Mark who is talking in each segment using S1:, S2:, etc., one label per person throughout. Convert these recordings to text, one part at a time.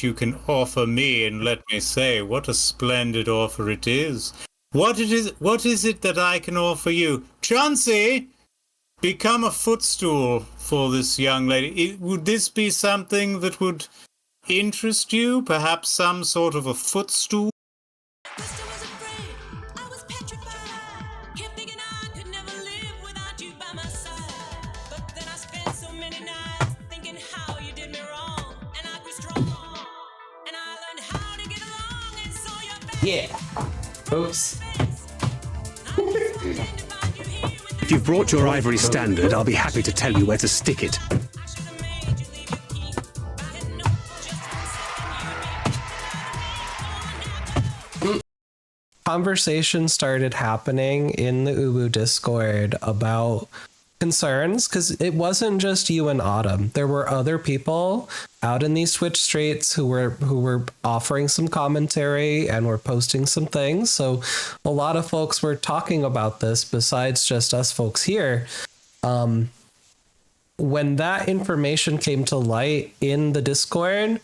S1: you can offer me, and let me say, what a splendid offer it is. What is it that I can offer you? Chauncey, become a footstool for this young lady. Would this be something that would interest you? Perhaps some sort of a footstool?
S2: Yeah. Oops.
S3: If you've brought your ivory standard, I'll be happy to tell you where to stick it.
S2: Conversation started happening in the Ubu Discord about concerns, because it wasn't just you and Autumn. There were other people out in these Twitch streets who were offering some commentary and were posting some things. So a lot of folks were talking about this besides just us folks here. When that information came to light in the Discord,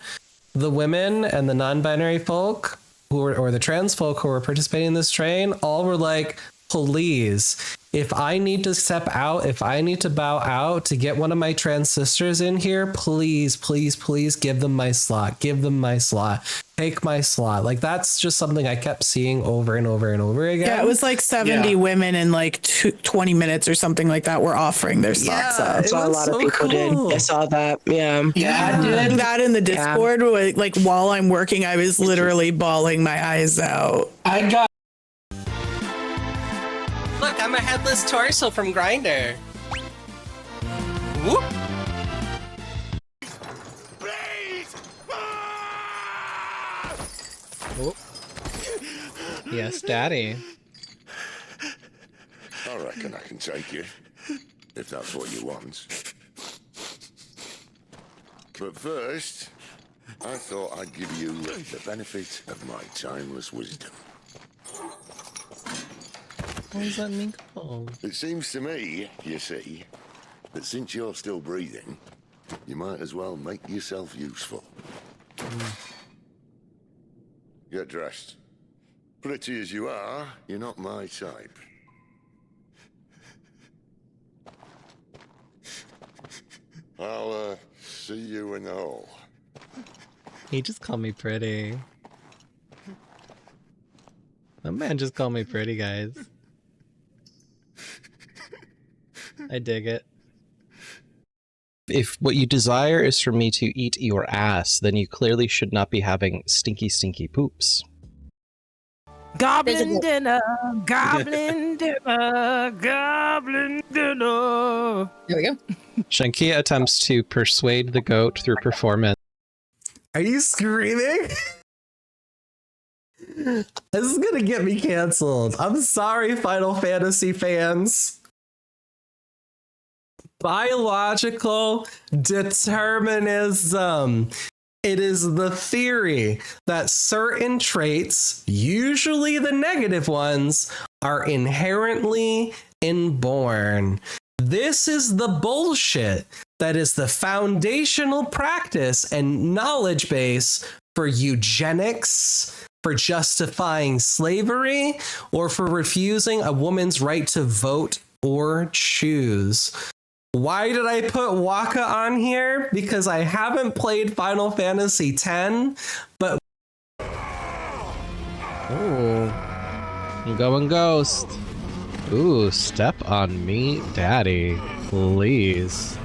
S2: the women and the non-binary folk or the trans folk who were participating in this train all were like, please, if I need to step out, if I need to bow out to get one of my trans sisters in here, please, please, please give them my slot. Give them my slot. Take my slot. Like, that's just something I kept seeing over and over and over again.
S4: Yeah, it was like 70 women in like 20 minutes or something like that were offering their slots up.
S5: I saw a lot of people did. I saw that. Yeah.
S4: Yeah, I did that in the Discord. Like while I'm working, I was literally bawling my eyes out.
S6: I got.
S2: Look, I'm a headless torso from Grindr. Whoop.
S7: Oh. Yes, Daddy.
S8: I reckon I can take you, if that's what you want. But first, I thought I'd give you the benefit of my timeless wisdom.
S7: What does that mean?
S8: It seems to me, you see, that since you're still breathing, you might as well make yourself useful. Get dressed. Pretty as you are, you're not my type. I'll, see you in the hall.
S7: He just called me pretty. That man just called me pretty, guys. I dig it. If what you desire is for me to eat your ass, then you clearly should not be having stinky, stinky poops.
S9: Goblin dinner, goblin dinner, goblin dinner.
S6: There we go.
S7: Shankia attempts to persuade the goat through performance.
S2: Are you screaming? This is gonna get me canceled. I'm sorry, Final Fantasy fans. Biological determinism. It is the theory that certain traits, usually the negative ones, are inherently inborn. This is the bullshit that is the foundational practice and knowledge base for eugenics, for justifying slavery, or for refusing a woman's right to vote or choose. Why did I put Waka on here? Because I haven't played Final Fantasy X, but...
S7: Ooh. I'm going ghost. Ooh, step on me, daddy. Please.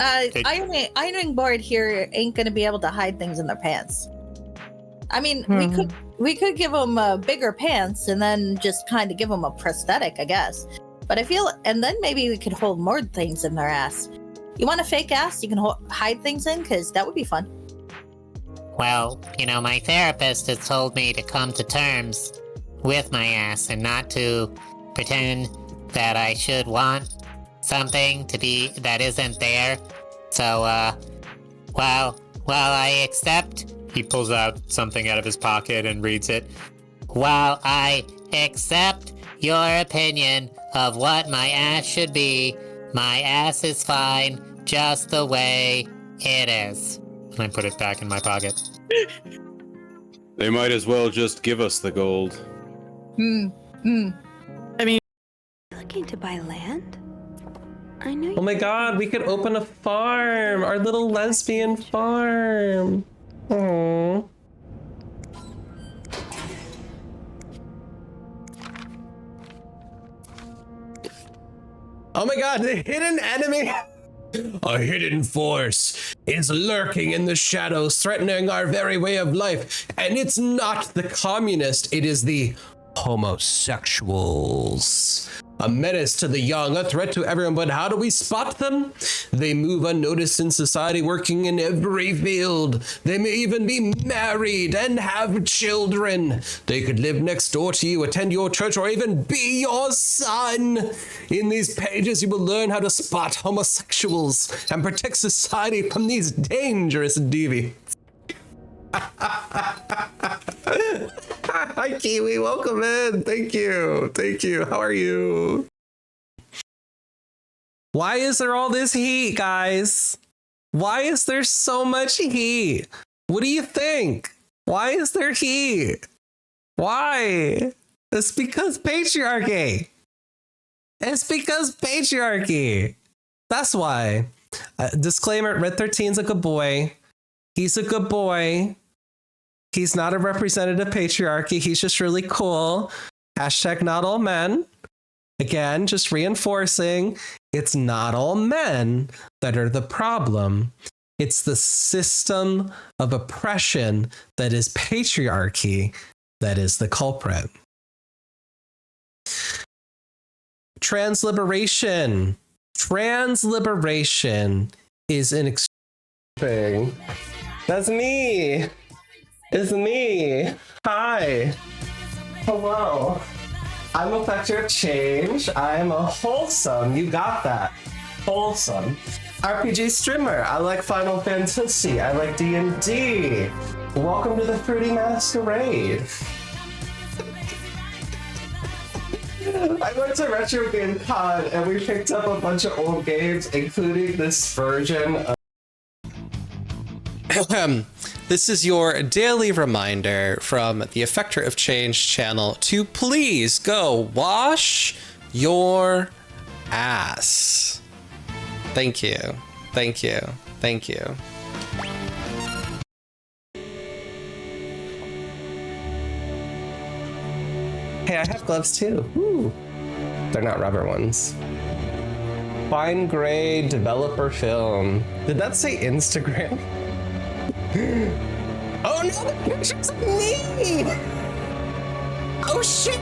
S10: Ironing board here ain't gonna be able to hide things in their pants. I mean, we could give them bigger pants and then just kind of give them a prosthetic, I guess. But I feel, and then maybe we could hold more things in their ass. You want a fake ass you can hide things in? Because that would be fun.
S11: Well, you know, my therapist has told me to come to terms with my ass and not to pretend that I should want something to be that isn't there. So, while I accept...
S1: He pulls out something out of his pocket and reads it.
S11: While I accept your opinion of what my ass should be, my ass is fine just the way it is. and I put it back in my pocket.
S6: They might as well just give us the gold.
S4: I mean,
S12: Looking to buy land? I know.
S2: Oh my god, we could open a farm! Our little lesbian farm! Aww. Oh my god, the hidden enemy! A hidden force is lurking in the shadows, threatening our very way of life. And it's not the communist, it is the homosexuals. A menace to the young, a threat to everyone, but how do we spot them? They move unnoticed in society, working in every field. They may even be married and have children. They could live next door to you, attend your church, or even be your son. In these pages, you will learn how to spot homosexuals and protect society from these dangerous deviants. Hi Kiwi, welcome in. Thank you. Thank you. How are you? Why is there all this heat, guys? Why is there so much heat? What do you think? Why is there heat? Why? It's because patriarchy. It's because patriarchy. That's why. Disclaimer, Red 13's a good boy. He's a good boy. He's not a representative patriarchy. He's just really cool. Hashtag not all men. Again, just reinforcing, it's not all men that are the problem. It's the system of oppression that is patriarchy that is the culprit. Transliberation. Transliberation is an thing. That's me. It's me. Hi. Hello. I'm a factor of change. I'm a wholesome. You got that. Wholesome. RPG streamer. I like Final Fantasy. I like D&D. Welcome to the Fruity Masquerade. I went to Retro Game Con and we picked up a bunch of old games, including this version of this is your daily reminder from the Effector of Change channel to please go wash your ass. Thank you. Thank you. Thank you. Hey, I have gloves too. Ooh. They're not rubber ones. Fine grade developer film. Did that say Instagram? Oh no, the picture's of me! Oh shit!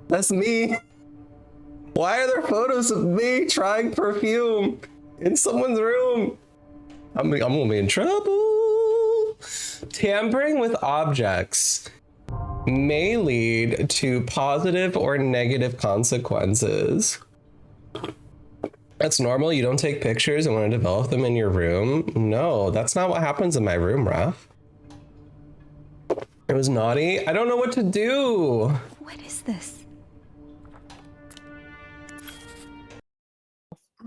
S2: That's me. Why are there photos of me trying perfume in someone's room? I'm gonna be in trouble. Tampering with objects may lead to positive or negative consequences. That's normal. You don't take pictures and want to develop them in your room. No, that's not what happens in my room, Raph. It was naughty. I don't know what to do.
S12: What is this?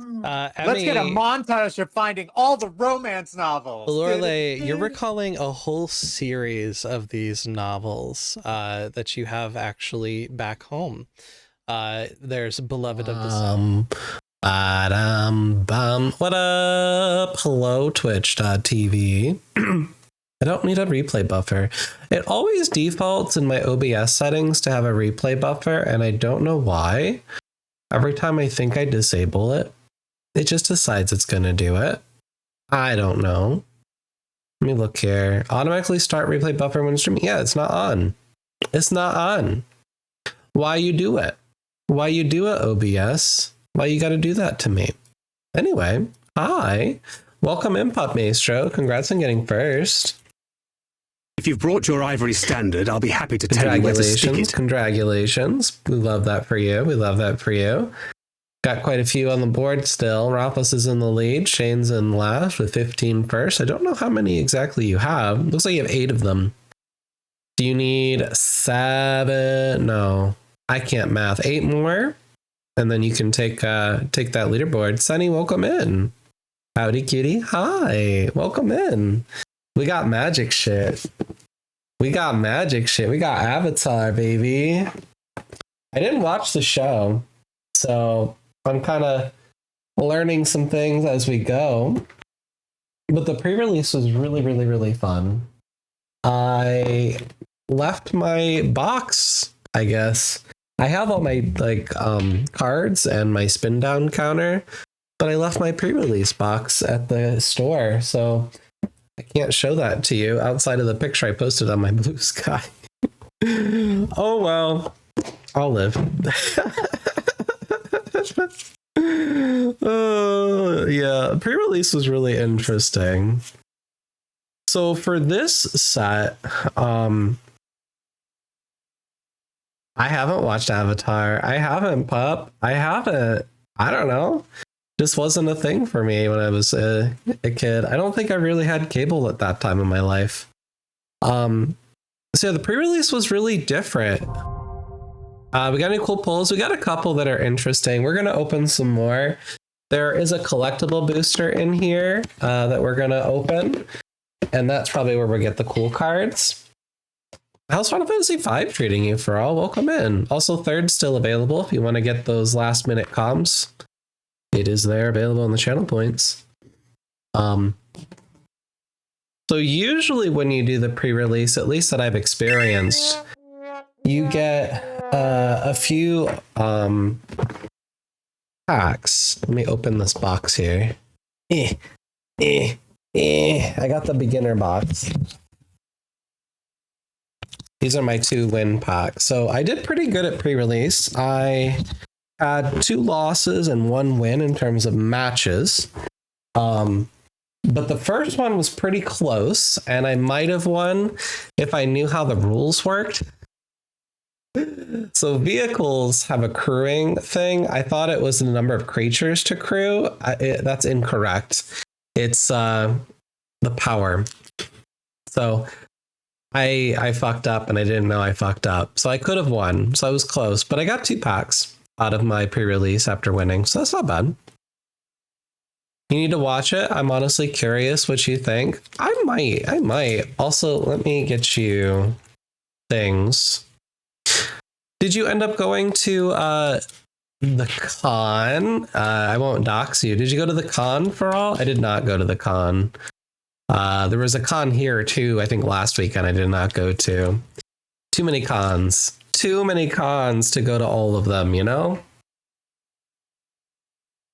S13: Let's get a montage of finding all the romance novels.
S7: Lorelei, you're recalling a whole series of these novels that you have actually back home. There's Beloved of the Sun. What up? Hello, twitch.tv. I don't need a replay buffer. It always defaults in my OBS settings to have a replay buffer, and I don't know why. Every time I think I disable it, it just decides it's going to do it. I don't know. Let me look here. Automatically start replay buffer when streaming. Yeah, it's not on. It's not on. Why you do it? Why you do it, OBS? Why you got to do that to me? Anyway, hi. Welcome in, Pop Maestro. Congrats on getting first.
S3: If you've brought your ivory standard, I'll be happy to tell you where to stick it.
S2: Congratulations. We love that for you. We love that for you. Got quite a few on the board still. Ralphus is in the lead. Shane's in last with 15 first. I don't know how many exactly you have. Looks like you have 8 of them. Do you need 7? No, I can't math. 8 more?
S7: and then you can take that leaderboard. Sunny, welcome in. Howdy, kitty. Hi, welcome in. We got magic shit. We got Avatar, baby. I didn't watch the show, so I'm kind of learning some things as we go. But the pre-release was really, really, really fun. I left my box, I guess. I have all my cards and my spin down counter, but I left my pre-release box at the store, so I can't show that to you outside of the picture I posted on my Blue Sky. Oh well, I'll live. Yeah, pre-release was really interesting. So for this set, I haven't watched Avatar. I haven't, Pup. I don't know. Just wasn't a thing for me when I was a kid. I don't think I really had cable at that time in my life. So yeah, the pre-release was really different. We got any cool pulls? We got a couple that are interesting. We're going to open some more. There is a collectible booster in here that we're going to open. And that's probably where we get the cool cards. How's Final Fantasy V treating you, for all? Welcome in. Also, third's still available if you want to get those last minute comms. It is there, available in the channel points. So usually when you do the pre-release, at least that I've experienced, you get a few packs. Let me open this box here. I got the beginner box. These are my 2 win packs. So I did pretty good at pre-release. I had 2 losses and 1 win in terms of matches. But the first one was pretty close, and I might have won if I knew how the rules worked. So vehicles have a crewing thing. I thought it was the number of creatures to crew. That's incorrect. It's the power. So I fucked up, and I didn't know I fucked up. So I could have won. So I was close, but I got 2 packs out of my pre-release after winning. So that's not bad. You need to watch it. I'm honestly curious what you think. I might. Also, let me get you things. Did you end up going to the con? I won't dox you. Did you go to the con, for all? I did not go to the con. There was a con here too, I think last weekend I did not go to. Too many cons to go to all of them, you know?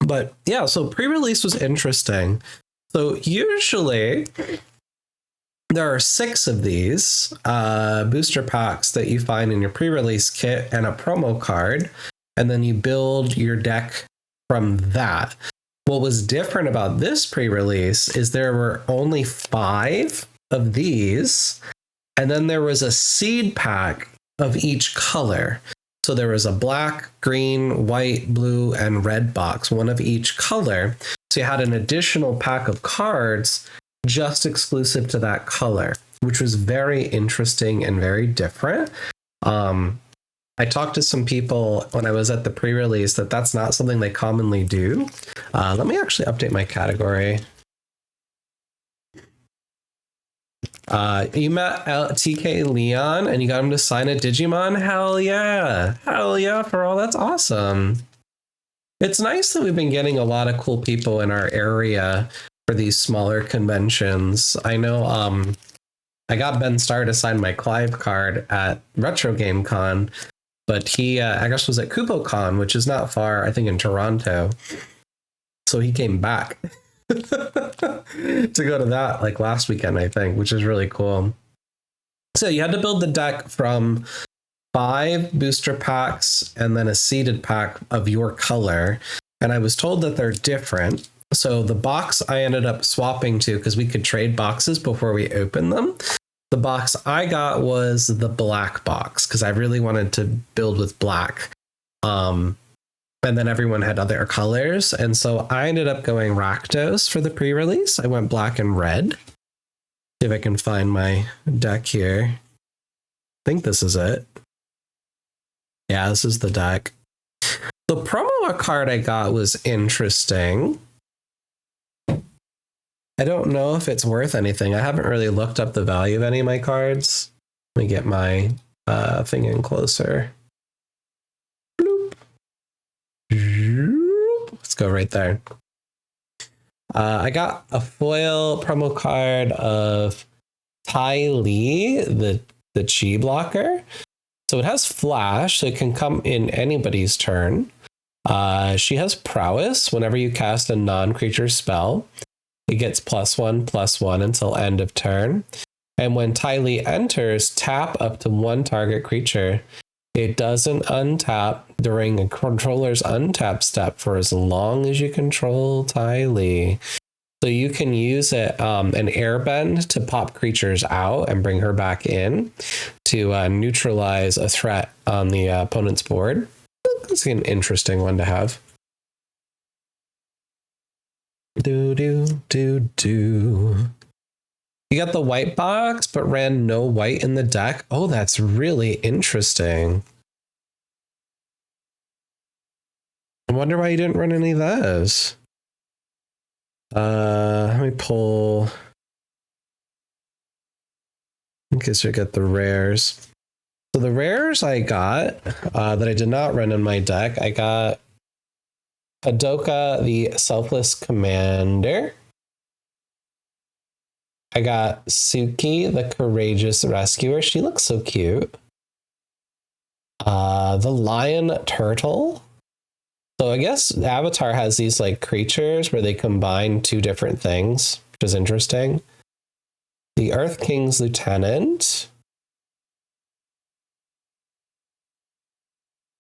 S7: But yeah, so pre-release was interesting. So usually there are 6 of these booster packs that you find in your pre-release kit and a promo card, and then you build your deck from that. What was different about this pre-release is there were only 5 of these, and then there was a seed pack of each color. So there was a black, green, white, blue, and red box, one of each color. So you had an additional pack of cards just exclusive to that color, which was very interesting and very different. I talked to some people when I was at the pre-release that's not something they commonly do. Let me actually update my category. You met TK Leon and you got him to sign a Digimon? Hell yeah, for all. That's awesome. It's nice that we've been getting a lot of cool people in our area for these smaller conventions. I know I got Ben Starr to sign my Clive card at Retro Game Con, but he I guess was at KupoCon, which is not far, I think in Toronto. So he came back to go to that like last weekend, I think, which is really cool. So you had to build the deck from 5 booster packs and then a seeded pack of your color. And I was told that they're different. So the box I ended up swapping to, because we could trade boxes before we opened them. The box I got was the black box because I really wanted to build with black. And then everyone had other colors. And so I ended up going Rakdos for the pre-release. I went black and red. See if I can find my deck here. I think this is it. Yeah, this is the deck.
S2: The promo card I got was interesting. I don't know if it's worth anything. I haven't really looked up the value of any of my cards. Let me get my thing in closer. Bloop. Let's go right there. I got a foil promo card of Ty Lee, the Chi blocker. So it has flash, so it can come in anybody's turn. She has prowess. Whenever you cast a non-creature spell, it gets +1/+1 until end of turn. And when Ty Lee enters, tap up to one target creature. It doesn't untap during a controller's untap step for as long as you control Ty Lee. So you can use it, an airbend to pop creatures out and bring her back in to neutralize a threat on the opponent's board. It's an interesting one to have. You got the white box, but ran no white in the deck. Oh, that's really interesting. I wonder why you didn't run any of those. Let me pull. In case you get the rares. So the rares I got that I did not run in my deck, I got Adoka, the Selfless Commander. I got Suki, the Courageous Rescuer. She looks so cute. The Lion Turtle. So I guess Avatar has these like creatures where they combine two different things, which is interesting. The Earth King's Lieutenant.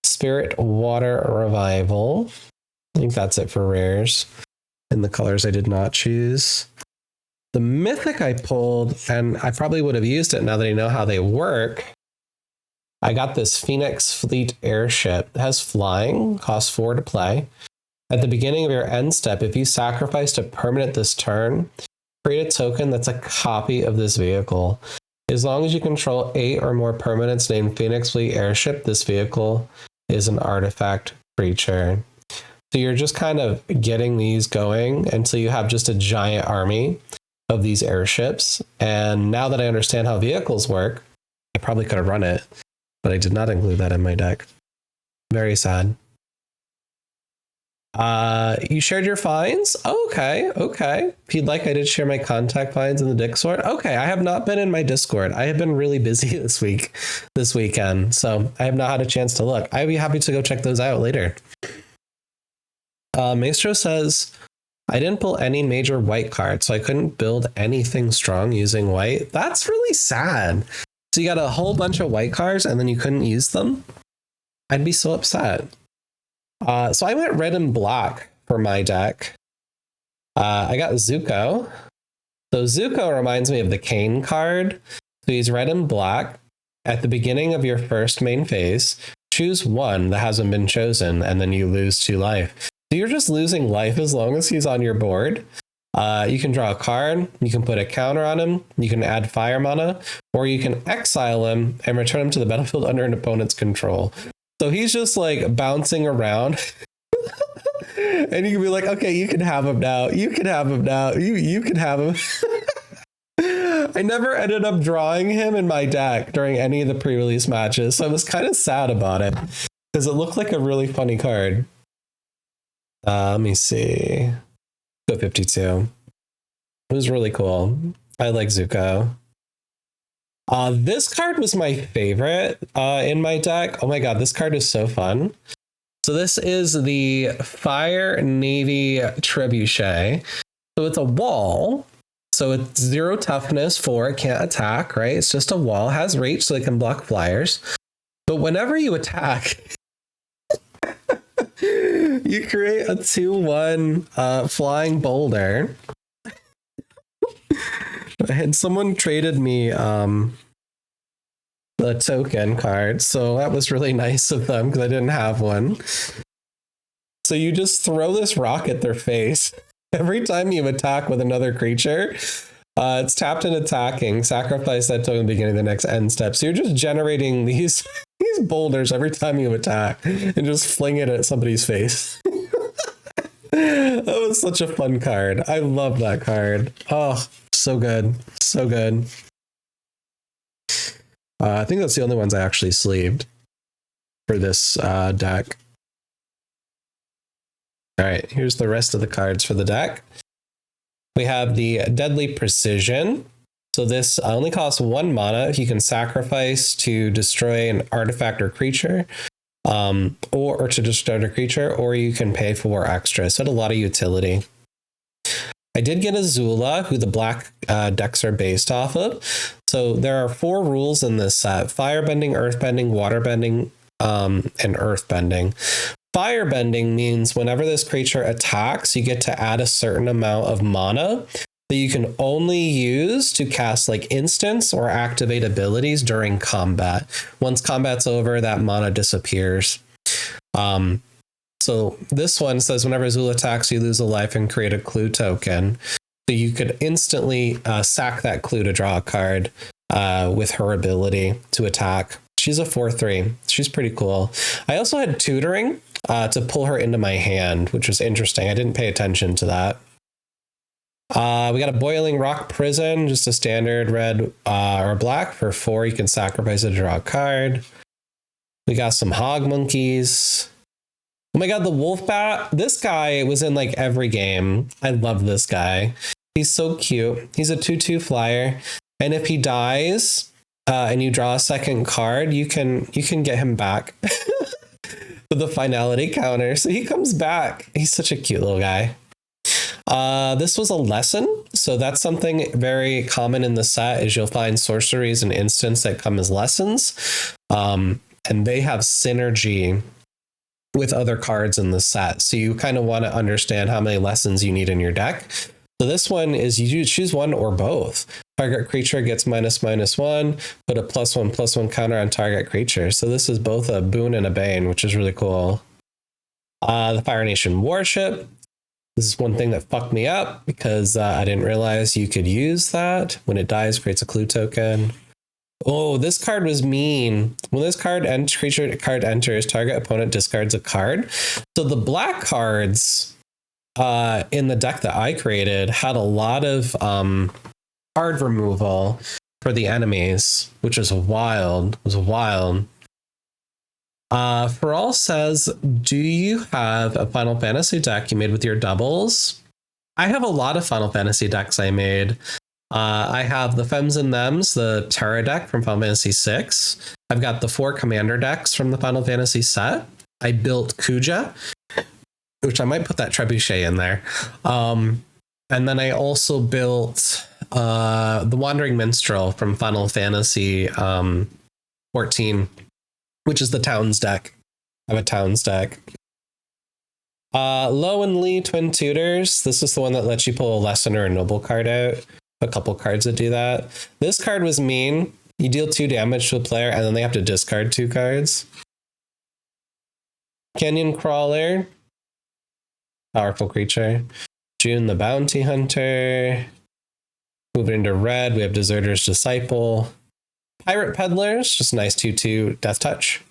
S2: Spirit Water Revival. I think that's it for rares. In the colors I did not choose. The Mythic I pulled, and I probably would have used it now that I know how they work. I got this Phoenix Fleet airship. It has flying, costs 4 to play. At the beginning of your end step, if you sacrificed a permanent this turn, create a token that's a copy of this vehicle. As long as you control 8 or more permanents named Phoenix Fleet airship, this vehicle is an artifact creature. So you're just kind of getting these going until you have just a giant army of these airships. And now that I understand how vehicles work, I probably could have run it, but I did not include that in my deck. Very sad. You shared your finds? Okay. If you'd like, I did share my contact finds in the Discord. Okay, I have not been in my Discord. I have been really busy this weekend, so I have not had a chance to look. I'd be happy to go check those out later. Maestro says, I didn't pull any major white cards, so I couldn't build anything strong using white. That's really sad. So you got a whole bunch of white cards and then you couldn't use them? I'd be so upset. So I went red and black for my deck. I got Zuko. So Zuko reminds me of the Kane card. So he's red and black. At the beginning of your first main phase, choose one that hasn't been chosen, and then you lose 2 life. So you're just losing life as long as he's on your board. You can draw a card, you can put a counter on him, you can add fire mana, or you can exile him and return him to the battlefield under an opponent's control. So he's just like bouncing around. And you can be like, okay, you can have him now. You can have him now. You can have him. I never ended up drawing him in my deck during any of the pre-release matches, so I was kind of sad about it because it looked like a really funny card. Let me see. Go 52. It was really cool. I like Zuko. This card was my favorite in my deck. Oh my god, this card is so fun. So this is the Fire Navy Trebuchet. So it's a wall. So it's 0 toughness, 4, it can't attack, right? It's just a wall. It has reach, so it can block flyers. But whenever you attack, you create a 2/1 flying boulder. And someone traded me the token card, so that was really nice of them because I didn't have one. So you just throw this rock at their face. Every time you attack with another creature, it's tapped and attacking. Sacrifice that token at the beginning of the next end step. So you're just generating these these boulders every time you attack and just fling it at somebody's face. That was such a fun card. I love that card. Oh, so good. So good. I think that's the only ones I actually sleeved for this deck. All right, here's the rest of the cards for the deck. We have the Deadly Precision. So this only costs 1 mana. You can sacrifice to destroy an artifact or creature, or to destroy a creature, or you can pay 4 extra. So it had a lot of utility. I did get Azula, who the black decks are based off of. So there are 4 rules in this set: firebending, earthbending, waterbending, and earthbending. Firebending means whenever this creature attacks, you get to add a certain amount of mana that you can only use to cast like instants or activate abilities during combat. Once combat's over, that mana disappears. So this one says whenever Azula attacks, you lose a life and create a clue token. So you could instantly sack that clue to draw a card with her ability to attack. She's a 4/3. She's pretty cool. I also had tutoring to pull her into my hand, which was interesting. I didn't pay attention to that. We got a Boiling Rock Prison, just a standard red or black for 4. You can sacrifice it to draw a card. We got some Hog Monkeys. Oh my god, the Wolf Bat. This guy was in like every game. I love this guy. He's so cute. He's a 2/2 flyer. And if he dies and you draw a second card, you can get him back with the finality counter. So he comes back. He's such a cute little guy. This was a lesson. So that's something very common in the set is you'll find sorceries and instants that come as lessons. And they have synergy with other cards in the set. So you kind of want to understand how many lessons you need in your deck. So this one is you choose one or both. Target creature gets -1, put a +1/+1 counter on target creature. So this is both a boon and a bane, which is really cool. The Fire Nation Warship. This is one thing that fucked me up because I didn't realize you could use that. When it dies, creates a clue token. Oh, this card was mean. When this creature card enters, target opponent discards a card. So the black cards in the deck that I created had a lot of card removal for the enemies, which was wild. It was wild. For all says, do you have a Final Fantasy deck you made with your doubles? I have a lot of Final Fantasy decks I made. I have the Fems and Thems, the Terra deck from Final Fantasy VI. I've got the 4 commander decks from the Final Fantasy set. I built Kuja, which I might put that Trebuchet in there. And then I also built the Wandering Minstrel from Final Fantasy 14, which is the Towns deck. I have a Towns deck. Lo and Lee Twin Tutors. This is the one that lets you pull a Lesson or a Noble card out. A couple cards that do that. This card was mean. You deal 2 damage to a player and then they have to discard 2 cards. Canyon Crawler. Powerful creature. June the Bounty Hunter. Moving into red, we have Deserter's Disciple. Pirate Peddlers, just a nice 2/2 Death Touch.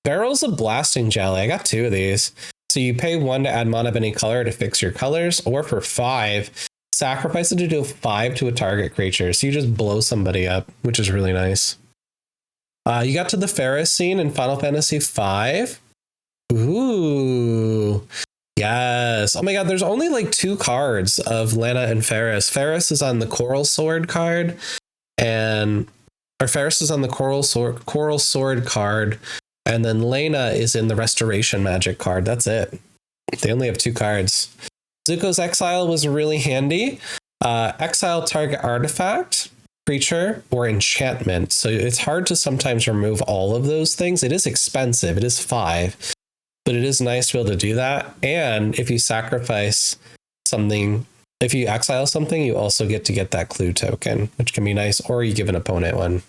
S2: Barrels of Blasting Jelly. I got 2 of these. So you pay 1 to add mana of any color to fix your colors, or for 5, sacrifice it to do 5 to a target creature. So you just blow somebody up, which is really nice. You got to the Ferris scene in Final Fantasy V. Ooh. Yes. Oh my god, there's only like 2 cards of Lana and Ferris. Ferris is on the Coral Sword card, Ferris is on the Coral Sword card, and then Lena is in the Restoration Magic card. That's it. They only have 2 cards. Zuko's Exile was really handy. Exile target artifact, creature, or enchantment. So it's hard to sometimes remove all of those things. It is expensive. It is 5. But it is nice to be able to do that. And if you sacrifice something, if you exile something, you also get to get that clue token, which can be nice, or you give an opponent one.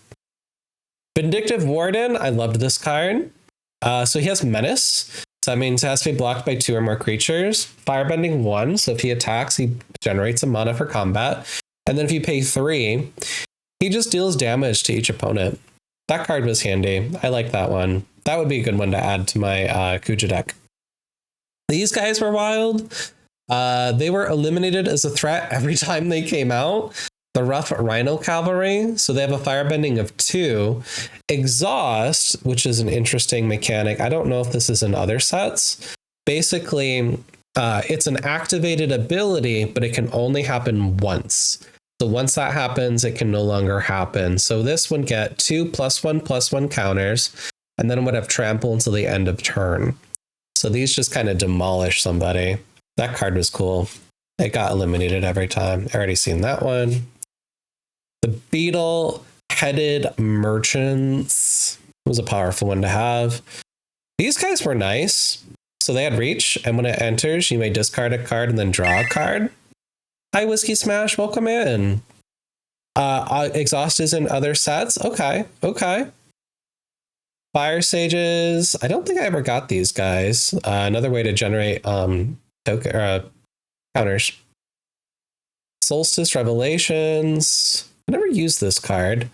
S2: Vindictive Warden, I loved this card. So he has Menace. So that means it has to be blocked by 2 or more creatures. Firebending 1, so if he attacks, he generates a mana for combat. And then if you pay 3, he just deals damage to each opponent.
S7: That card was handy. I like that one. That would be a good one to add to my Kuja deck. These guys were wild. They were eliminated as a threat every time they came out. The Rough Rhino Cavalry. So they have a firebending of 2. Exhaust, which is an interesting mechanic. I don't know if this is in other sets. Basically, it's an activated ability, but it can only happen once. So once that happens, it can no longer happen. So this would get 2 +1/+1 counters, and then it would have trample until the end of turn. So these just kind of demolish somebody. That card was cool. It got eliminated every time. I already seen that one. The Beetle-headed Merchants was a powerful one to have. These guys were nice. So they had reach, and when it enters, you may discard a card and then draw a card. Hi, Whiskey Smash. Welcome in. Exhaust is in other sets. Okay. Fire Sages. I don't think I ever got these guys. Another way to generate counters. Solstice Revelations. I never used this card.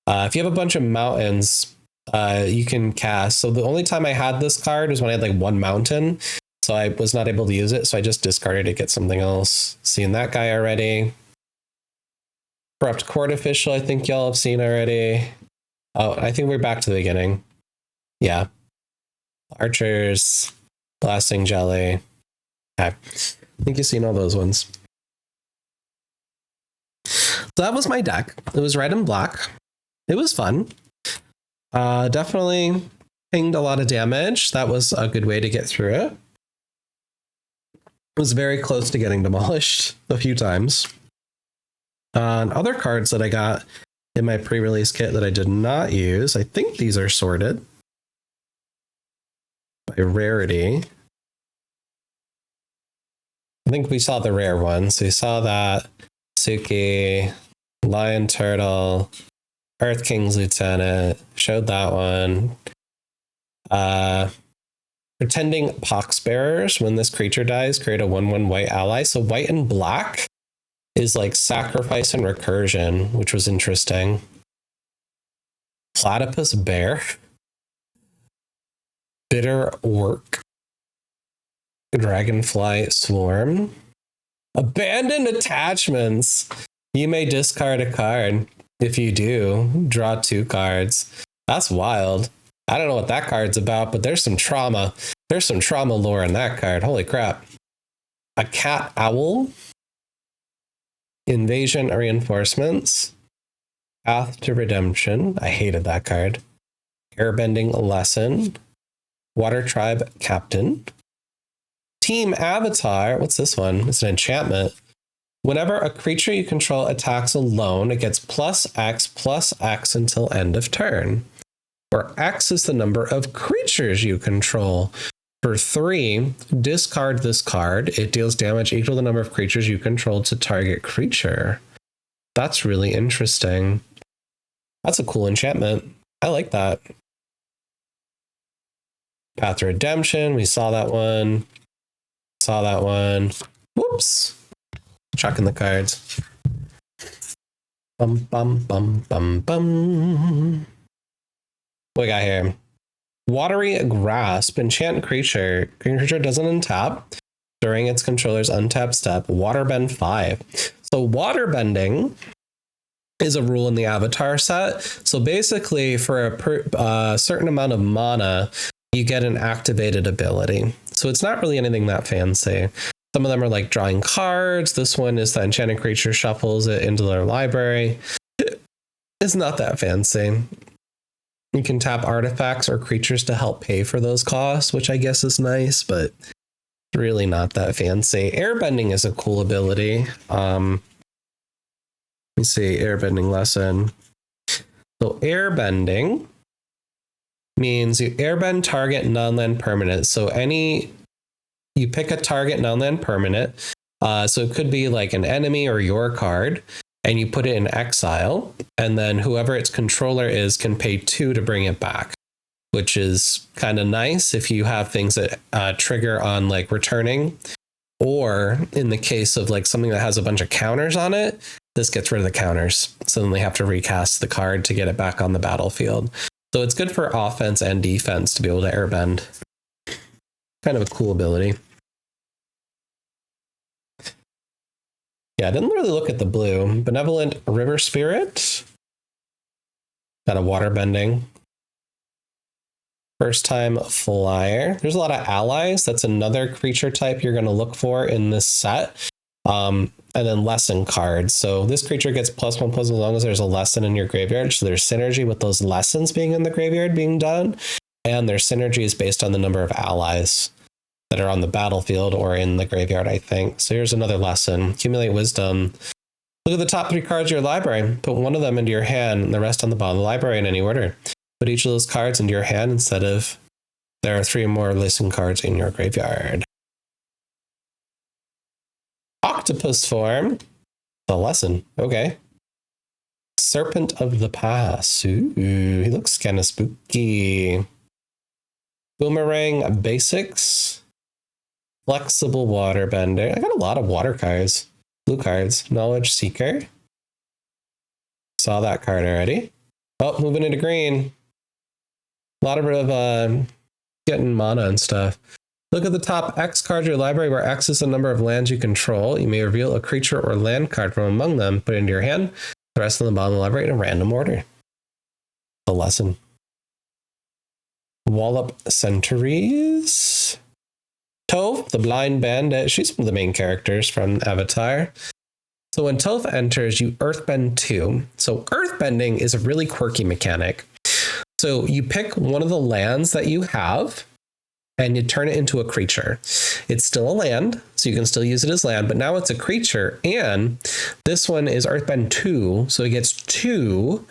S7: If you have a bunch of mountains, you can cast. So the only time I had this card was when I had like 1 mountain. So I was not able to use it. So I just discarded it to get something else. Seen that guy already. Corrupt Court Official, I think y'all have seen already. Oh, I think we're back to the beginning. Yeah. Archers, Blasting Jelly. Okay. I think you've seen all those ones. So that was my deck. It was red and black. It was fun. Definitely pinged a lot of damage. That was a good way to get through it. It was very close to getting demolished a few times. And other cards that I got in my pre-release kit that I did not use, I think these are sorted by rarity. I think we saw the rare ones. We saw that Suki, Lion Turtle, Earth King's Lieutenant, showed that one. Pretending Poxbearers. When this creature dies, create a 1/1 white ally. So white and black is like sacrifice and recursion, which was interesting. Platypus Bear. Bitter Orc. Dragonfly Swarm. Abandoned Attachments. You may discard a card. If you do, draw 2 cards. That's wild. I don't know what that card's about, but there's some trauma. There's some trauma lore in that card. Holy crap. A Cat Owl. Invasion Reinforcements. Path to Redemption. I hated that card. Airbending Lesson. Water Tribe Captain. Team Avatar. What's this one? It's an enchantment. Whenever a creature you control attacks alone, it gets +X until end of turn. Where X is the number of creatures you control. For 3, discard this card. It deals damage equal to the number of creatures you control to target creature. That's really interesting. That's a cool enchantment. I like that. Path to Redemption. We saw that one. Whoops. Chucking the cards. Bum, bum, bum, bum, bum. What we got here? Watery Grasp. Enchant creature. Creature doesn't untap during its controller's untap step. Waterbend 5. So waterbending is a rule in the Avatar set. So basically, for a certain amount of mana, you get an activated ability. So it's not really anything that fancy. Some of them are like drawing cards. This one is the enchanted creature shuffles it into their library. It's not that fancy. You can tap artifacts or creatures to help pay for those costs, which I guess is nice, but really not that fancy. Airbending is a cool ability. Let me see, airbending lesson. So airbending means you airbend target non-land permanent. So you pick a target non-land permanent. So it could be like an enemy or your card, and you put it in exile, and then whoever its controller is can pay 2 to bring it back, which is kind of nice if you have things that trigger on like returning, or in the case of like something that has a bunch of counters on it, this gets rid of the counters. So then they have to recast the card to get it back on the battlefield. So it's good for offense and defense to be able to airbend. Kind of a cool ability. Yeah, I didn't really look at the blue. Benevolent River Spirit. Got a water bending. First time flyer. There's a lot of allies. That's another creature type you're going to look for in this set. And then lesson cards. So this creature gets +1/+1 as long as there's a lesson in your graveyard. So there's synergy with those lessons being in the graveyard being done. And their synergy is based on the number of allies that are on the battlefield or in the graveyard, I think. So here's another lesson. Accumulate wisdom. Look at the top 3 cards of your library. Put one of them into your hand and the rest on the bottom of the library in any order. Put each of those cards into your hand instead of there are 3 or more lesson cards in your graveyard. Octopus form. The lesson. Okay. Serpent of the Past. Ooh, he looks kind of spooky. Boomerang basics. Flexible waterbender. I got a lot of water cards. Blue cards. Knowledge Seeker. Saw that card already. Oh, moving into green. A lot of getting mana and stuff. Look at the top X card of your library where X is the number of lands you control. You may reveal a creature or land card from among them. Put it into your hand. The rest on the bottom of the library in a random order. The lesson. Wallop Centaries. Toph, the blind bandit. She's one of the main characters from Avatar. So when Toph enters, you earthbend 2. So earthbending is a really quirky mechanic. So you pick one of the lands that you have and you turn it into a creature. It's still a land, so you can still use it as land, but now it's a creature. And this one is earthbend 2, so it gets 2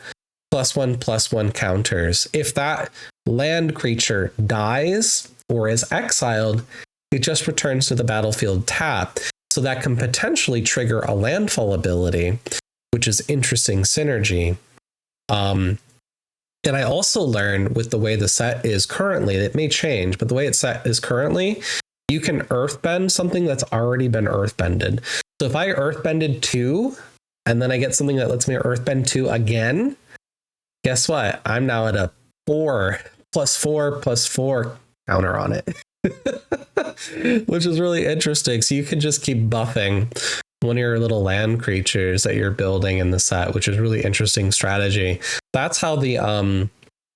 S7: +1/+1 counters. If that land creature dies or is exiled, it just returns to the battlefield tapped. So that can potentially trigger a landfall ability, which is interesting synergy. And I also learned with the way the set is currently, it may change, but the way it's set is currently, you can earthbend something that's already been earthbended. So if I earthbended 2, and then I get something that lets me earthbend 2 again, guess what? I'm now at a 4 +4/+4 counter on it. Which is really interesting. So you can just keep buffing one of your little land creatures that you're building in the set, which is really interesting strategy. That's how the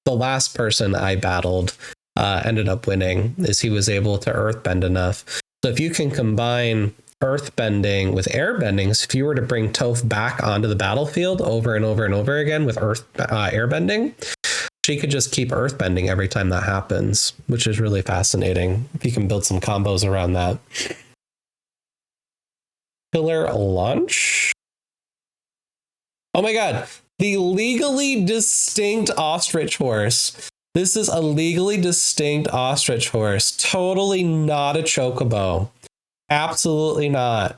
S7: last person I battled ended up winning, is he was able to earthbend enough. So if you can combine earthbending with airbending, so if you were to bring Toph back onto the battlefield over and over and over again with airbending, she could just keep earthbending every time that happens, which is really fascinating. If you can build some combos around that. Killer Launch. Oh my god, the legally distinct ostrich horse. This is a legally distinct ostrich horse. Totally not a chocobo. Absolutely not.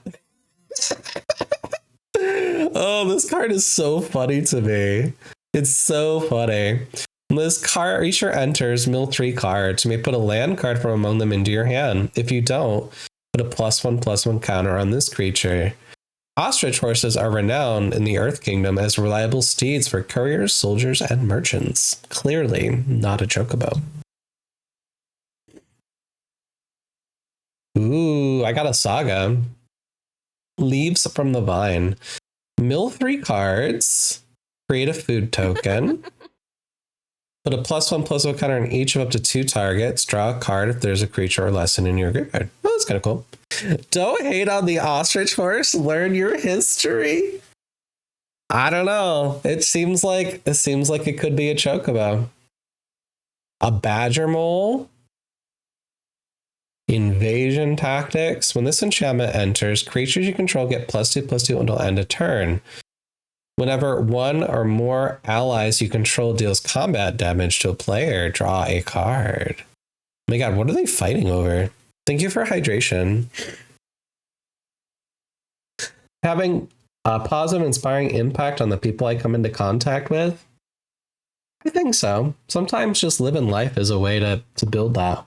S7: Oh, this card is so funny to me. It's so funny. This creature enters, mill 3 cards. You may put a land card from among them into your hand. If you don't, put a +1/+1 counter on this creature. Ostrich horses are renowned in the Earth Kingdom as reliable steeds for couriers, soldiers, and merchants. Clearly not a chocobo. Ooh, I got a saga. Leaves from the Vine. Mill 3 cards. Create a food token. Put a +1/+1 counter on each of up to 2 targets. Draw a card if there's a creature or lesson in your graveyard. Oh, that's kind of cool. Don't hate on the ostrich horse. Learn your history. I don't know. It seems like it could be a chocobo. A badger mole. Invasion tactics. When this enchantment enters, creatures you control get +2/+2 until end of turn. Whenever one or more allies you control deals combat damage to a player, draw a card. Oh my god, what are they fighting over? Thank you for hydration. Having a positive, inspiring impact on the people I come into contact with? I think so. Sometimes just living life is a way to build that.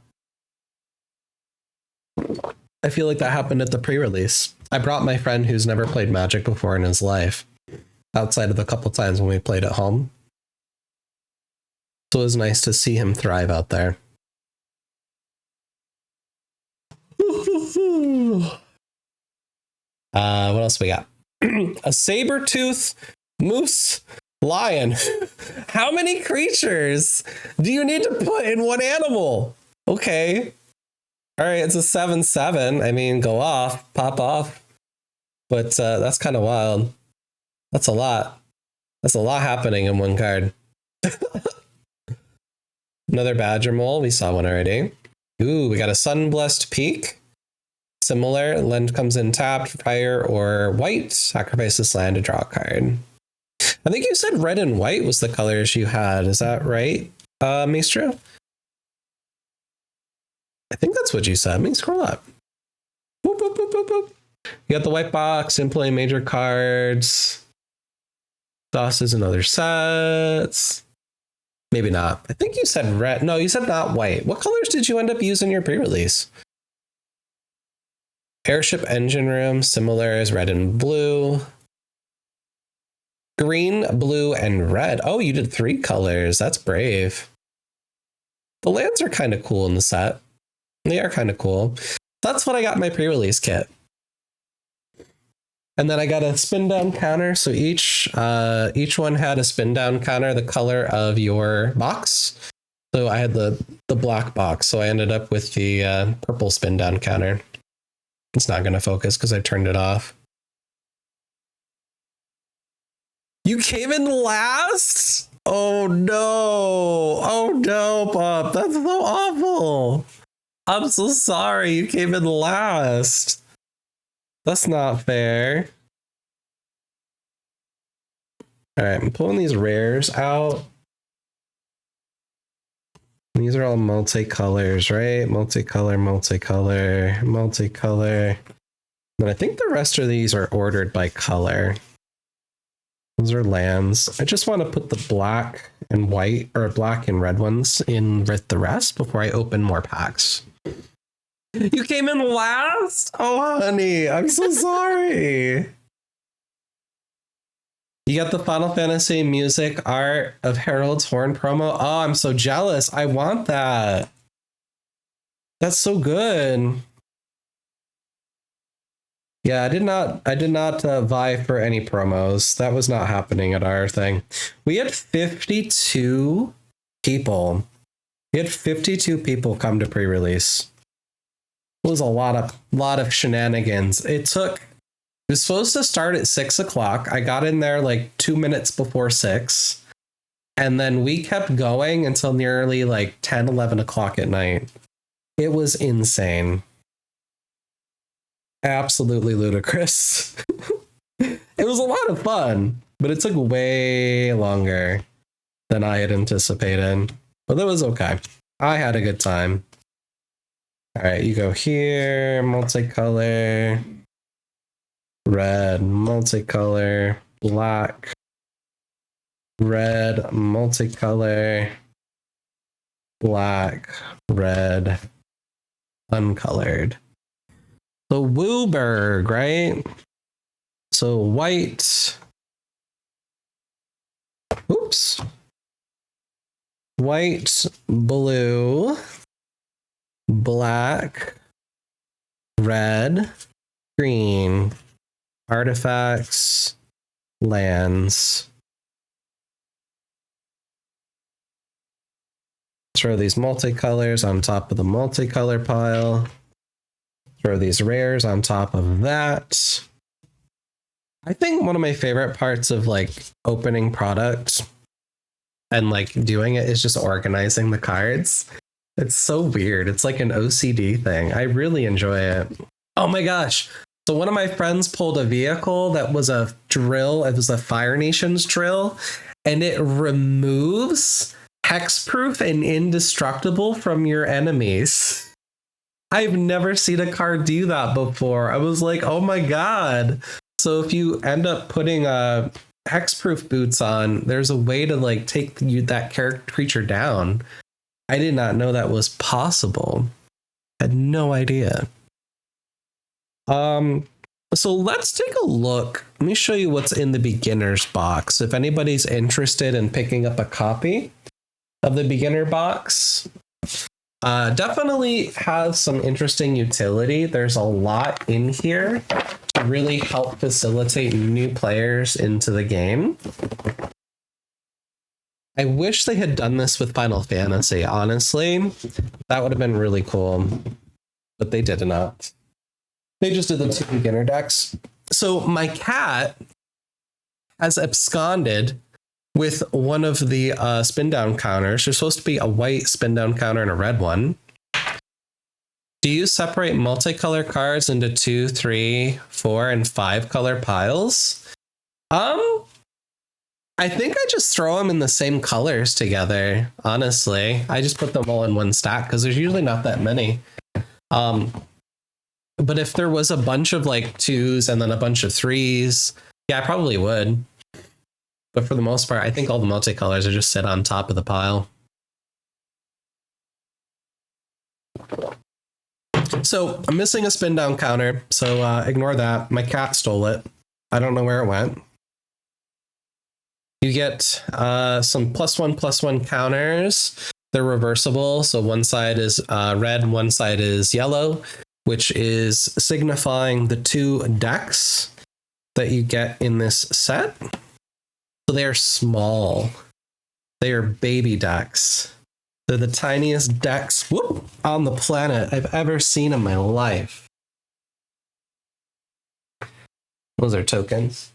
S7: I feel like that happened at the pre-release. I brought my friend who's never played Magic before in his life. outside of a couple times when we played at home. So it was nice to see him thrive out there. What else we got? A saber-tooth moose lion. How many creatures do you need to put in one animal? Okay. All right, it's a 7/7. I mean, go off, pop off. But that's kind of wild. That's a lot. That's a lot happening in one card. Another badger mole. We saw one already. Ooh, we got a Sunblessed Peak. Similar. Land comes in tapped, fire, or white. Sacrifice this land to draw a card. I think you said red and white was the colors you had. Is that right, Maestro? I think that's what you said. Let me scroll up. Boop, boop, boop, boop, boop. You got the white box, simply major cards. DOSes and other sets. Maybe not. I think you said red. No, you said not white. What colors did you end up using your pre-release? Airship engine room, similar as red and blue. Green, blue, and red. Oh, you did 3 colors. That's brave. The lands are kind of cool in the set. They are kind of cool. That's what I got in my pre-release kit. And then I got a spin down counter. So each one had a spin down counter, the color of your box. So I had the black box. So I ended up with the purple spin down counter. It's not going to focus because I turned it off. You came in last? Oh no. Oh no, Pop. That's so awful. I'm so sorry you came in last. That's not fair. All right, I'm pulling these rares out. These are all multicolors, right? Multicolor, multicolor, multicolor. But I think the rest of these are ordered by color. Those are lands. I just want to put the black and white, or black and red ones in with the rest before I open more packs. You came in last? Oh, honey, I'm so sorry. You got the Final Fantasy music art of Harold's Horn promo. Oh, I'm so jealous. I want that. That's so good. Yeah, I did not vie for any promos. That was not happening at our thing. We had 52 people. We had 52 people come to pre-release. It was a lot of shenanigans. It was supposed to start at 6 o'clock. I got in there like 2 minutes before 6. And then we kept going until nearly like 10, 11 o'clock at night. It was insane. Absolutely ludicrous. It was a lot of fun, but it took way longer than I had anticipated. But it was okay. I had a good time. All right, you go here, multicolor, red, multicolor, black, red, multicolor, black, red, uncolored. So Wooberg, right? So white. Oops. White, blue, black, red, green, artifacts, lands. Throw these multicolors on top of the multicolor pile. Throw these rares on top of that. I think one of my favorite parts of like opening products and like doing it is just organizing the cards. It's so weird. It's like an OCD thing. I really enjoy it. Oh my gosh. So one of my friends pulled a vehicle that was a drill. It was a Fire Nations drill, and it removes hexproof and indestructible from your enemies. I've never seen a card do that before. I was like, oh my God. So if you end up putting hexproof boots on, there's a way to like take that creature down. I did not know that was possible. I had no idea.
S2: So let's take a look. Let me show you what's in the beginner's box. If anybody's interested in picking up a copy of the beginner box, definitely has some interesting utility. There's a lot in here to really help facilitate new players into the game. I wish they had done this with Final Fantasy, honestly. That would have been really cool. But they did not. They just did the 2 beginner decks. So my cat has absconded with one of the spin down counters. There's supposed to be a white spin down counter and a red one. Do you separate multicolor cards into 2, 3, 4, and 5 color piles? I think I just throw them in the same colors together, honestly. I just put them all in one stack because there's usually not that many. But if there was a bunch of like 2s and then a bunch of 3s, yeah, I probably would. But for the most part, I think all the multicolors are just sit on top of the pile. So I'm missing a spin down counter, so ignore that. My cat stole it. I don't know where it went. You get some +1/+1 counters. They're reversible, so one side is red and one side is yellow, which is signifying the 2 decks that you get in this set. So they are small. They are baby decks. They're the tiniest decks on the planet I've ever seen in my life. Those are tokens.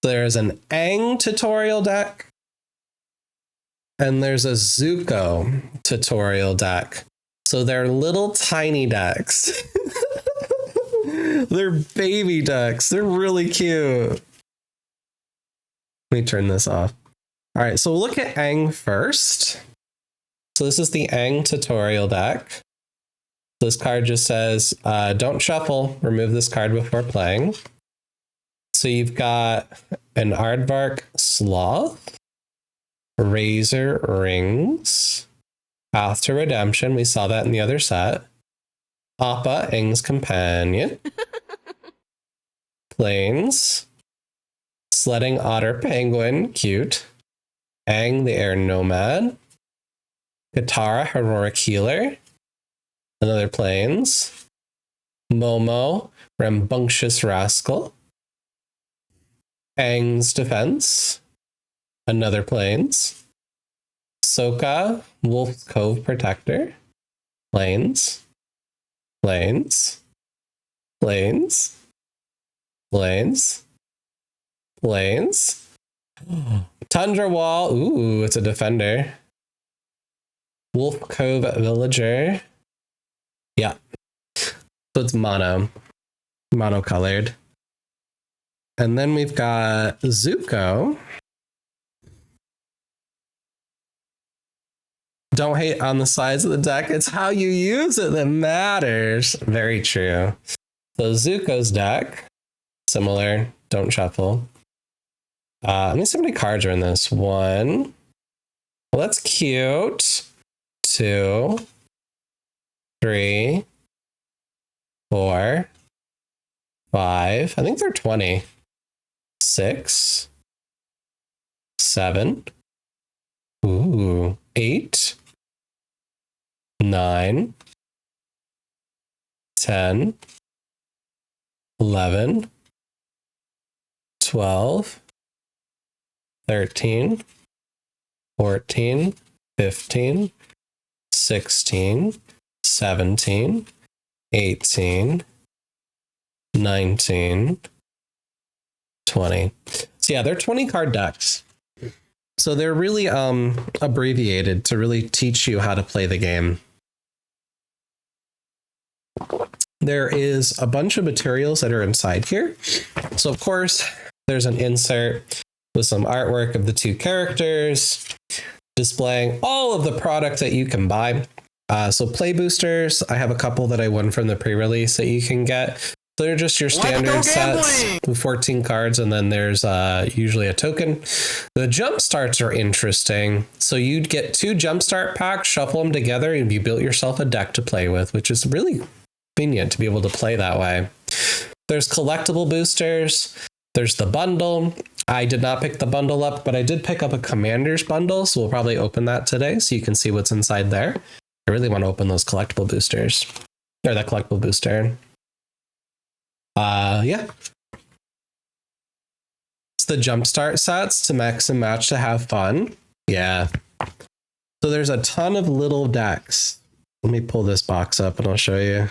S2: There's an Aang tutorial deck, and there's a Zuko tutorial deck. So they're little tiny decks. They're baby decks. They're really cute. Let me turn this off. All right, so we'll look at Aang first. So this is the Aang tutorial deck. This card just says, don't shuffle, remove this card before playing. So you've got an Aardvark Sloth, Razor Rings, Path to Redemption, we saw that in the other set. Appa, Aang's companion. Plains. Sledding Otter Penguin, cute. Aang, the Air Nomad. Katara, Heroic Healer. Another Plains. Momo, Rambunctious Rascal. Aang's Defense. Another Plains. Sokka, Wolf Cove Protector. Plains. Plains. Plains. Plains. Plains. Tundra Wall. Ooh, it's a defender. Wolf Cove Villager. Yeah. So it's mono. Mono-colored. And then we've got Zuko. Don't hate on the size of the deck. It's how you use it that matters. Very true. So Zuko's deck. Similar. Don't shuffle. Let me see how many cards are in this. 1. Well, that's cute. 2. 3. 4. 5. I think they're 20. 6. 7. Ooh. 8. 9. 10. 11. 12. 13, 14, 15, 16, 17, 18, 19, 20. So yeah, they're 20 card decks. So they're really abbreviated to really teach you how to play the game. There is a bunch of materials that are inside here. So of course, there's an insert with some artwork of the 2 characters, displaying all of the product that you can buy. So play boosters, I have a couple that I won from the pre-release that you can get.
S7: So they're just your standard sets with 14 cards, and then there's usually a token. The jump starts are interesting. So you'd get 2 jumpstart packs, shuffle them together, and you built yourself a deck to play with, which is really convenient to be able to play that way. There's collectible boosters. There's the bundle. I did not pick the bundle up, but I did pick up a Commander's bundle, so we'll probably open that today so you can see what's inside there. I really want to open those collectible boosters. Or that collectible booster. Yeah. It's the jumpstart sets to mix and match to have fun. Yeah. So there's a ton of little decks. Let me pull this box up and I'll show you.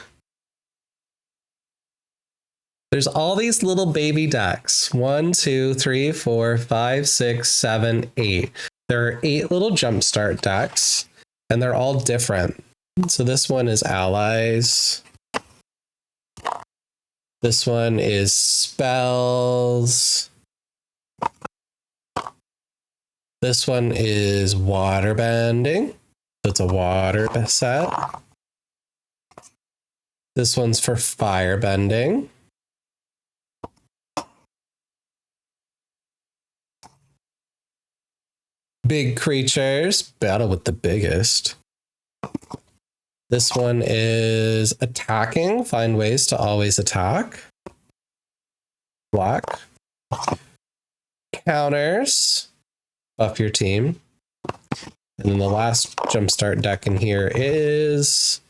S7: There's all these little baby decks. 1, 2, 3, 4, 5, 6, 7, 8. There are 8 little jumpstart decks, and they're all different. So this one is allies. This one is spells. This one is water bending. So it's a water set. This one's for fire bending. Big creatures, battle with the biggest. This one is attacking, find ways to always attack. Black. Counters, buff your team. And then the last jumpstart deck in here is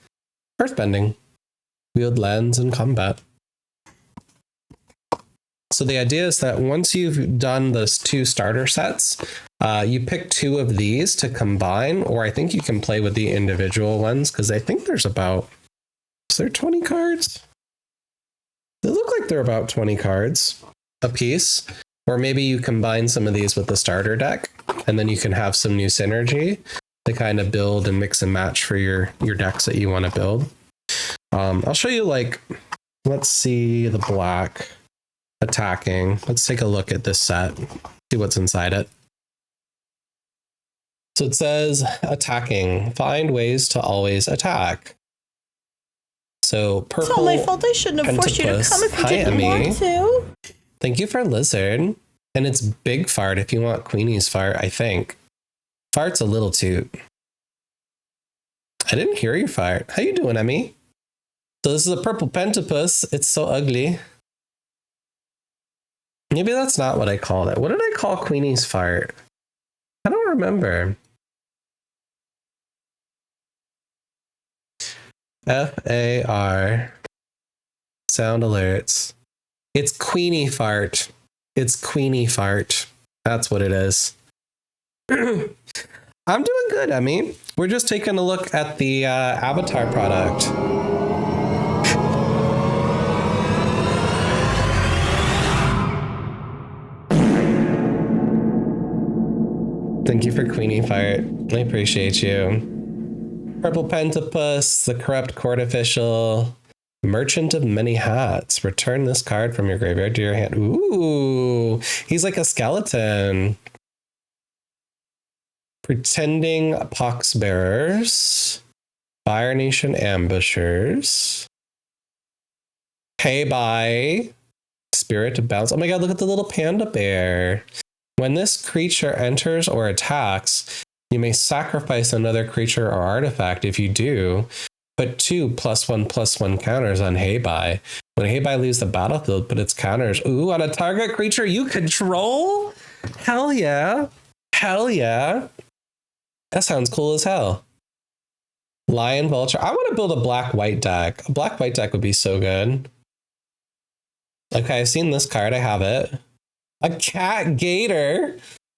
S7: earthbending, wield lands and combat. So the idea is that once you've done those 2 starter sets, you pick 2 of these to combine, or I think you can play with the individual ones, because I think there's about, is there 20 cards? They look like they're about 20 cards a piece, or maybe you combine some of these with the starter deck, and then you can have some new synergy to kind of build and mix and match for your decks that you want to build. I'll show you, like, let's see the black. Attacking. Let's take a look at this set, see what's inside it. So it says attacking, find ways to always attack. So purple.
S4: It's not my fault. I shouldn't have forced you to come if you didn't want to.
S7: Thank you for lizard. And it's big fart if you want Queenie's fart, I think. Fart's a little toot. I didn't hear your fart. How you doing, Emmy? So this is a purple pentapus. It's so ugly. Maybe that's not what I called it. What did I call Queenie's fart? I don't remember. FAR. Sound alerts. It's Queenie fart. It's Queenie fart. That's what it is. I'm doing good, Emmy. We're just taking a look at the Avatar product. Thank you for Queenie Fart. I appreciate you. Purple Pentapus, the Corrupt Court Official, Merchant of Many Hats. Return this card from your graveyard to your hand. Ooh, he's like a skeleton. Pretending Poxbearers, Fire Nation Ambushers, Pay by, Spirit to Bounce. Oh my god, look at the little panda bear. When this creature enters or attacks, you may sacrifice another creature or artifact. If you do, put 2 +1/+1 counters on Heibai. When Heibai leaves the battlefield, put its counters. Ooh, on a target creature you control? Hell yeah. Hell yeah. That sounds cool as hell. Lion Vulture. I want to build a black-white deck. A black-white deck would be so good. Okay, I've seen this card. I have it. A cat gator.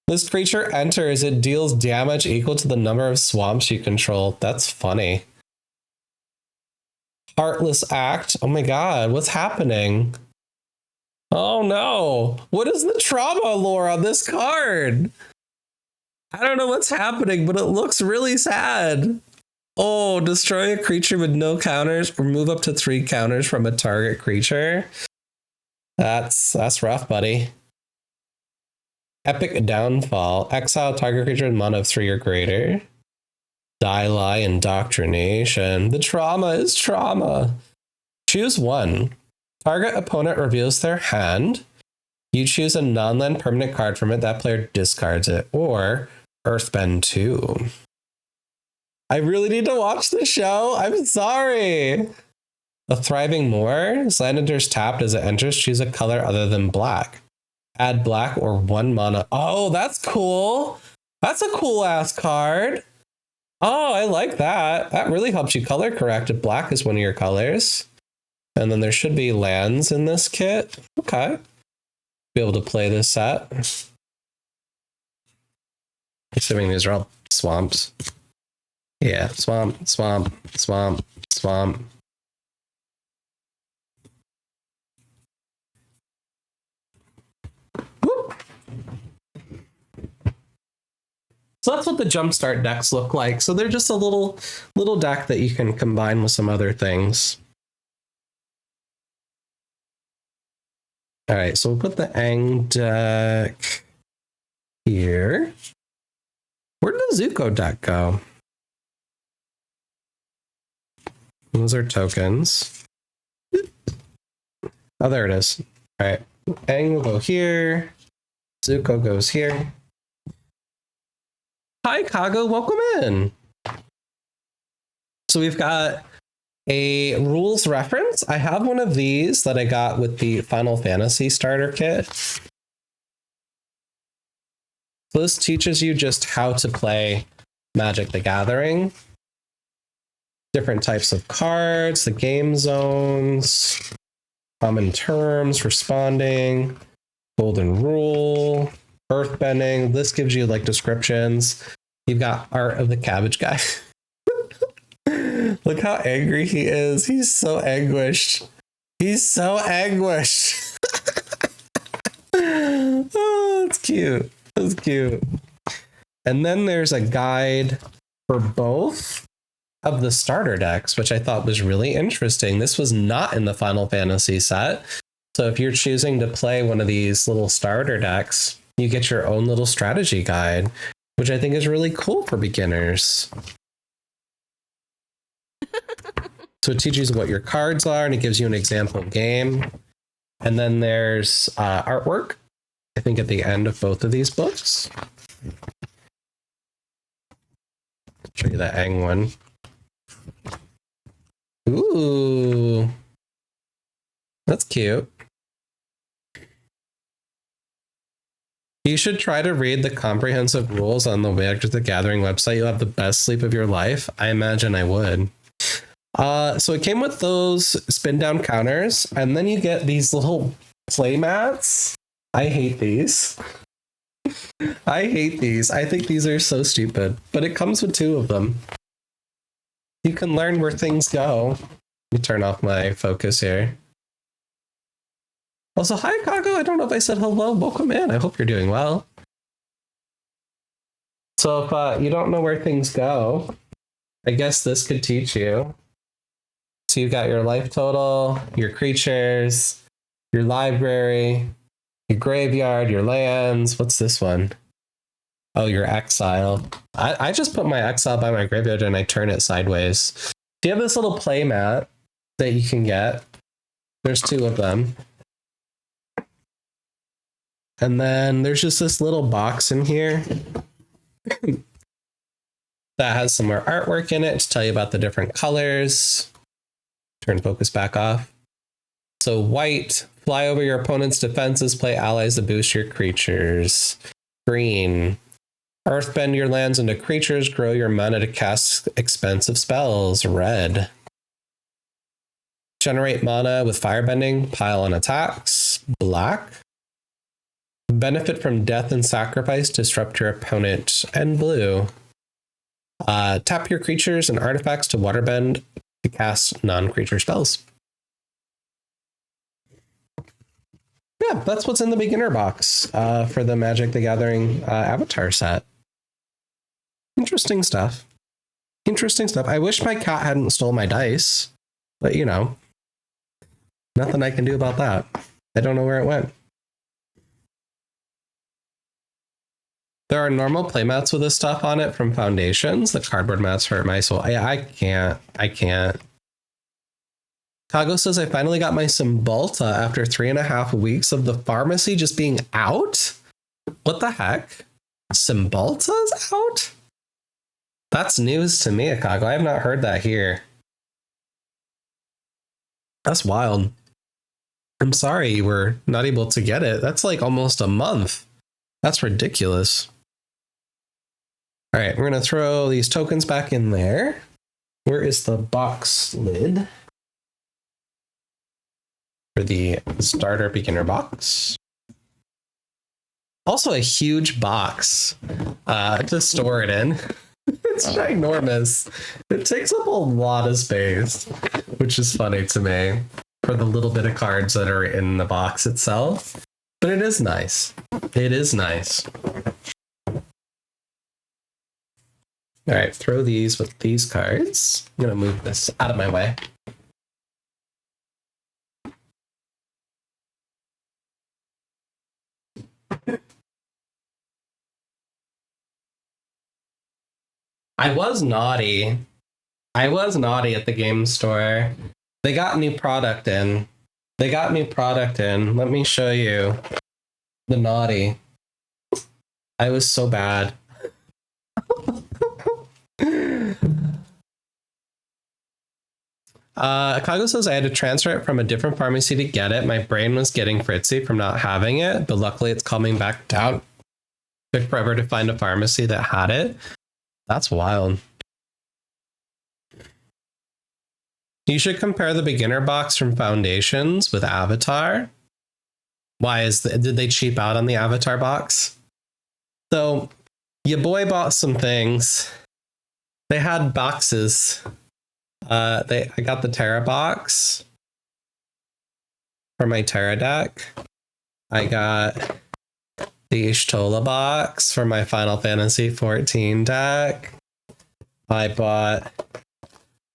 S7: This creature enters. It deals damage equal to the number of swamps you control. That's funny. Heartless Act. Oh my god, what's happening? Oh no. What is the trauma lore on this card? I don't know what's happening, but it looks really sad. Oh, destroy a creature with no counters or move up to 3 counters from a target creature. That's rough, buddy. Epic Downfall. Exile target creature with mana of 3 or greater. Die Lie Indoctrination. The trauma is trauma. Choose one. Target opponent reveals their hand. You choose a non-land permanent card from it. That player discards it. Or Earthbend 2. I really need to watch the show. I'm sorry. A Thriving Moor. This land enters tapped. As it enters, choose a color other than black. Add black or 1 mana. Oh, that's cool. That's a cool ass card. Oh, I like that. That really helps you color correct if black is one of your colors. And then there should be lands in this kit. Okay. Be able to play this set. Assuming these are all swamps. Yeah, swamp, swamp, swamp, swamp. Whoop. So that's what the jumpstart decks look like. So they're just a little deck that you can combine with some other things. All right, so we'll put the Aang deck here. Where did the Zuko deck go? Those are tokens. Oh, there it is. All right, Aang will go here. Zuko goes here. Hi, Kago, welcome in. So we've got a rules reference. I have one of these that I got with the Final Fantasy starter kit. So this teaches you just how to play Magic the Gathering. Different types of cards, the game zones, common terms, responding, golden rule, earthbending. This gives you like descriptions. You've got art of the cabbage guy. Look how angry he is. He's so anguished. He's so anguished. Oh, it's cute. It's cute. And then there's a guide for both of the starter decks, which I thought was really interesting. This was not in the Final Fantasy set. So if you're choosing to play one of these little starter decks, you get your own little strategy guide, which I think is really cool for beginners. So it teaches you what your cards are, and it gives you an example game. And then there's artwork, I think, at the end of both of these books. Show you the Aang one. Ooh, that's cute. You should try to read the comprehensive rules on the Magic the Gathering website. You'll have the best sleep of your life. I imagine I would. So it came with those spin down counters, and then you get these little play mats. I hate these. I hate these. I think these are so stupid, but it comes with 2 of them. You can learn where things go. Let me turn off my focus here. Also, hi, Kago. I don't know if I said hello. Welcome in. I hope you're doing well. So if you don't know where things go, I guess this could teach you. So you've got your life total, your creatures, your library, your graveyard, your lands. What's this one? Oh, your exile. I just put my exile by my graveyard and I turn it sideways. Do you have this little play mat that you can get? There's 2 of them. And then there's just this little box in here that has some more artwork in it to tell you about the different colors. Turn focus back off. So white, fly over your opponent's defenses, play allies to boost your creatures. Green, earthbend your lands into creatures, grow your mana to cast expensive spells. Red, generate mana with firebending, pile on attacks. Black, benefit from death and sacrifice, disrupt your opponent. And blue, tap your creatures and artifacts to waterbend to cast non-creature spells. Yeah, that's what's in the beginner box for the Magic the Gathering avatar set. Interesting stuff. Interesting stuff. I wish my cat hadn't stole my dice, but you know, nothing I can do about that. I don't know where it went. There are normal playmats with this stuff on it from Foundations. The cardboard mats hurt my soul. I can't.
S2: Kago says, I finally got my Cymbalta after 3.5 weeks of the pharmacy just being out. What the heck? Cymbalta's out? That's news to me, Kago. I have not heard that here. That's wild. I'm sorry you were not able to get it. That's like almost a month. That's ridiculous. All right, we're going to throw these tokens back in there. Where is the box lid for the starter beginner box? Also a huge box to store it in. It's ginormous. It takes up a lot of space, which is funny to me for the little bit of cards that are in the box itself. But it is nice. It is nice. All right, throw these with these cards. I'm going to move this out of my way. I was naughty. I was naughty at the game store. They got new product in. Let me show you the naughty. I was so bad. Kago says I had to transfer it from a different pharmacy to get it. My brain was getting fritzy from not having it, but luckily it's coming back down. Took forever to find a pharmacy that had it. That's wild. You should compare the beginner box from Foundations with Avatar. Did they cheap out on the Avatar box? So, your boy bought some things. They had boxes. I got the Terra box for my Terra deck. I got the Ishtola box for my Final Fantasy 14 deck. I bought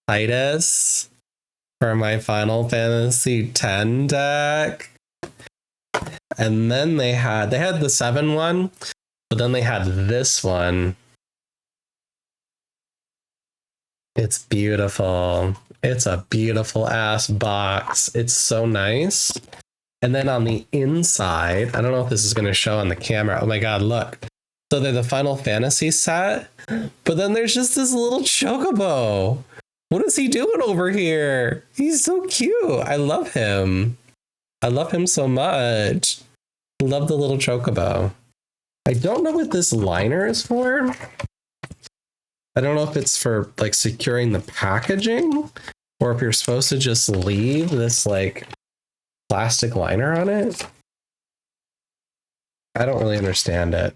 S2: Titus for my Final Fantasy 10 deck. And then they had the 7 one, but then they had this one. It's beautiful. It's a beautiful ass box. It's so nice. And then on the inside, I don't know if this is going to show on the camera. Oh my God, look. So they're the Final Fantasy set, but then there's just this little chocobo. What is he doing over here? He's so cute. I love him. I love him so much. Love the little chocobo. I don't know what this liner is for. I don't know if it's for like securing the packaging or if you're supposed to just leave this like plastic liner on it. I don't really understand it.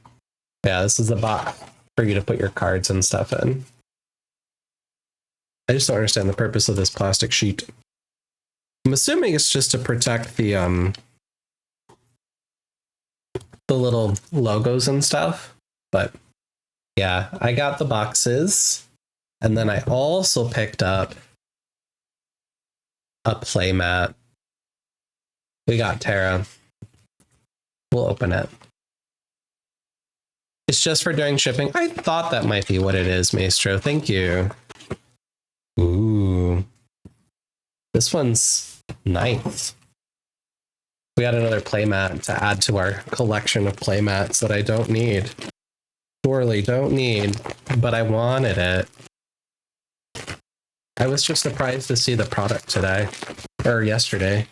S2: Yeah, this is a box for you to put your cards and stuff in. I just don't understand the purpose of this plastic sheet. I'm assuming it's just to protect the little logos and stuff, but yeah, I got the boxes, and then I also picked up a playmat. We got Terra. We'll open it. It's just for doing shipping. I thought that might be what it is, Maestro. Thank you. Ooh. This one's nice. We got another playmat to add to our collection of playmats that I don't need. Surely don't need, but I wanted it. I was just surprised to see the product today, or yesterday.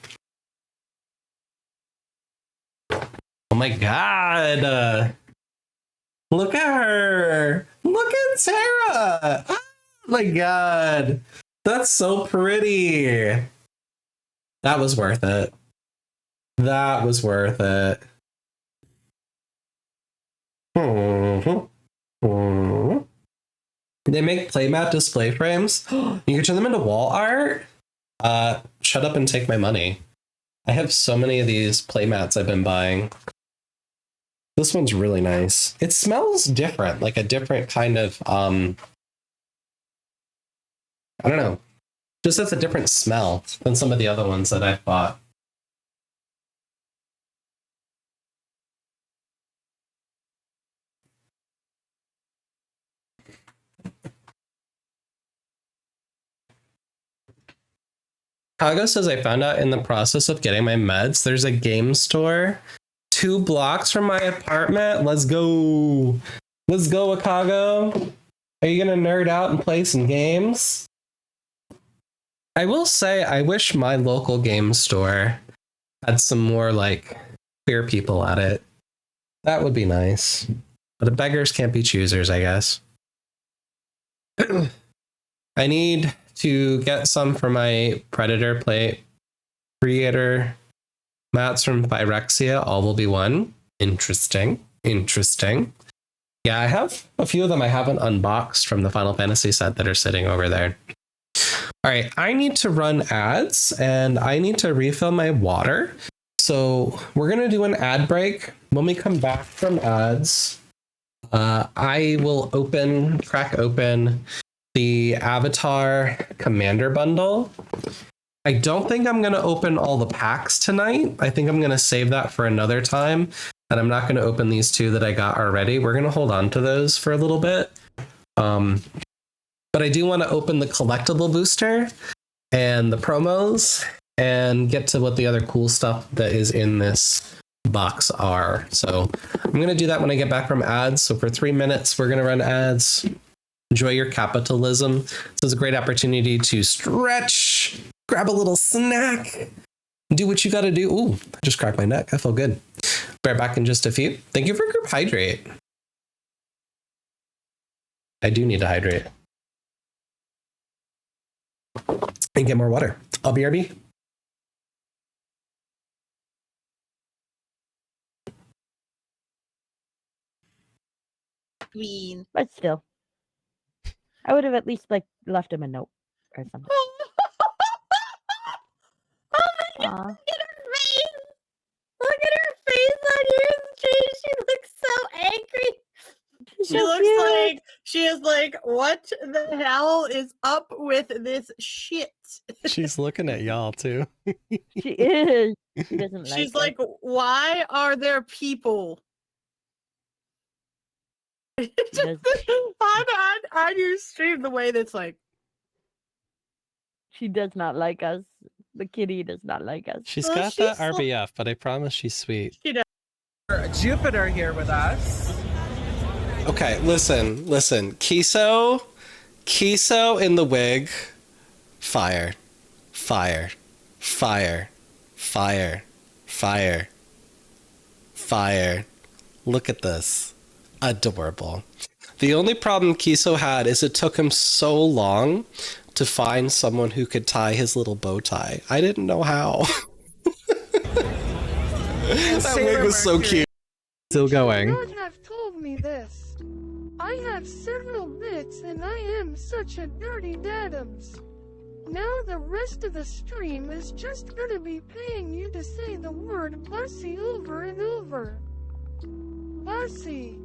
S2: Oh my God. Look at her. Look at Sarah. Oh my God. That's so pretty. That was worth it. That was worth it. They make playmat display frames. You can turn them into wall art. Shut up and take my money. I have so many of these playmats I've been buying. This one's really nice. It smells different, like a different kind of I don't know. Just has a different smell than some of the other ones that I've bought. Kago says I found out in the process of getting my meds, there's a game store 2 blocks from my apartment. Let's go. Let's go, Akago. Are you gonna nerd out and play some games? I will say, I wish my local game store had some more, like, queer people at it. That would be nice. But the beggars can't be choosers, I guess. I need to get some for my Predator plate. Creator mats from Phyrexia, all will be one. Interesting. Interesting. Yeah, I have a few of them I haven't unboxed from the Final Fantasy set that are sitting over there. All right, I need to run ads and I need to refill my water. So we're going to do an ad break. When we come back from ads, I will crack open the Avatar Commander bundle. I don't think I'm going to open all the packs tonight. I think I'm going to save that for another time. And I'm not going to open these 2 that I got already. We're going to hold on to those for a little bit. But I do want to open the collectible booster and the promos and get to what the other cool stuff that is in this box are. So I'm going to do that when I get back from ads. So for 3 minutes, we're going to run ads. Enjoy your capitalism. This is a great opportunity to stretch, grab a little snack, do what you got to do. Ooh, I just cracked my neck. I feel good. Bear back in just a few. Thank you for group hydrate. I do need to hydrate. And get more water. I'll BRB.
S9: Queen. But still. I would have at least like left him a note or something.
S10: Oh my god, look at her face! Look at her face on your stream. She looks so angry.
S4: She is like, what the hell is up with this shit?
S2: She's looking at y'all too.
S9: She is. She doesn't like
S4: She's like, why are there people on your stream the way that's like?
S9: She does not like us. The kitty does not like us.
S2: She's got that RBF, but I promise she's sweet.
S4: She does. Jupiter here with us.
S2: Okay, listen. Kiso in the wig. Fire. Look at this. Adorable. The only problem Kiso had is it took him so long to find someone who could tie his little bow tie. I didn't know how. That wig was so cute. Still going.
S14: You would have told me this. I have several bits and I am such a dirty dadums. Now the rest of the stream is just gonna be paying you to say the word bussy over and over. Bussy.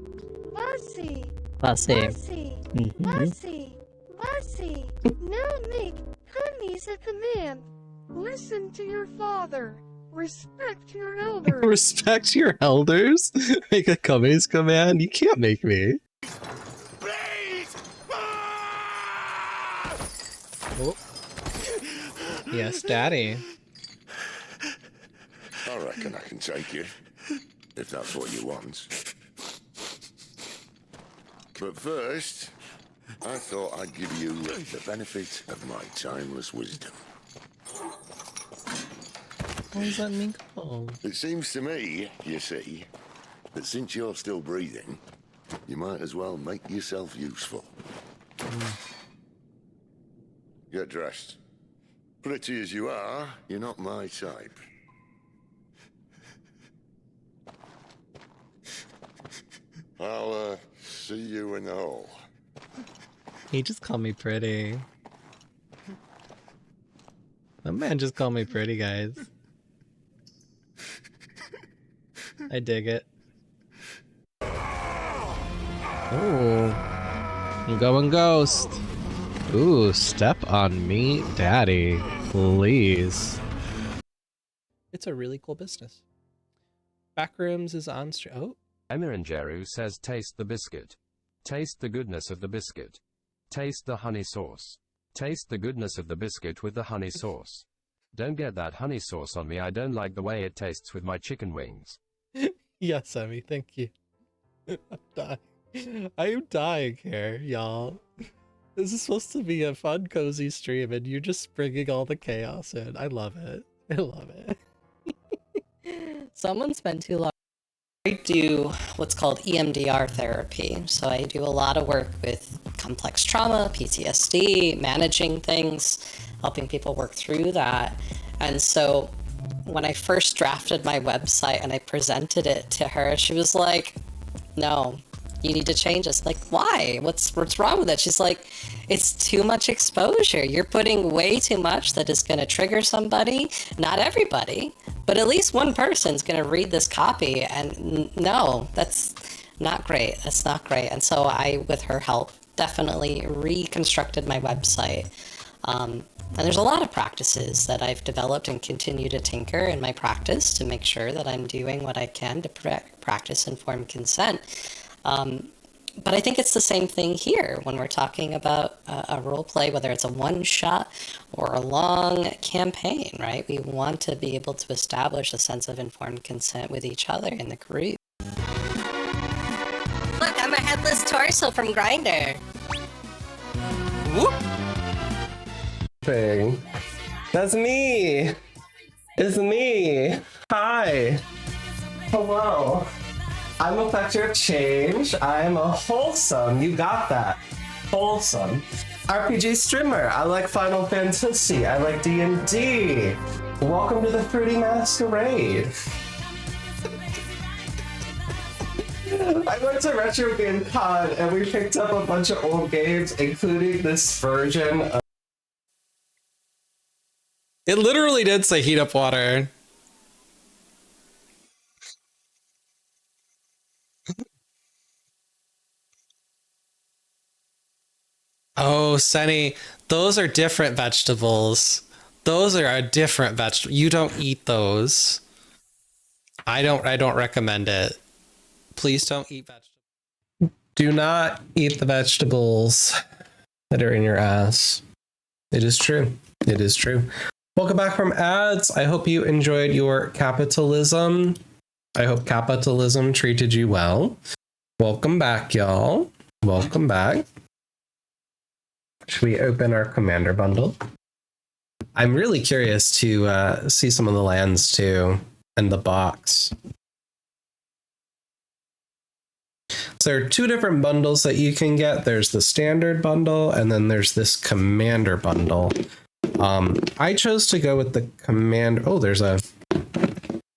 S14: Bussy.
S15: Bussy.
S14: Bussy. Bussy. Bussy. Now make honeys a command. Listen to your father. Respect your elders.
S2: Respect your elders? Make a Cummings command? You can't make me.
S15: Oh. Yes, Daddy.
S8: I reckon I can take you, if that's what you want. But first, I thought I'd give you the benefit of my timeless wisdom.
S15: What does that mean called?
S8: It seems to me, you see, that since you're still breathing, you might as well make yourself useful. Get dressed. Pretty as you are, you're not my type. I'll, see you in the hall.
S15: He just called me pretty. That man just called me pretty, guys. I dig it. Ooh. I'm going ghost. Ooh, step on me, daddy. Please.
S2: It's a really cool business. Backrooms is on stream. Oh.
S16: Emiranjeru says taste the biscuit. Taste the goodness of the biscuit. Taste the honey sauce. Taste the goodness of the biscuit with the honey sauce. Don't get that honey sauce on me. I don't like the way it tastes with my chicken wings.
S15: Yes, Emmy, thank you. I'm dying. I am dying here, y'all. This is supposed to be a fun, cozy stream, and you're just bringing all the chaos in. I love it. I love it.
S17: Someone spent too long. I do what's called EMDR therapy. So I do a lot of work with complex trauma, PTSD, managing things, helping people work through that. And so when I first drafted my website and I presented it to her, she was like, no, you need to change this. Like, why? What's wrong with it? She's like, it's too much exposure. You're putting way too much that is going to trigger somebody. Not everybody, but at least one person's going to read this copy. And no, that's not great. That's not great. And so I, with her help, definitely reconstructed my website. And there's a lot of practices that I've developed and continue to tinker in my practice to make sure that I'm doing what I can to practice informed consent. But I think it's the same thing here when we're talking about a role play, whether it's a one-shot or a long campaign, right? We want to be able to establish a sense of informed consent with each other in the group. Look, I'm a headless torso from Grindr.
S2: Whoop. Thing. That's me. It's me. Hi. Hello. I'm a factor of change. I'm a wholesome. You got that. Wholesome. RPG streamer. I like Final Fantasy. I like D&D. Welcome to the Fruity Masquerade. I went to Retro Game Con and we picked up a bunch of old games, including this version of...
S7: It literally did say heat up water. Oh, Sunny, those are different vegetables. Those are a different vegetable. You don't eat those. I don't recommend it. Please don't eat vegetables. Do not eat the vegetables that are in your ass. It is true. It is true. Welcome back from ads. I hope you enjoyed your capitalism. I hope capitalism treated you well. Welcome back, y'all. Welcome back. Should we open our commander bundle? I'm really curious to see some of the lands too and the box. So there are two different bundles that you can get. There's the standard bundle and then there's this commander bundle. I chose to go with the commander. Oh, there's a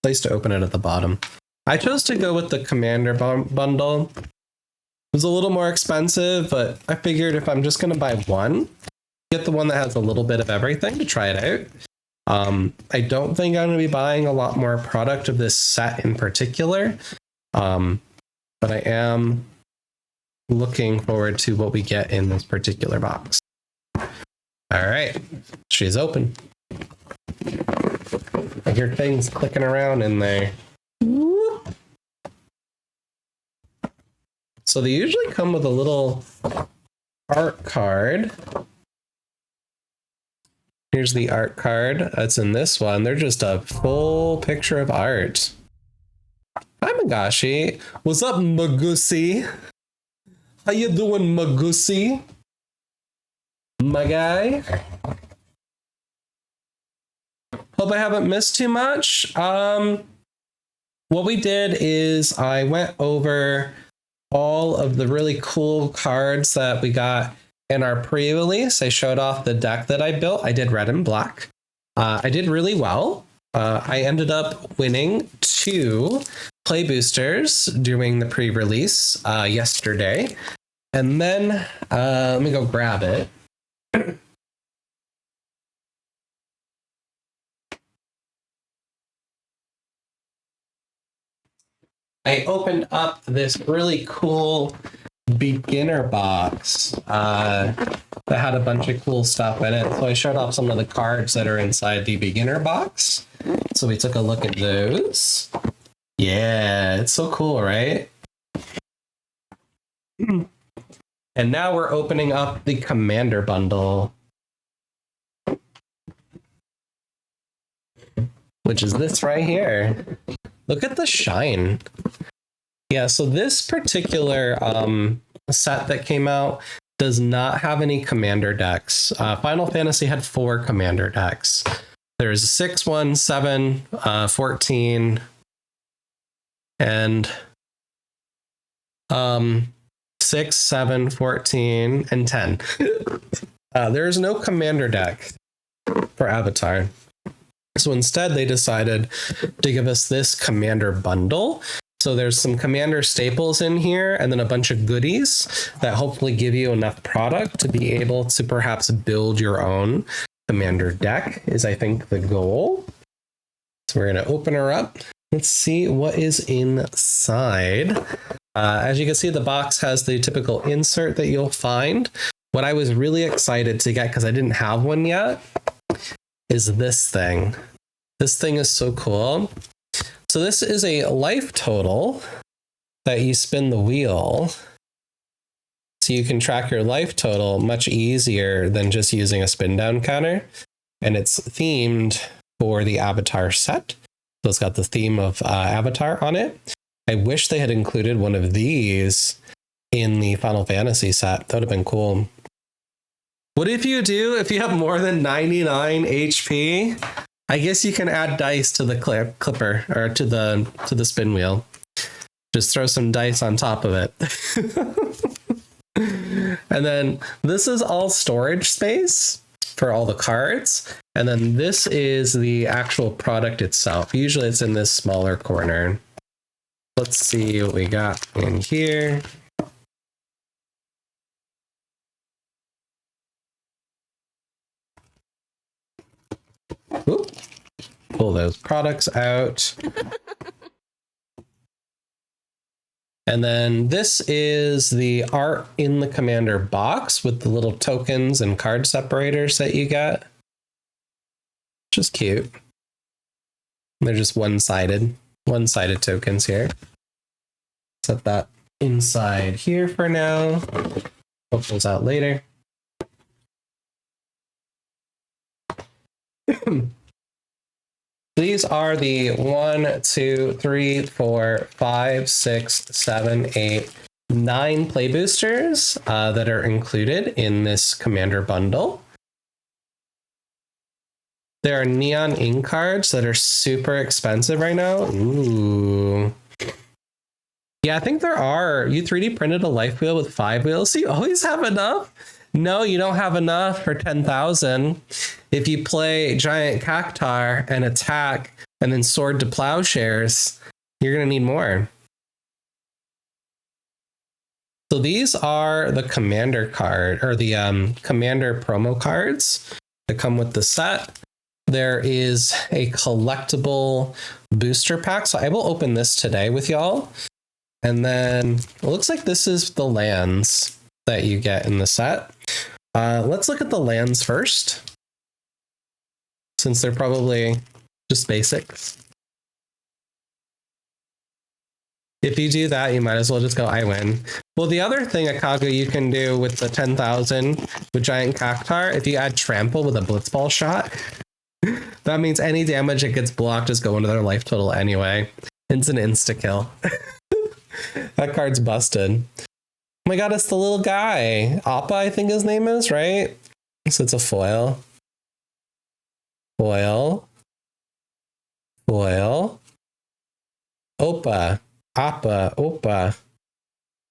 S7: place to open it at the bottom. I chose to go with the commander bundle. It was a little more expensive, but I figured if I'm just going to buy one, get the one that has a little bit of everything to try it out. I don't think I'm going to be buying a lot more product of this set in particular, but I am looking forward to what we get in this particular box. All right, she's open. I hear things clicking around in there. So they usually come with a little art card. Here's the art card that's in this one. They're just a full picture of art. Hi, Magashi. What's up, Magusi? How you doing, Magusi? My guy? Hope I haven't missed too much. What we did is I went over all of the really cool cards that we got in our pre-release. I showed off the deck that I built. I did red and black. I did really well. I ended up winning 2 play boosters during the pre-release yesterday. And then let me go grab it. I opened up this really cool beginner box that had a bunch of cool stuff in it. So I showed off some of the cards that are inside the beginner box. So we took a look at those. Yeah, it's so cool, right? And now we're opening up the commander bundle.
S2: which is this right here. Look at the shine. Yeah, so this particular set that came out does not have any commander decks. Final Fantasy had 4 commander decks. There's 6, 1, 7, 14, and 6, 7, 14, and 10. There is no commander deck for Avatar. So instead, they decided to give us this commander bundle. So there's some commander staples in here and then a bunch of goodies that hopefully give you enough product to be able to perhaps build your own commander deck is, I think, the goal. So we're going to open her up. Let's see what is inside. As you can see, the box has the typical insert that you'll find. What I was really excited to get, because I didn't have one yet, is this thing. This thing is so cool. So this is a life total that you spin the wheel. So you can track your life total much easier than just using a spin down counter. And it's themed for the Avatar set. So it's got the theme of Avatar on it. I wish they had included one of these in the Final Fantasy set. That would have been cool. What if you have more than 99 HP? I guess you can add dice to the clipper or to the spin wheel. Just throw some dice on top of it. And then this is all storage space for all the cards. And then this is the actual product itself. Usually it's in this smaller corner. Let's see what we got in here. Oop. Pull those products out. And then this is the art in the commander box with the little tokens and card separators that you get. Which is cute. They're just one-sided tokens here. Set that inside here for now. Pull those out later. These are the 1, 2, 3, 4, 5, 6, 7, 8, 9 play boosters that are included in this commander bundle. There are neon ink cards that are super expensive right now. Ooh. Yeah, I think there are. You 3D printed a life wheel with 5 wheels. So you always have enough? No, you don't have enough for 10,000. If you play Giant Cactar and attack and then Sword to Plowshares, you're going to need more. So these are the commander card or the commander promo cards that come with the set. There is a collectible booster pack. So I will open this today with y'all. And then it looks like this is the lands that you get in the set. Let's look at the lands first, since they're probably just basics. If you do that, you might as well just go, I win. Well, the other thing, Akago, you can do with the 10,000 with Giant Cactar, if you add Trample with a Blitzball shot, that means any damage that gets blocked is going to their life total anyway. It's an insta-kill. That card's busted. Oh my god, it's the little guy. Appa, I think his name is, right? So it's a foil. Foil. Foil. Oppa. Appa. Oppa.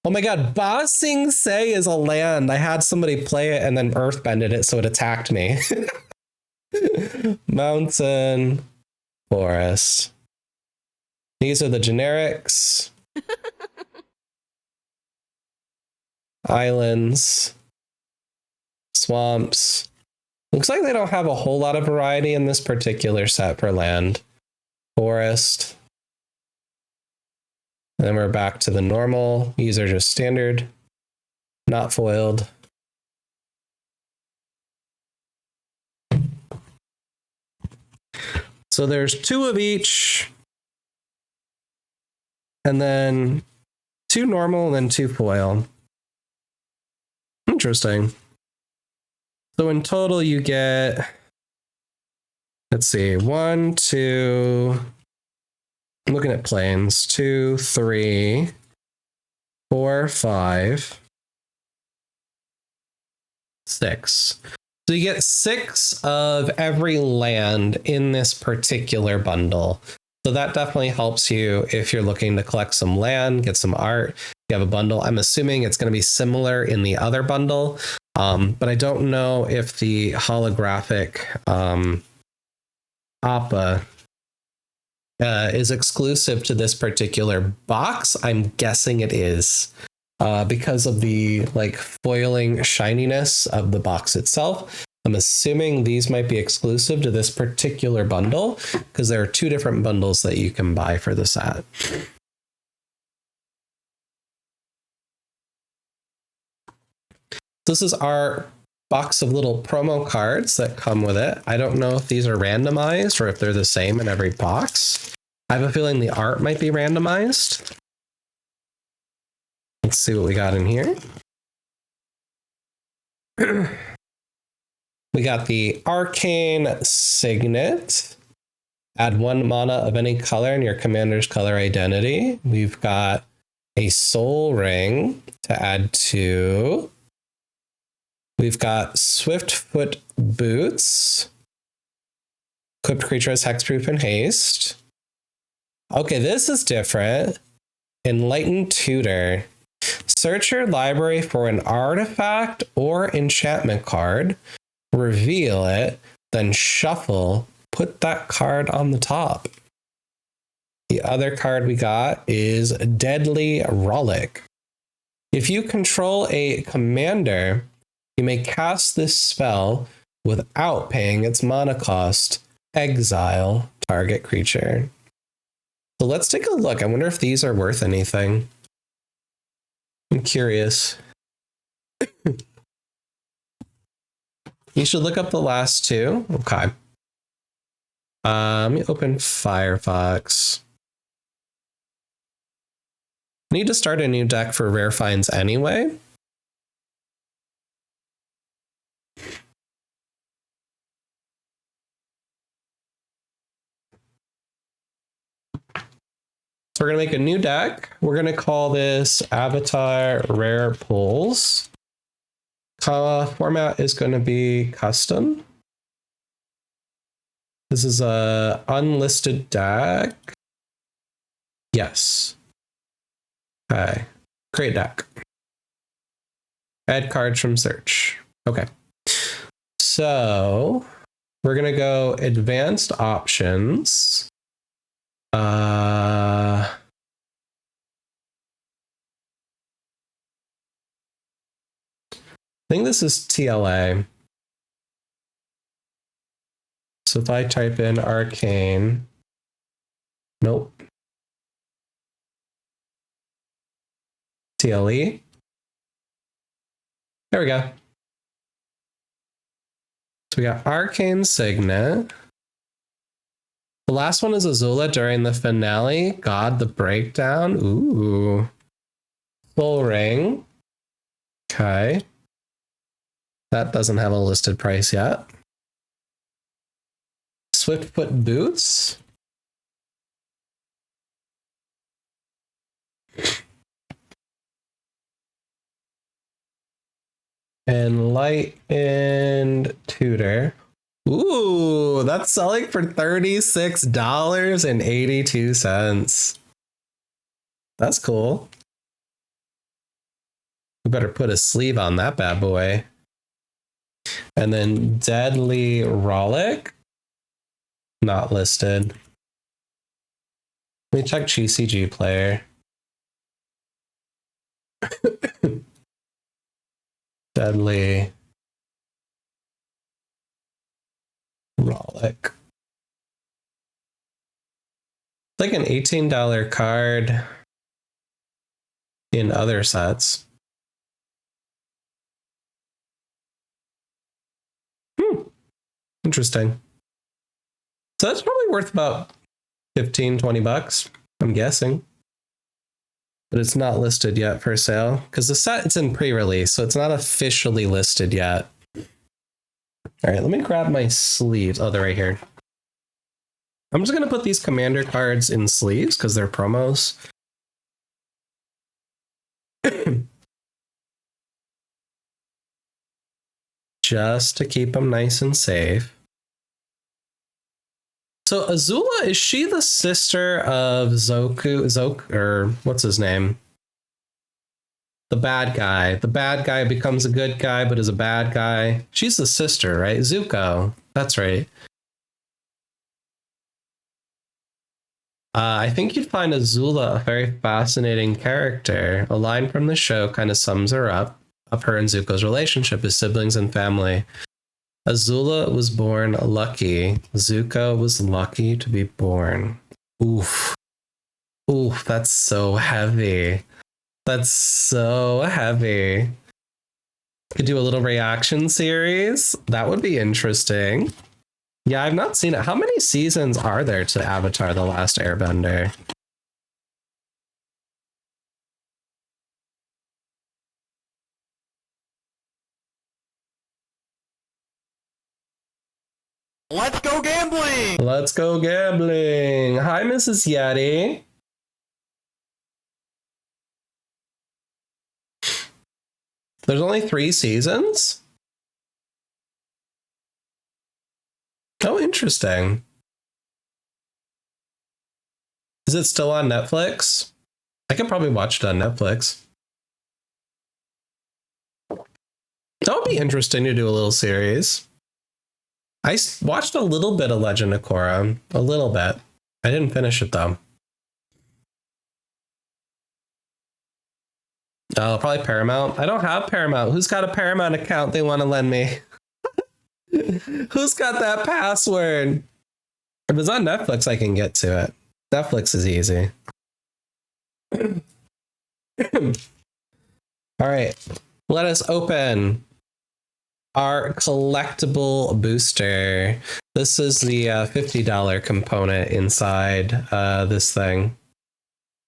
S2: Oh my god, Ba Sing Se is a land. I had somebody play it and then earthbended it so it attacked me. Mountain. Forest. These are the generics. Islands, swamps. Looks like they don't have a whole lot of variety in this particular set for land. Forest. And then we're back to the normal. These are just standard, not foiled. So there's 2 of each. And then 2 normal and then 2 foil. Interesting. So in total, you get Let's see. 1, 2. I'm looking at planes. 2, 3, 4, 5, 6. So you get 6 of every land in this particular bundle. So that definitely helps you if you're looking to collect some land, get some art. You have a bundle. I'm assuming it's going to be similar in the other bundle, but I don't know if the holographic Appa is exclusive to this particular box. I'm guessing it is because of the like foiling shininess of the box itself. I'm assuming these might be exclusive to this particular bundle because there are 2 different bundles that you can buy for the set. This is our box of little promo cards that come with it. I don't know if these are randomized or if they're the same in every box. I have a feeling the art might be randomized. Let's see what we got in here. We got the Arcane Signet. Add 1 mana of any color in your commander's color identity. We've got a Soul Ring to add 2. We've got Swiftfoot Boots. Equipped creature has hexproof and haste. Okay, this is different. Enlightened Tutor. Search your library for an artifact or enchantment card. Reveal it, then shuffle. Put that card on the top. The other card we got is Deadly Rollick. If you control a commander, you may cast this spell without paying its mana cost. Exile target creature. So let's take a look. I wonder if these are worth anything. I'm curious. You should look up the last 2. Okay. Let me open Firefox. I need to start a new deck for rare finds anyway. So we're going to make a new deck. We're going to call this Avatar Rare Pulls. Format is going to be custom. This is a unlisted deck. Yes. Okay. Create deck. Add cards from search. Okay. So we're going to go advanced options. I think this is TLA. So if I type in arcane, nope. TLE. There we go. So we got Arcane Signet. The last one is Azula during the finale. God, the breakdown. Ooh. Soul Ring. Okay. That doesn't have a listed price yet. Swiftfoot Boots. Enlightened Tutor. Ooh, that's selling for $36.82. That's cool. We better put a sleeve on that bad boy. And then Deadly Rollick. Not listed. Let me check GCG player. Deadly Rollick. It's like an $18 card in other sets. Interesting. So that's probably worth about 15-20 bucks, I'm guessing. But it's not listed yet for sale because the set, it's in pre-release, so it's not officially listed yet. All right, let me grab my sleeves. Oh, they're right here. I'm just going to put these commander cards in sleeves because they're promos. Just to keep them nice and safe. So Azula, is she the sister of Zoku, or what's his name? The bad guy. The bad guy becomes a good guy, but is a bad guy. She's the sister, right? Zuko. That's right. I think you'd find Azula a very fascinating character. A line from the show kind of sums her up, of her and Zuko's relationship as siblings and family. Azula was born lucky. Zuko was lucky to be born. Oof. Oof, that's so heavy. That's so heavy. Could do a little reaction series. That would be interesting. Yeah, I've not seen it. How many seasons are there to Avatar: The Last Airbender?
S18: Let's go gambling!
S2: Let's go gambling! Hi, Mrs. Yeti. There's only 3 seasons? Oh, interesting. Is it still on Netflix? I could probably watch it on Netflix. That would be interesting to do a little series. I watched a little bit of Legend of Korra. A little bit. I didn't finish it, though. Oh, probably Paramount. I don't have Paramount. Who's got a Paramount account they want to lend me? Who's got that password? If it's on Netflix, I can get to it. Netflix is easy. All right. Let us open our collectible booster. This is the $50 component inside this thing.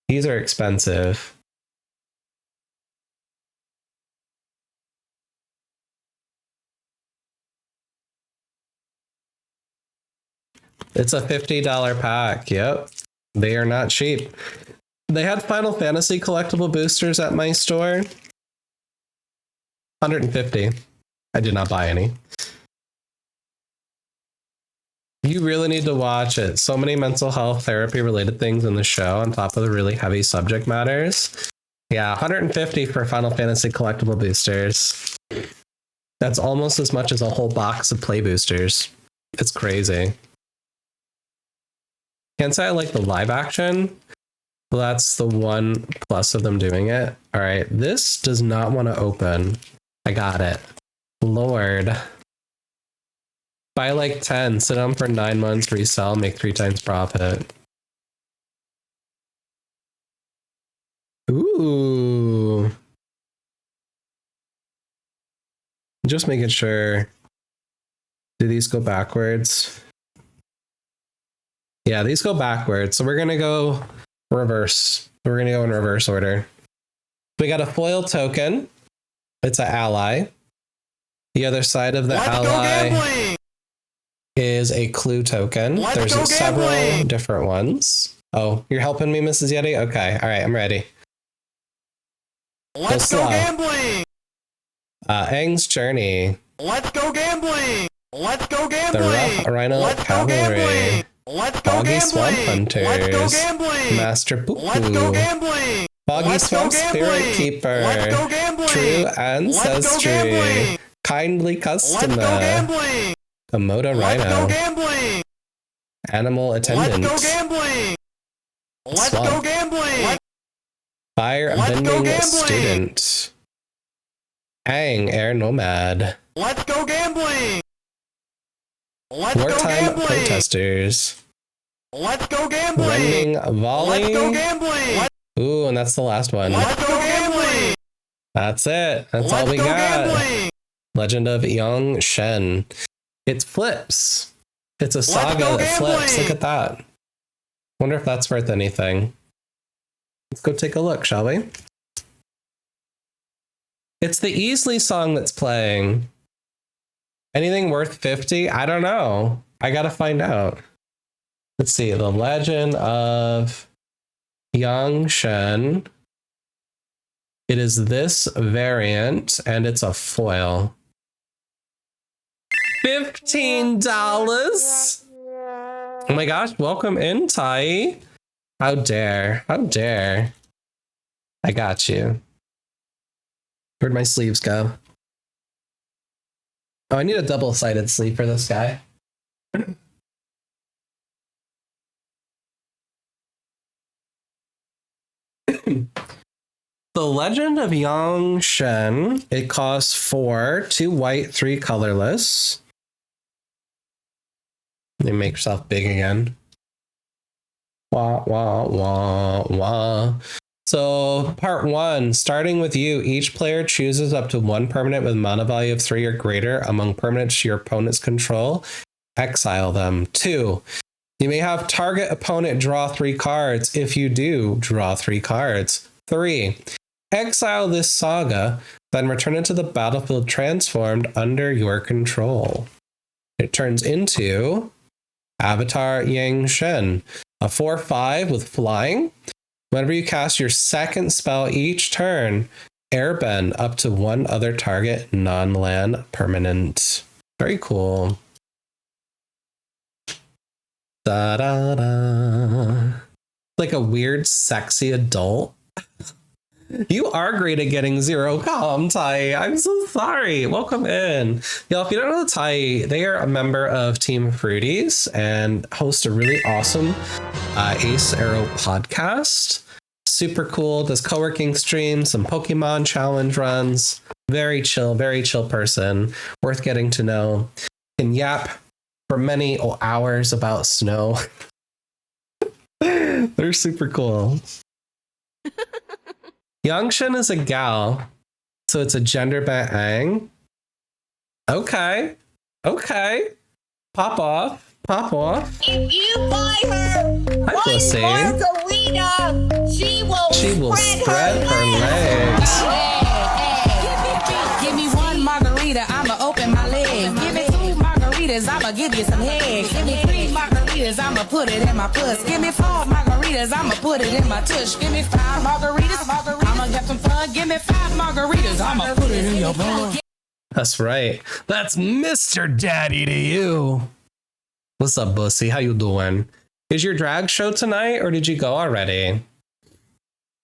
S2: These are expensive. It's a $50 pack. Yep. They are not cheap. They had Final Fantasy collectible boosters at my store. $150. I did not buy any. You really need to watch it. So many mental health therapy related things in the show on top of the really heavy subject matters. Yeah, $150 for Final Fantasy collectible boosters. That's almost as much as a whole box of play boosters. It's crazy. Can't say I like the live action. Well, that's the one plus of them doing it. All right, this does not want to open. I got it. Lord. Buy like 10, sit on for 9 months, resell, make 3 times profit. Ooh. Just making sure. Do these go backwards? Yeah, these go backwards. So we're going to go reverse. We're going to go in reverse order. We got a foil token. It's an ally. The other side of the ally is a clue token. There's several different ones. Oh, you're helping me, Mrs. Yeti? Okay. All right, I'm ready.
S18: Let's go gambling!
S2: Aang's Journey.
S18: Let's go gambling! Let's go gambling!
S2: The Rough Rhino Cavalry. Boggy Swamp Hunters. Master Puku. Boggy Swamp Spirit Keeper. True Ancestry. Kindly Customer. Komodo Rhino. Animal Attendant. Swamp. Fire Bending Student. Aang Air Nomad.
S18: Let's go gambling!
S2: Wartime Protesters.
S18: Let's go gambling!
S2: Rending Volley.
S18: Let's go gambling!
S2: Ooh, and that's the last one.
S18: Let's go gambling!
S2: That's it. That's all we got.
S18: Gambling.
S2: Legend of Yong Shen. It flips. It's a saga that flips. Look at that. Wonder if that's worth anything. Let's go take a look, shall we? It's the Easley song that's playing. Anything worth 50? I don't know. I gotta find out. Let's see. The Legend of Yangshen. It is this variant, and it's a foil. $15. Oh my gosh, welcome in, Tai. How dare. How dare. I got you. Where'd my sleeves go? Oh, I need a double-sided sleeve for this guy. The Legend of Yangshen. It costs 4, 2 white, 3 colorless. Let me make yourself big again. Wah, wah, wah, wah. So, part 1, starting with you, each player chooses up to 1 permanent with mana value of 3 or greater among permanents your opponent's control. Exile them. 2, you may have target opponent draw 3 cards. If you do, draw 3 cards. 3, exile this saga, then return it to the battlefield transformed under your control. It turns into Avatar Yangshen, a 4/5 with flying. Whenever you cast your second spell each turn, airbend up to 1 other target non-land permanent. Very cool. Da da da. Like a weird, sexy adult. You are great at getting 0 calm, Tai. I'm so sorry. Welcome in. Y'all, if you don't know the Tai, they are a member of Team Fruities and host a really awesome Ace Arrow podcast. Super cool. Does co-working streams, some Pokemon challenge runs. Very chill person. Worth getting to know. Can yap for many hours about snow. They're super cool. Yangshen is a gal, so it's a gender bent Aang. Okay. Pop off.
S18: If you buy her
S2: Hi, Pussy.
S18: margarita, she will
S2: spread her legs.
S18: Give me 1 margarita, I'ma open my legs. Give me 2 margaritas, I'ma give you some head. Give me 3 margaritas, I'ma put it in my puss. Give me 4 margaritas, I'ma put it in my tush. Give me 5 margaritas, I'ma get some fun. Give me 5 margaritas, I'ma put it in your bun.
S2: That's right. That's Mr. Daddy to you. What's up, Bussy? How you doing? Is your drag show tonight, or did you go already?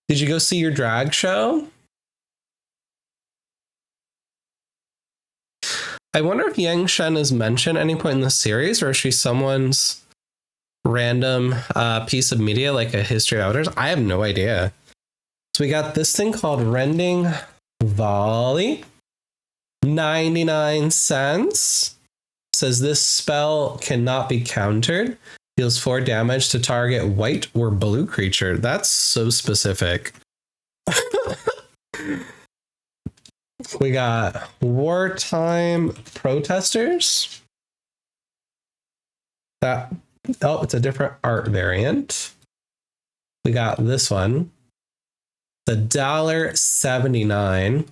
S2: Did you go see your drag show? I wonder if Yangshen is mentioned at any point in the series, or is she someone's random piece of media, like a history of avatars? I have no idea. So we got this thing called Rending Volley. 99 cents. Says this spell cannot be countered. Deals 4 damage to target white or blue creature. That's so specific. We got Wartime Protesters. It's a different art variant. We got this one. The $1.79.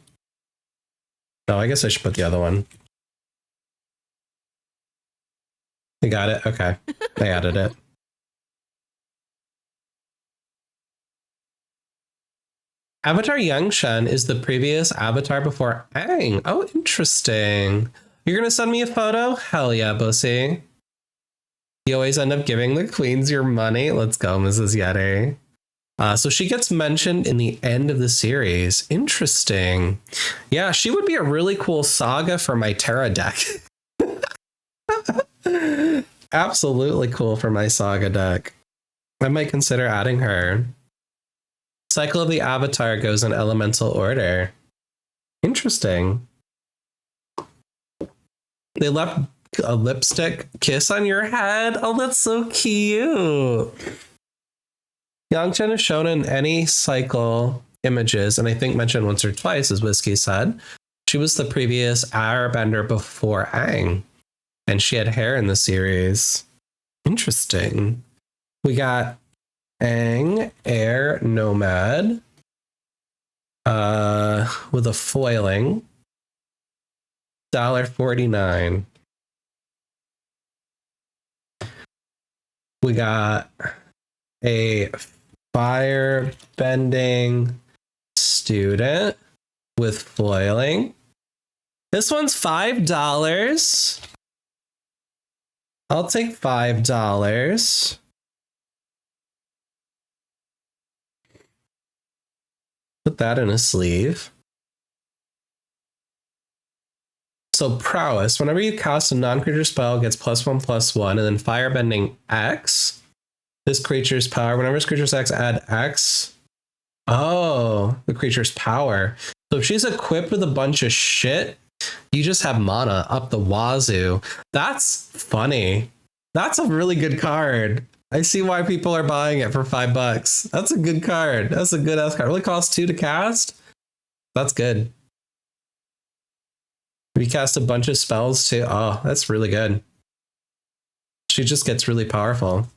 S2: No, I guess I should put the other one. You got it? Okay. I added it. Avatar Yangshen is the previous avatar before Aang. Oh, interesting. You're going to send me a photo? Hell yeah, Bussy. You always end up giving the queens your money. Let's go, Mrs. Yeti. So she gets mentioned in the end of the series. Interesting. Yeah, she would be a really cool saga for my Terra deck. Absolutely cool for my saga deck. I might consider adding her. Cycle of the Avatar goes in elemental order. Interesting. They left a lipstick kiss on your head. Oh, that's so cute. Yangshen is shown in any cycle images, and I think mentioned once or twice, as Whiskey said. She was the previous airbender before Aang, and she had hair in the series. Interesting. We got Aang, Air Nomad, with a foiling. $1.49. We got a fire bending student with foiling. This one's $5. I'll take $5. Put that in a sleeve. So prowess, whenever you cast a non-creature spell, it gets +1/+1, and then firebending X. This creature's power, whenever this creature's X, add X. Oh, the creature's power. So if she's equipped with a bunch of shit, you just have mana up the wazoo. That's funny. That's a really good card. I see why people are buying it for $5. That's a good card. That's a good ass card. It only costs 2 to cast. That's good. We cast a bunch of spells too. Oh, that's really good. She just gets really powerful. All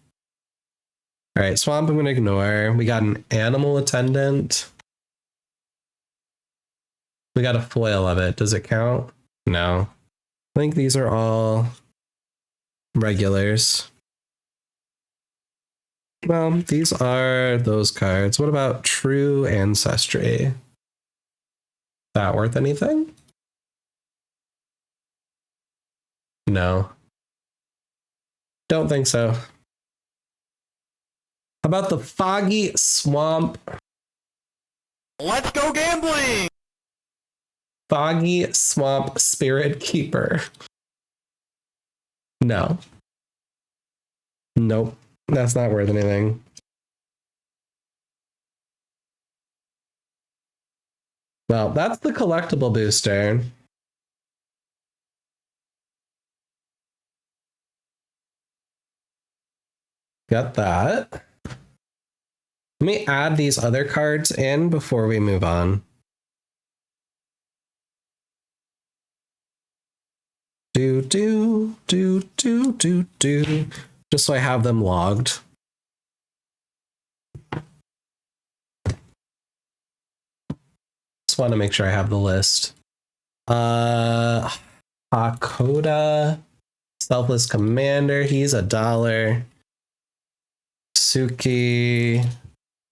S2: right, Swamp I'm going to ignore. We got an animal attendant. We got a foil of it. Does it count? No. I think these are all regulars. Well, these are those cards. What about True Ancestry? That worth anything? No. Don't think so. How about the Foggy Swamp?
S13: Let's go gambling!
S2: Foggy Swamp Spirit Keeper. No. Nope. That's not worth anything. Well, that's the collectible booster. Got that. Let me add these other cards in before we move on. Do. Just so I have them logged. Just want to make sure I have the list. Hakoda, Selfless Commander, he's $1. Suki,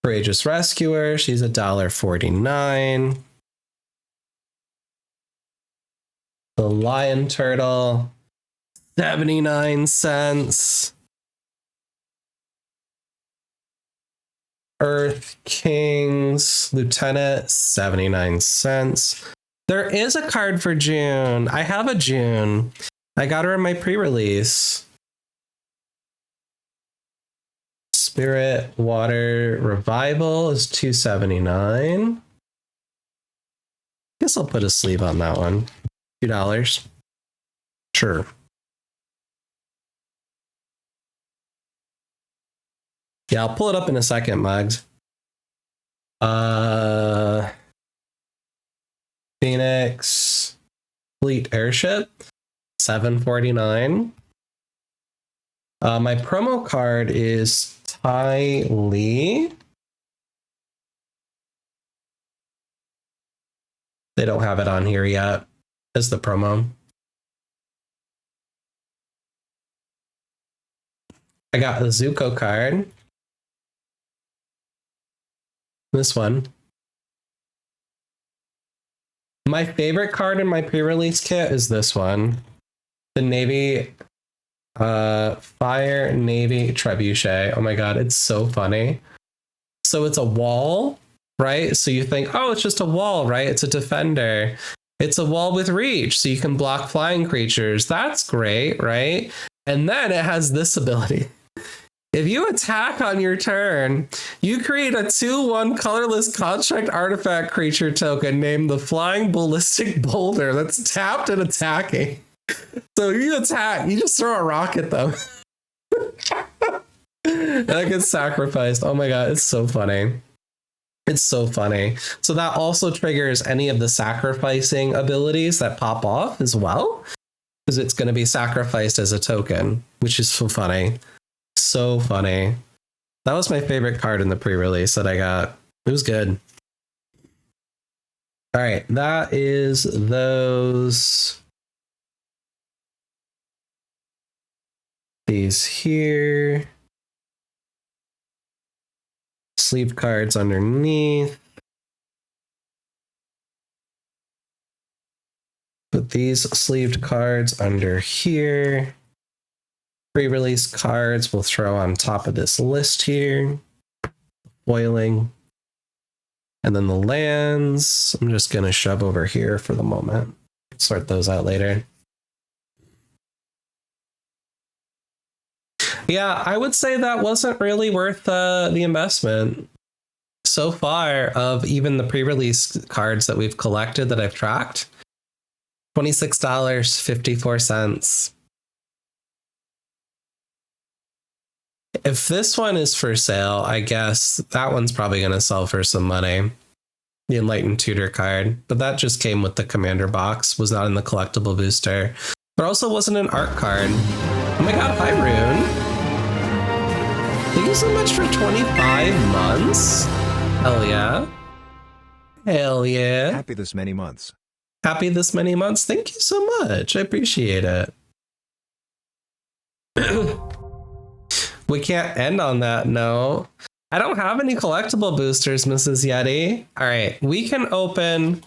S2: Courageous Rescuer, she's $1.49. The Lion Turtle, 79 cents. Earth Kings, Lieutenant, 79 cents. There is a card for June. I have a June. I got her in my pre-release. Spirit Water Revival is $2.79. Guess I'll put a sleeve on that one. $2. Sure. Yeah, I'll pull it up in a second, Mugs. Phoenix Fleet Airship, $7.49. My promo card is Ty Lee. They don't have it on here yet as the promo. I got the Zuko card. This one. My favorite card in my pre-release kit is this one. The Navy, Fire Navy Trebuchet. Oh my god, it's so funny. So it's a wall, right? So you think, oh, it's just a wall, right? It's a defender. It's a wall with reach, so you can block flying creatures. That's great, right? And then it has this ability. If you attack on your turn, you create a 2/1 colorless construct artifact creature token named the Flying Ballistic Boulder that's tapped and attacking. So you attack, you just throw a rock at them. That gets sacrificed. Oh my god, it's so funny. It's so funny. So that also triggers any of the sacrificing abilities that pop off as well, because it's going to be sacrificed as a token, which is so funny. So funny. That was my favorite card in the pre-release that I got. It was good. All right, that is those. These here. sleeved cards underneath. Put these sleeved cards under here. Pre-release cards we'll throw on top of this list here. Foiling. And then the lands, I'm just going to shove over here for the moment. Sort those out later. Yeah, I would say that wasn't really worth the investment. So far, of even the pre-release cards that we've collected that I've tracked, $26.54. If this one is for sale, I guess that one's probably going to sell for some money. The Enlightened Tutor card, but that just came with the Commander box, was not in the collectible booster. But also wasn't an art card. Oh my god, hi Rune. Thank you so much for 25 months. Hell yeah. Hell yeah.
S19: Happy this many months.
S2: Happy this many months. Thank you so much. I appreciate it. We can't end on that note. I don't have any collectible boosters, Mrs. Yeti. All right, we can open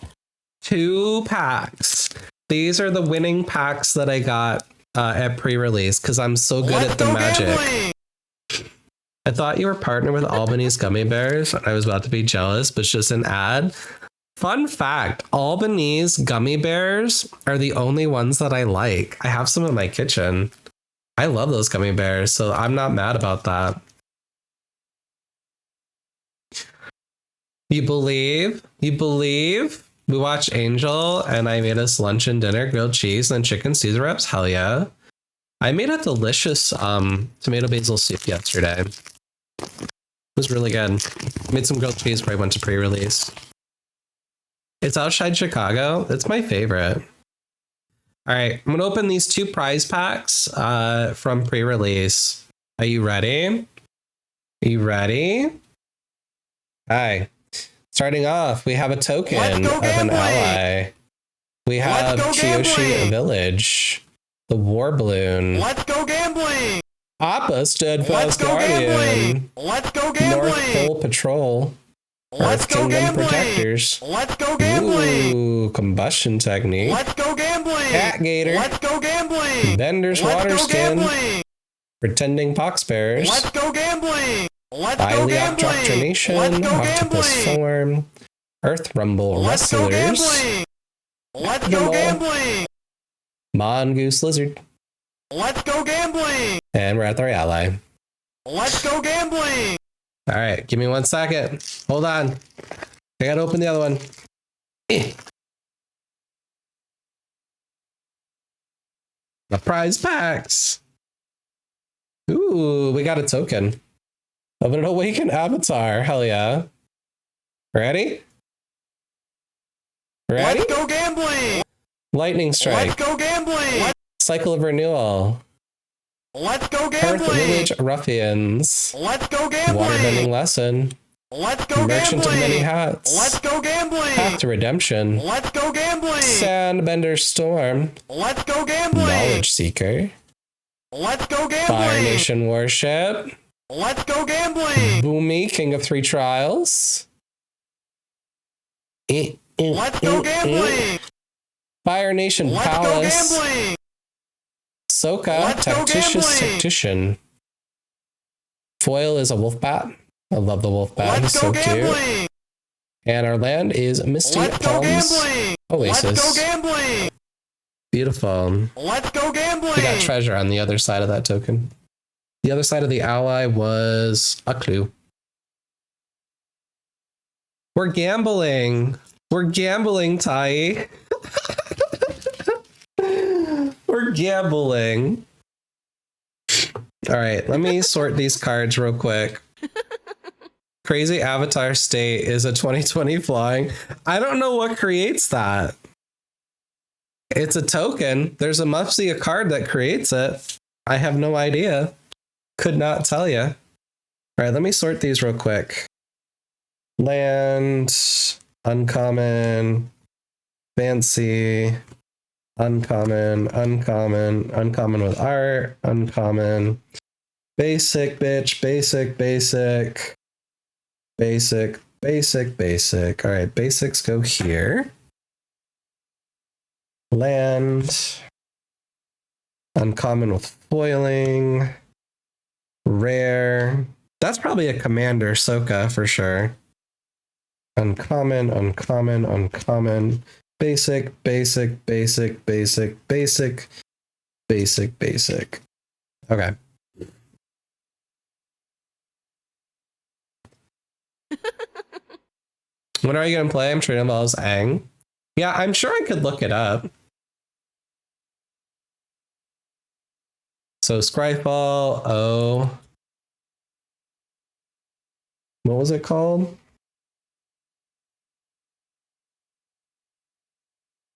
S2: 2 packs. These are the winning packs that I got at pre-release because I'm so good at the magic. Gambling! I thought you were partnered with Albany's Gummy Bears. I was about to be jealous, but it's just an ad. Fun fact, Albany's Gummy Bears are the only ones that I like. I have some in my kitchen. I love those gummy bears, so I'm not mad about that. You believe? You believe? We watched Angel and I made us lunch and dinner, grilled cheese and chicken Caesar wraps. Hell yeah. I made a delicious tomato basil soup yesterday. It was really good. Made some grilled cheese before I went to pre-release. It's outside Chicago. It's my favorite. All right, I'm gonna open these 2 prize packs from pre-release. Are you ready? Are you ready? Hi. Starting off, we have a token of an ally. We have Kyoshi Village, the War Balloon.
S20: Let's go gambling!
S2: Appa Steadfast Guardian.
S20: Let's go gambling!
S2: North Pole Patrol.
S20: Let's
S2: Earth
S20: go
S2: Kingdom
S20: gambling!
S2: Protectors.
S20: Let's go gambling!
S2: Ooh, Combustion Technique.
S20: Let's go gambling!
S2: Cat Gator.
S20: Let's go gambling!
S2: Bender's
S20: Let's
S2: Water
S20: go
S2: Skin.
S20: gambling!
S2: Pretending Poxbearers.
S20: Let's go gambling! Let's go
S2: Highly
S20: gambling!
S2: Octronation.
S20: Let's go
S2: Octopus
S20: gambling!
S2: Form. Earth Rumble
S20: Let's go
S2: Wrestlers.
S20: gambling! Let's go gambling!
S2: Mongoose Lizard.
S20: Let's go gambling!
S2: And we're at the ally.
S20: Let's go gambling!
S2: All right, give me 1 second. Hold on. I gotta open the other one. The prize packs. Ooh, we got a token of an awakened avatar. Hell yeah. Ready? Ready?
S20: Let's go gambling!
S2: Lightning Strike.
S20: Let's go gambling!
S2: Cycle of Renewal.
S20: Let's go
S2: Earth
S20: gambling!
S2: Village Ruffians.
S20: Let's go gambling!
S2: Waterbending Lesson.
S20: Let's go
S2: Merchant
S20: gambling!
S2: of Many Hats.
S20: Let's go gambling!
S2: Path to Redemption.
S20: Let's go gambling!
S2: Sandbender Storm.
S20: Let's go gambling!
S2: Knowledge Seeker.
S20: Let's go gambling!
S2: Fire Nation Warship.
S20: Let's go gambling!
S2: Boomy, King of 3 Trials.
S20: Let's go gambling!
S2: Fire Nation
S20: Let's go
S2: Palace.
S20: gambling!
S2: Soka,
S20: Let's go
S2: Tactitious
S20: gambling!
S2: Tactician. Foil is a wolf bat. I love the wolf bat.
S20: Let's
S2: He's
S20: go
S2: so cute.
S20: gambling!
S2: And our land is Misty
S20: Let's go
S2: Palms
S20: gambling!
S2: Oasis.
S20: Let's go gambling!
S2: Beautiful.
S20: Let's go gambling!
S2: We got treasure on the other side of that token. The other side of the ally was a clue. We're gambling. We're gambling, Tai. We're gambling. All right, let me sort these cards real quick. Crazy Avatar State is a 2020 flying. I don't know what creates that. It's a token. There's must be a card that creates it. I have no idea. Could not tell you. All right, let me sort these real quick. Land, uncommon, fancy, uncommon, uncommon, uncommon with art, uncommon, basic, bitch, basic, basic, Basic, basic, basic. All right, basics go here. Land. Uncommon with foiling. Rare. That's probably a commander, Soka, for sure. Uncommon, uncommon, uncommon. Basic, basic, basic, basic, basic, basic, basic. Okay. When are you going to play? I'm trading balls Aang. Yeah, I'm sure I could look it up. So Scryfall, oh. What was it called?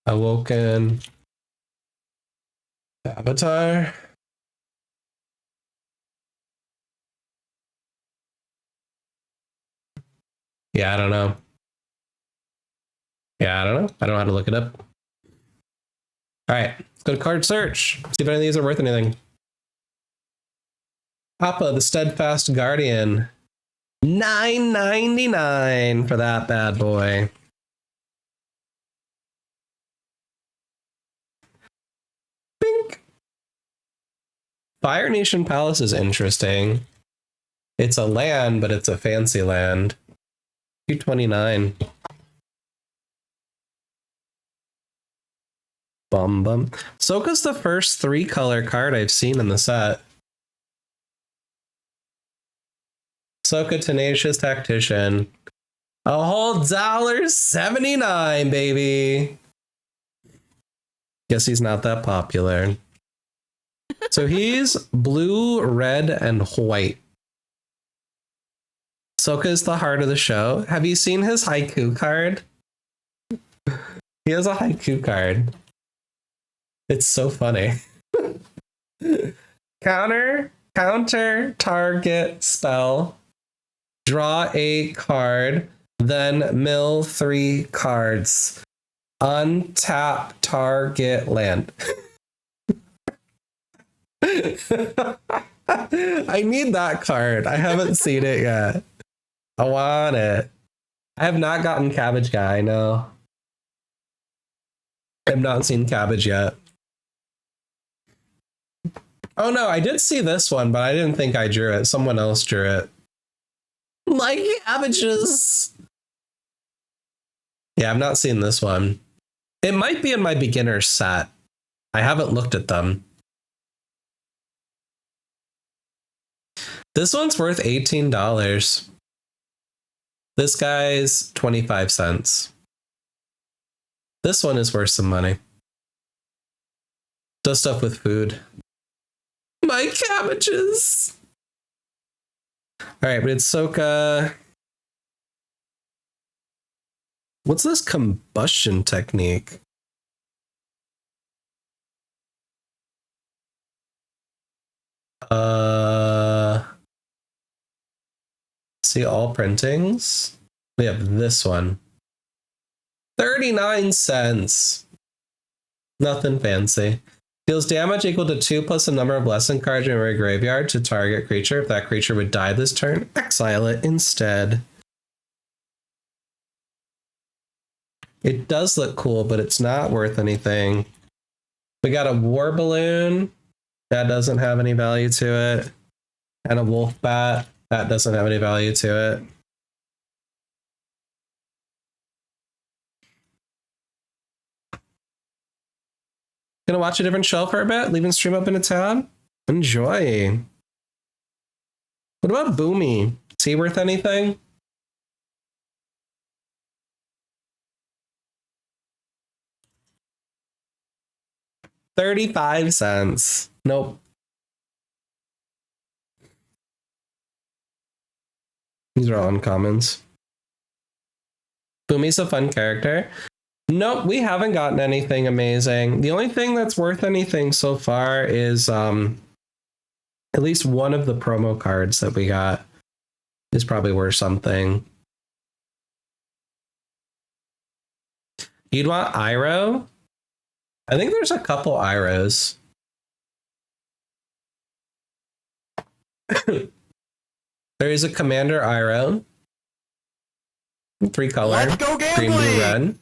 S2: Awoken. Avatar. Yeah, I don't know. Yeah, I don't know. I don't know how to look it up. All right, let's go to card search. See if any of these are worth anything. Appa, the Steadfast Guardian. $9.99 for that bad boy. Bink. Fire Nation Palace is interesting. It's a land, but it's a fancy land. $229. Bum bum. Soka's the first 3-color card I've seen in the set. Soka Tenacious Tactician. A whole $1.79, baby. Guess he's not that popular. So he's blue, red, and white. Soka is the heart of the show. Have you seen his haiku card? He has a haiku card. It's so funny. Counter, target spell. Draw a card, then mill 3 cards. Untap target land. I need that card. I haven't seen it yet. I want it. I have not gotten Cabbage Guy, no. I've not seen Cabbage yet. Oh no, I did see this one, but I didn't think I drew it. Someone else drew it. My cabbages! Yeah, I've not seen this one. It might be in my beginner set. I haven't looked at them. This one's worth $18. This guy's 25 cents. This one is worth some money. Does stuff with food. My cabbages! Alright, but it's Soka. What's this combustion technique? See all printings? We have this one. 39 cents. Nothing fancy. Deals damage equal to 2 plus the number of lesson cards in your graveyard to target creature. If that creature would die this turn, exile it instead. It does look cool, but it's not worth anything. We got a war balloon. That doesn't have any value to it. And a wolf bat. That doesn't have any value to it. Gonna watch a different show for a bit? Leaving stream up in a tab? Enjoy. What about Boomy? Is he worth anything? $0.35. Nope. These are all uncommons. Boomy's a fun character. Nope, we haven't gotten anything amazing. The only thing that's worth anything so far is at least one of the promo cards that we got is probably worth something. You'd want Iroh? I think there's a couple Irohs. There is a Commander Iroh. 3 color.
S20: Let's go
S2: Green, blue,
S20: gambling!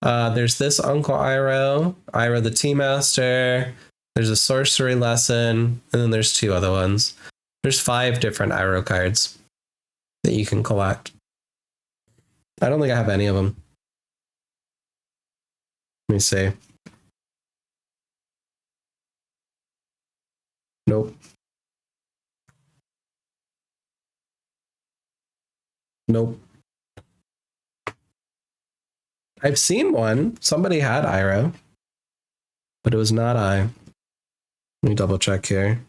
S2: red. There's this Uncle Iroh, Iroh the Tea Master. There's a sorcery lesson, and then there's 2 other ones. There's 5 different Iroh cards that you can collect. I don't think I have any of them. Let me see. Nope. Nope. I've seen one. Somebody had Iroh, but it was not I. Let me double check here.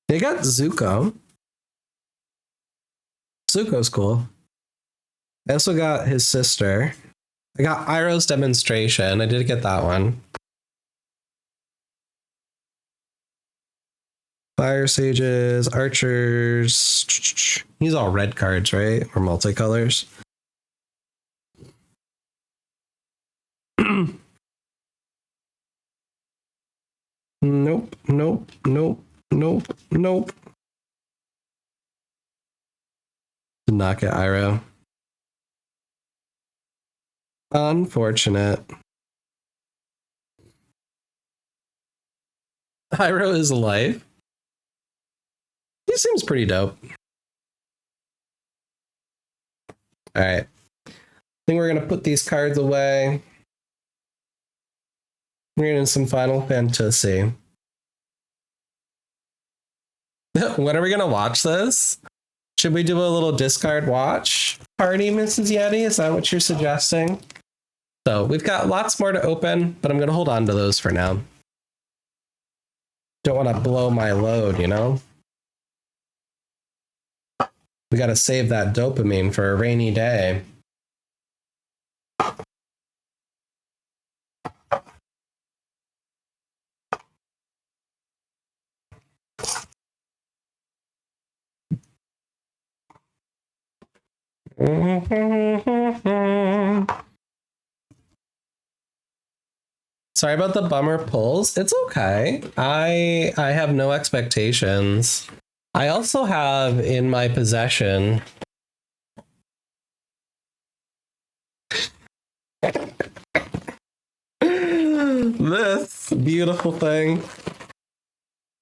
S2: They got Zuko. Zuko's cool. I also got his sister. I got Iroh's demonstration. I did get that one. Fire sages, archers. These all red cards, right? Or multicolors. Nope, nope, nope, nope, nope. Did not get Iroh. Unfortunate. Iroh is life. He seems pretty dope. All right. I think we're going to put these cards away. We're getting some Final Fantasy. When are we going to watch this? Should we do a little discard watch party, Mrs. Yeti? Is that what you're suggesting? So we've got lots more to open, but I'm going to hold on to those for now. Don't want to blow my load, you know? We got to save that dopamine for a rainy day. Sorry about the bummer pulls. It's okay. I have no expectations. I also have in my possession this beautiful thing.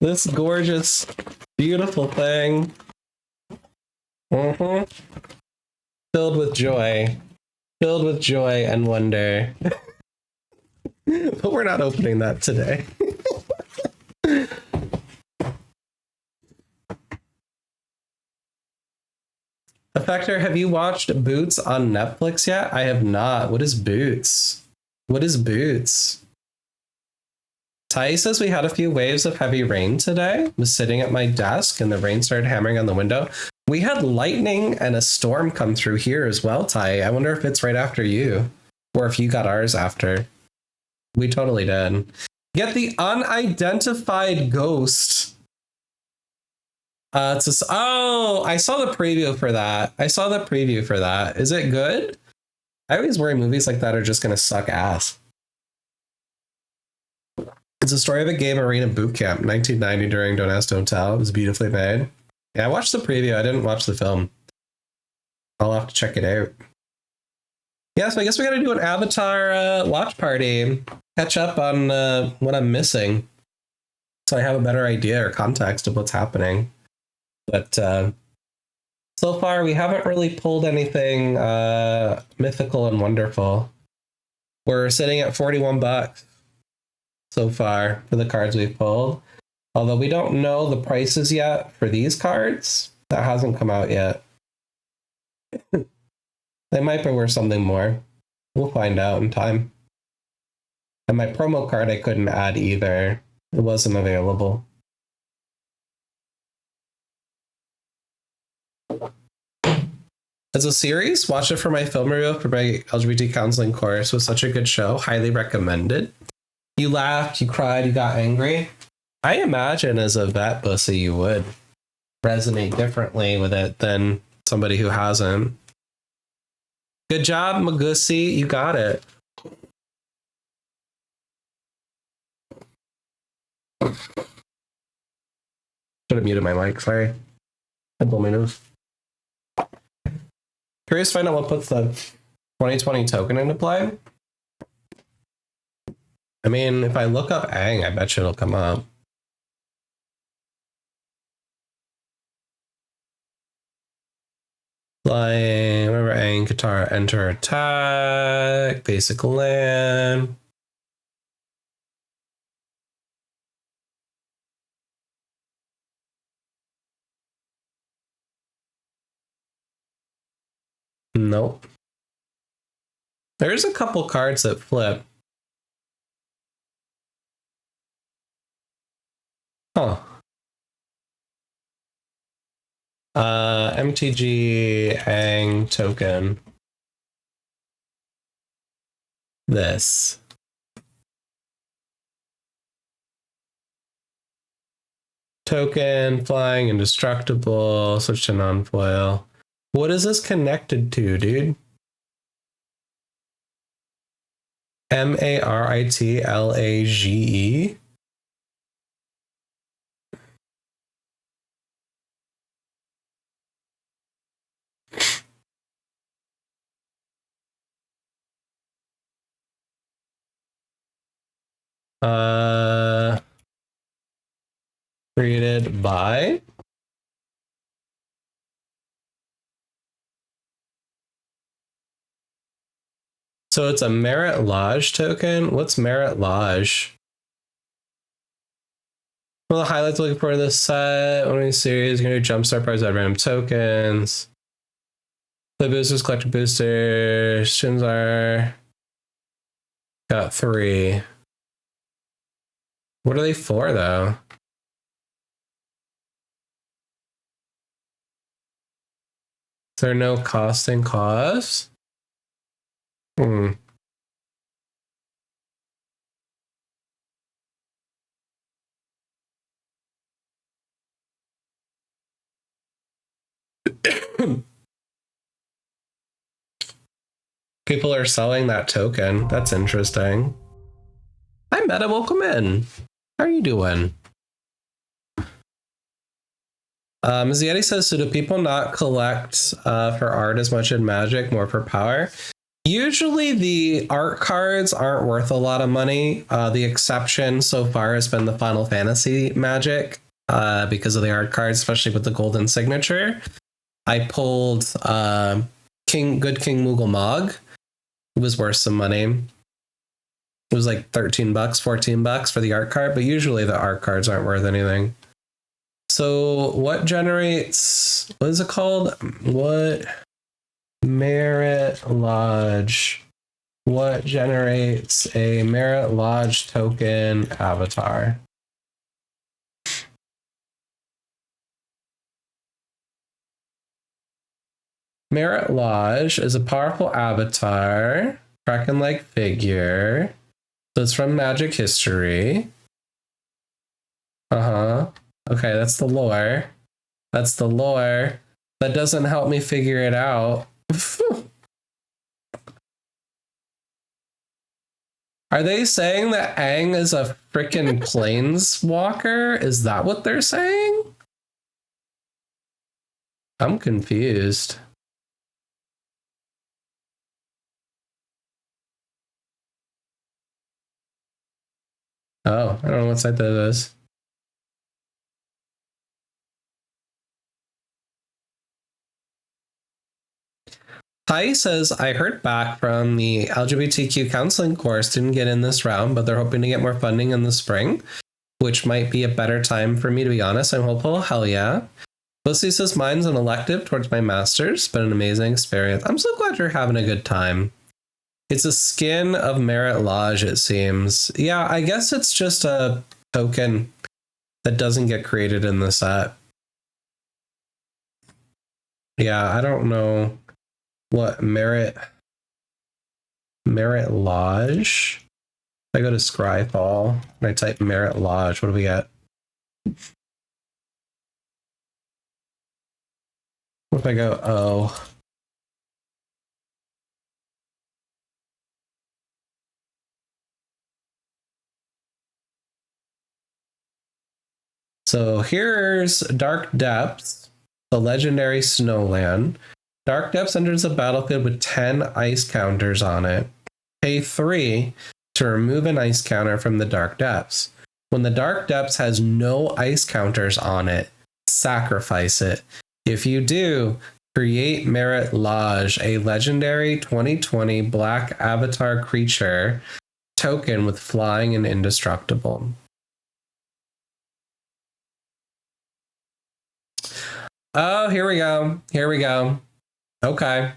S2: This gorgeous, beautiful thing. Filled with joy. Filled with joy and wonder. But we're not opening that today. Effector, have you watched Boots on Netflix yet? I have not. What is Boots? What is Boots? Tai says we had a few waves of heavy rain today. Was sitting at my desk and the rain started hammering on the window. We had lightning and a storm come through here as well, Tai. I wonder if it's right after you or if you got ours after. We totally did. Get the unidentified ghost. I saw the preview for that. Is it good? I always worry movies like that are just going to suck ass. It's a story of a gay Marine boot camp, 1990 during Don't Ask, Don't Tell. It was beautifully made. Yeah, I watched the preview. I didn't watch the film. I'll have to check it out. Yeah, so I guess we got to do an Avatar watch party. Catch up on what I'm missing. So I have a better idea or context of what's happening. But so far, we haven't really pulled anything mythical and wonderful. We're sitting at $41 so far for the cards we've pulled. Although we don't know the prices yet for these cards. That hasn't come out yet. They might be worth something more. We'll find out in time. And my promo card I couldn't add either. It wasn't available. As a series, watch it for my film review for my LGBT counseling course. It was such a good show. Highly recommended. You laughed, you cried, you got angry. I imagine as a vet pussy you would resonate differently with it than somebody who hasn't. Good job, Magusi. You got it. Should have muted my mic. Sorry. I blew my nose. Curious to find out what puts the 2020 token into play. I mean, if I look up Aang, I bet you it'll come up. Flying, remember Aang, Katara, enter attack, basic land. Nope. There's a couple cards that flip. Huh. MTG Aang token. This. Token, flying, indestructible, switch to non-foil. What is this connected to, dude? Maritlage? Created by? So it's a Maritlage token? What's Maritlage? One of the highlights looking for this set, one of these series, going to jumpstart prize at random tokens. The boosters, collector boosters, Shinzar. Got 3. What are they for, though? Is there no costing cost? People are selling that token. That's interesting. Hi, Meta. Welcome in. How are you doing? Zietti says, so do people not collect for art as much in Magic, more for power? Usually the art cards aren't worth a lot of money. The exception so far has been the Final Fantasy Magic because of the art cards, especially with the golden signature. I pulled Good King Moogle Mog. It was worth some money. It was like $13, $14 for the art card, but usually the art cards aren't worth anything. So what generates, what is it called? What? Maritlage. What generates a Maritlage token avatar? Maritlage is a powerful avatar, Kraken-like figure. So it's from Magic history. Okay, that's the lore. That's the lore. That doesn't help me figure it out. Are they saying that Aang is a freaking planeswalker? Is that what they're saying? I'm confused. Oh, I don't know what site that is. Tai says, I heard back from the LGBTQ counseling course, didn't get in this round, but they're hoping to get more funding in the spring, which might be a better time for me, to be honest. I'm hopeful. Hell yeah. Lucy says, mine's an elective towards my master's, but an amazing experience. I'm so glad you're having a good time. It's a skin of Maritlage, it seems. Yeah, I guess it's just a token that doesn't get created in the set. Yeah, I don't know what Maritlage. I go to Scryfall and I type Maritlage. What do we get? What if I go, oh. So here's Dark Depths, the legendary Snowland.
S7: Dark Depths enters the battlefield with 10 ice counters on it. Pay 3 to remove an ice counter from the Dark Depths. When the Dark Depths has no ice counters on it, sacrifice it. If you do, create Merit Lodge, a legendary 2020 black avatar creature token with flying and indestructible. Oh, here we go. Here we go. Okay.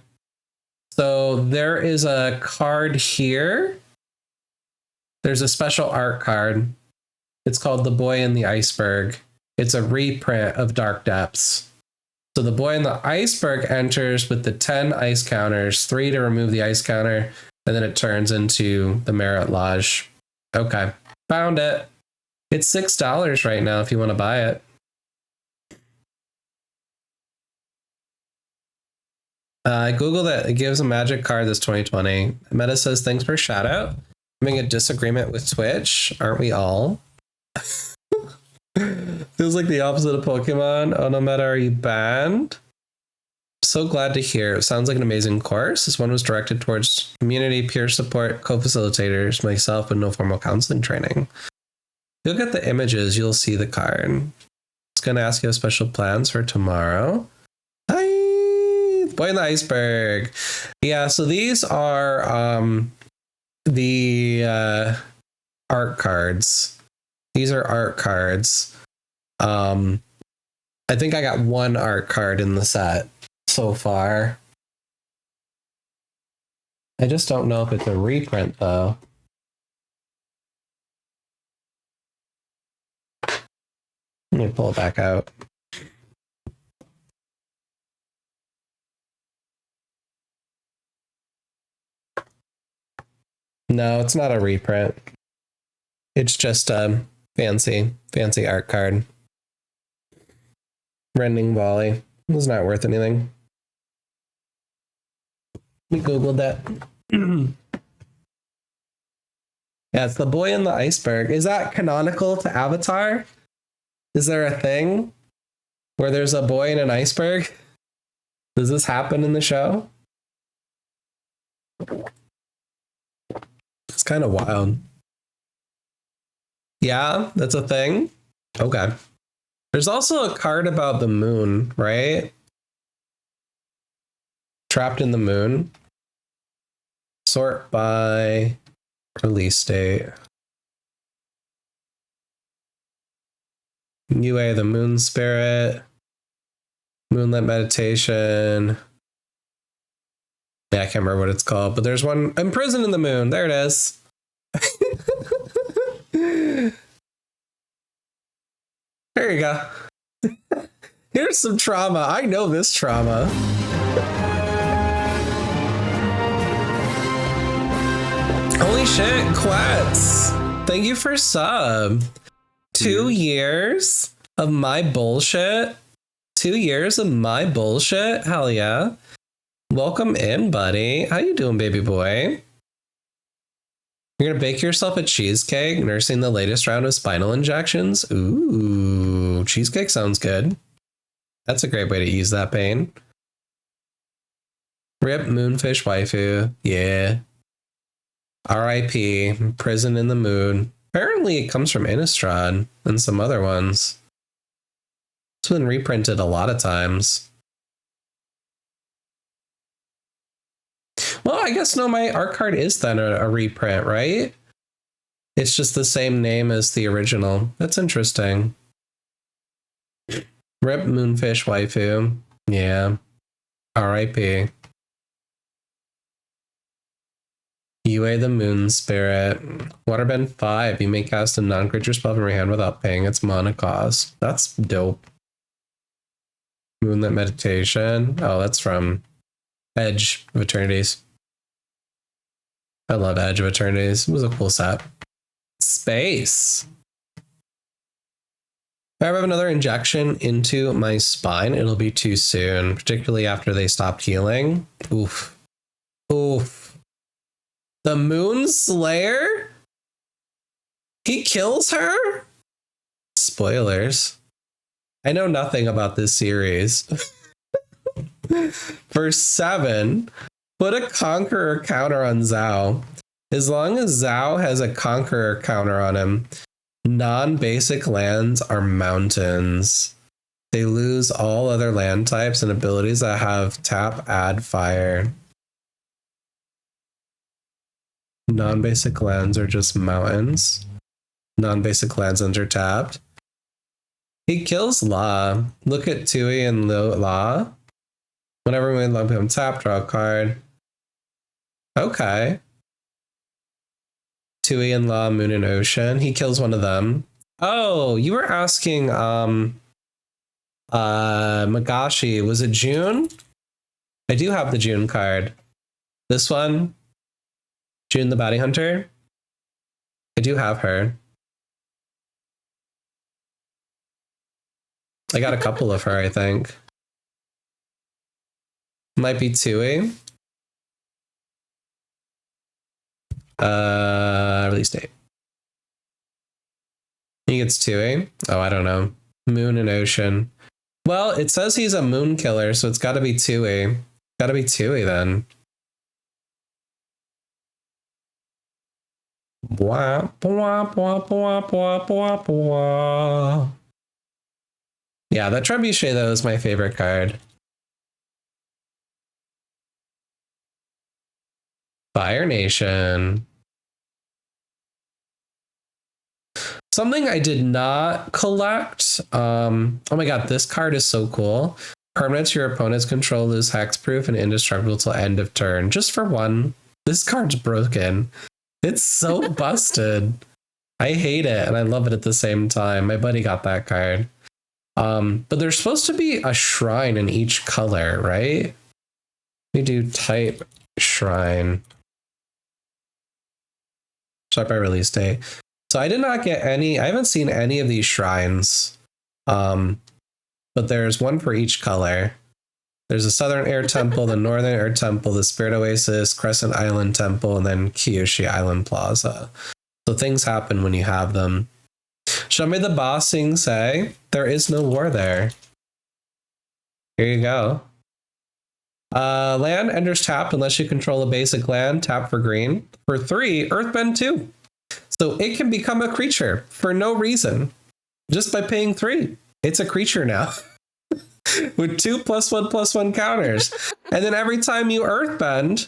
S7: So there is a card here. There's a special art card. It's called The Boy in the Iceberg. It's a reprint of Dark Depths. So the Boy in the Iceberg enters with the 10 ice counters, 3 to remove the ice counter, and then it turns into the Merit Lodge. Okay. Found it. It's $6 right now if you want to buy it. I googled it. It gives a magic card this 2020. Meta says, thanks for shout out. Having a disagreement with Twitch. Aren't we all? Feels like the opposite of Pokemon. Oh, no matter, are you banned? So glad to hear. It sounds like an amazing course. This one was directed towards community, peer support, co-facilitators, myself with no formal counseling training. Look at the images, you'll see the card. It's going to ask you special plans for tomorrow. Boy in the Iceberg. Yeah, so these are the art cards. These are art cards. I think I got one art card in the set so far. I just don't know if it's a reprint though. Let me pull it back out. No, it's not a reprint. It's just a fancy art card. Rending Volley. It was not worth anything. We googled that. Yeah, it's the Boy in the Iceberg. Is that canonical to Avatar? Is there a thing where there's a boy in an iceberg? Does this happen in the show? It's kind of wild. Yeah, that's a thing. Okay. There's also a card about the moon, right? Trapped in the Moon. Sort by release date. UA the Moon Spirit. Moonlit Meditation. Yeah, I can't remember what it's called, but there's one. Imprisoned in the Moon. There it is. There you go. Here's some trauma. I know this trauma. Holy shit, Quets. Thank you for sub. 2 years of my bullshit. 2 years of my bullshit. Hell yeah. Welcome in, buddy. How you doing, baby boy? You're gonna bake yourself a cheesecake, nursing the latest round of spinal injections? Ooh, cheesecake sounds good. That's a great way to ease that pain. Rip Moonfish waifu. Yeah. R.I.P. Prison in the Moon. Apparently it comes from Innistrad and some other ones. It's been reprinted a lot of times. Well, I guess no, my art card is then a reprint, right? It's just the same name as the original. That's interesting. Rip Moonfish waifu. Yeah. R.I.P. UA the Moon Spirit. Waterbend 5. You may cast a non-creature spell from your hand without paying its mana cost. That's dope. Moonlit Meditation. Oh, that's from Edge of Eternities. I love Edge of Eternities. It was a cool set. Space. If I have another injection into my spine, it'll be too soon, particularly after they stopped healing. Oof. Oof. The Moon Slayer? He kills her? Spoilers. I know nothing about this series.
S2: For 7, put a Conqueror counter on Zhao. As long as Zhao has a Conqueror counter on him, non-basic lands are mountains. They lose all other land types and abilities that have tap, add, fire. Non-basic lands are just mountains. Non-basic lands enter tapped. He kills La. Look at Tui and La. Whenever we lump him tap, draw a card. Okay. Tui and La, Moon and Ocean. He kills one of them. Oh, you were asking Magashi, was it June? I do have the June card. This one? June the Bounty Hunter? I do have her. I got a couple of her, I think. Might be Tui. Release date. He gets Tui. Oh, I don't know. Moon and Ocean. Well, it says he's a moon killer, so it's gotta be Tui. Gotta be Tui then. Blah, blah, blah, blah, blah, blah, blah. Yeah, that Trebuchet though is my favorite card. Fire Nation. Something I did not collect. Oh my god, this card is so cool. Permanents your opponent's control lose hexproof and indestructible till end of turn. Just for 1. This card's broken. It's so busted. I hate it and I love it at the same time. My buddy got that card. But there's supposed to be a shrine in each color, right? We do type shrine. Start by release date. So I did not get any. I haven't seen any of these shrines. But there's one for each color. There's a Southern Air Temple, the Northern Air Temple, the Spirit Oasis, Crescent Island Temple, and then Kyoshi Island Plaza. So things happen when you have them. Show me the bossing say. There is no war there. Here you go. Land enters tapped unless you control a basic land. Tap for green. For 3, Earthbend 2. So it can become a creature for no reason. Just by paying 3. It's a creature now. With 2 +1/+1 counters. And then every time you Earthbend,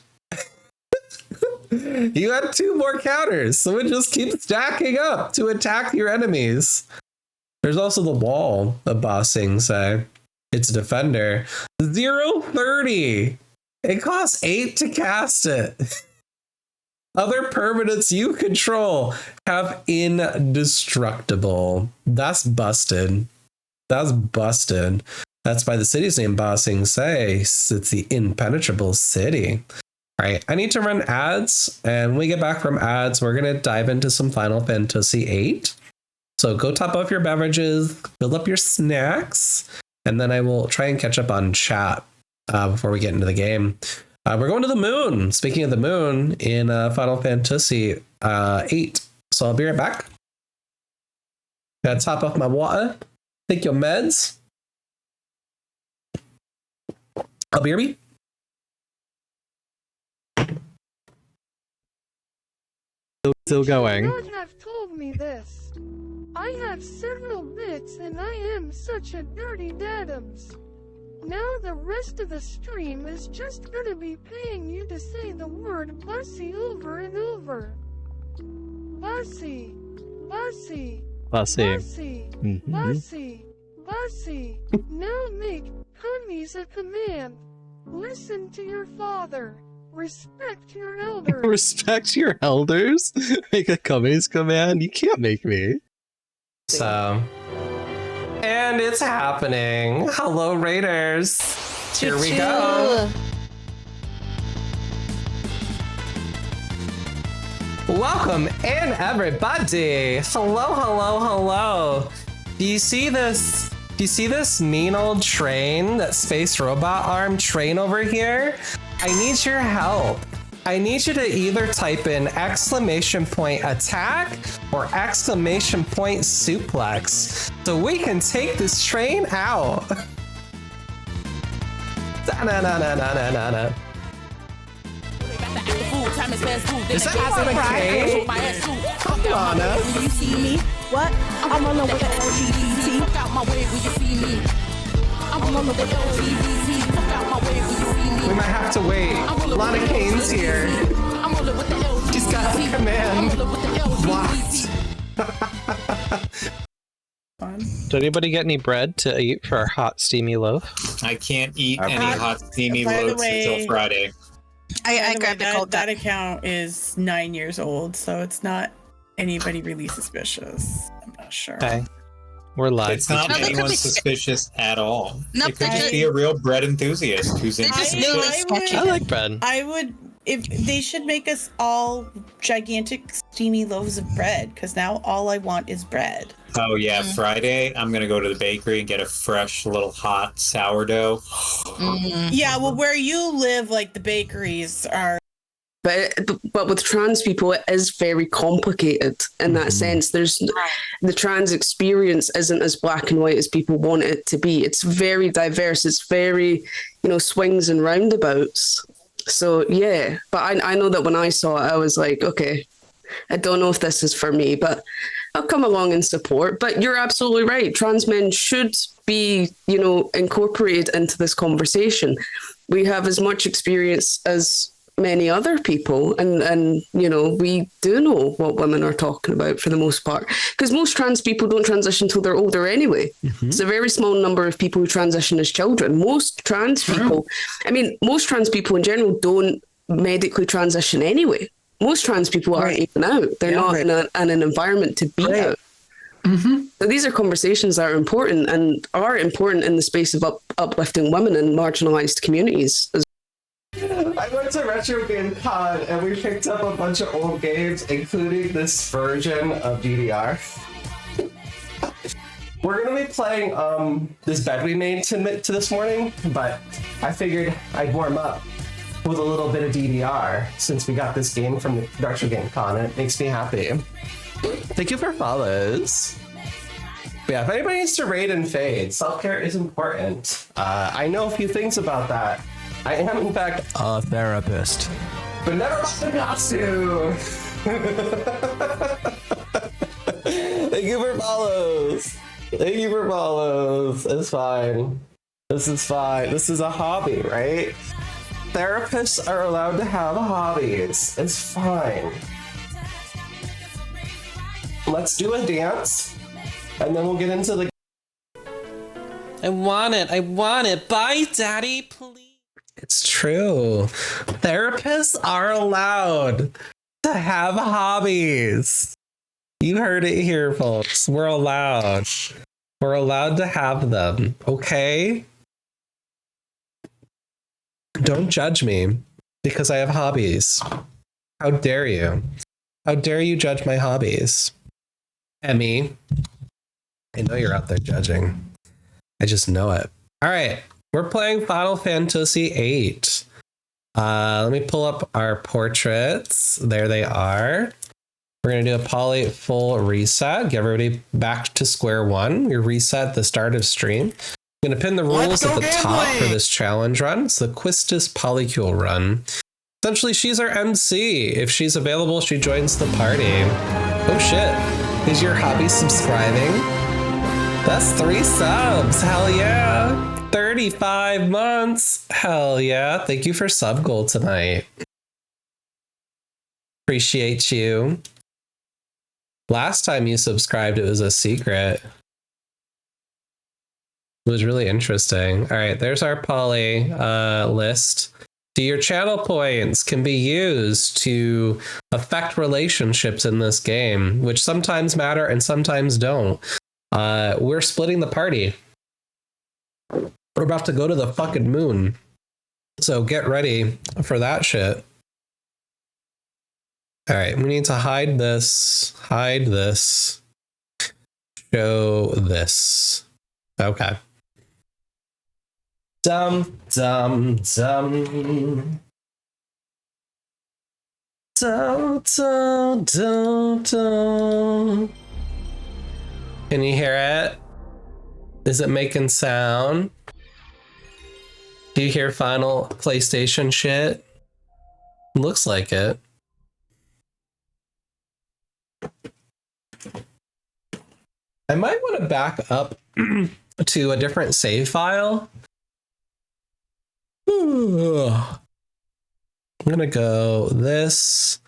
S2: you have 2 more counters. So it just keeps stacking up to attack your enemies. There's also the wall of bossing say. It's a defender. 0/30. It costs 8 to cast it. Other permanents you control have indestructible. That's busted. That's busted. That's by the city's name Bossing Say. It's the impenetrable city. All right, I need to run ads, and when we get back from ads, we're gonna dive into some Final Fantasy VIII. So go top off your beverages, fill up your snacks, and then I will try and catch up on chat before we get into the game. We're going to the moon. Speaking of the moon, in Final Fantasy VIII. So I'll be right back. Gotta top off my water. Take your meds. I'll be right back.
S15: Still going.
S14: You should not have told me this. I have several bits and I am such a dirty dadums. Now the rest of the stream is just gonna be paying you to say the word bussy over and over. Bussy, bussy,
S15: Bussy.
S14: bussy,
S15: Mhm.
S14: bussy, bussy. Now make cummies a command. Listen to your father. Respect your elders.
S15: Respect your elders? Make a Cummings command? You can't make me.
S2: So, and it's happening. Hello, Raiders. Here we go. Welcome in, everybody. Hello, hello, hello. Do you see this? Do you see this mean old train, that space robot arm train over here? I need your help. I need you to either type in !attack or !suplex so we can take this train out. Na-na-na-na-na-na-na. Is that Friday? Come on,
S4: Do you see me? What? I'm on the way to LGBT. Fuck out my way when you see me. I'm on the way to LGBT. Fuck out my way when you see me.
S2: We might have to wait. Lana Kane's here.
S4: I'm on the with the LGBT.
S2: She's got the command.
S15: Did anybody get any bread to eat for our hot, steamy loaf?
S1: I can't eat any hot, steamy
S4: by the
S1: loaves
S4: way-
S1: until Friday.
S4: I grabbed a cold that account is 9 years old, so it's not anybody really suspicious. I'm not sure.
S15: Okay. We're live.
S1: It's not
S10: No, they could
S1: anyone
S10: be-
S1: suspicious at all.
S10: Nope,
S1: It could
S10: they
S1: just
S10: could-
S1: be a real bread enthusiast who's
S10: just
S1: into
S10: really
S1: it.
S10: sketchy.
S15: I like bread.
S4: I would, if they should make us all gigantic steamy loaves of bread, because now all I want is bread.
S1: Oh yeah, Friday I'm gonna go to the bakery and get a fresh little hot sourdough.
S4: Yeah, well, where you live, like the bakeries are.
S5: But with trans people, it is very complicated in that sense. There's the trans experience isn't as black and white as people want it to be. It's very diverse. It's very, swings and roundabouts. So yeah, but I know that when I saw it, I was like, okay, I don't know if this is for me, but I'll come along and support. But you're absolutely right. Trans men should be, incorporated into this conversation. We have as much experience as many other people, and we do know what women are talking about for the most part, because most trans people don't transition until they're older anyway. It's a very small number of people who transition as children. Most trans people in general don't medically transition anyway. Most trans people aren't even out. They're not in an environment to be out. So these are conversations that are important and are important in the space of uplifting women in marginalized communities.
S2: I went to Retro Game Con and we picked up a bunch of old games, including this version of DDR. We're gonna be playing this bed we made to this morning, but I figured I'd warm up with a little bit of DDR since we got this game from the Retro Game Con, and it makes me happy. Thank you for follows. But yeah, if anybody needs to raid and fade, self-care is important. I know a few things about that. I am, in fact, a therapist. But never mind the costume! Thank you for follows! Thank you for follows. It's fine. This is fine. This is a hobby, right? Therapists are allowed to have hobbies. It's fine. Let's do a dance, and then we'll get into the...
S7: I want it. Bye, Daddy, please.
S2: It's true. Therapists are allowed to have hobbies. You heard it here, folks. We're allowed. We're allowed to have them, okay? Don't judge me because I have hobbies. How dare you? How dare you judge my hobbies? Emmy, I know you're out there judging. I just know it. All right. We're playing Final Fantasy VIII. Let me pull up our portraits. There they are. We're going to do a poly full reset. Get everybody back to square one. We reset the start of stream. I'm going to pin the rules at the top for this challenge run. It's the Quistis Polycule Run. Essentially, she's our MC. If she's available, she joins the party. Oh shit. Is your hobby subscribing? That's 3 subs. Hell yeah. 35 months. Hell yeah. Thank you for sub goal tonight. Appreciate you. Last time you subscribed, it was a secret. It was really interesting. All right, there's our poly list. So your channel points can be used to affect relationships in this game, which sometimes matter and sometimes don't. We're splitting the party. We're about to go to the fucking moon. So get ready for that shit. All right, we need to hide this, show this. Okay. Dum. Dum, dum, dum, dum. Can you hear it? Is it making sound? Do you hear final PlayStation shit? Looks like it. I might want to back up to a different save file. I'm gonna go this.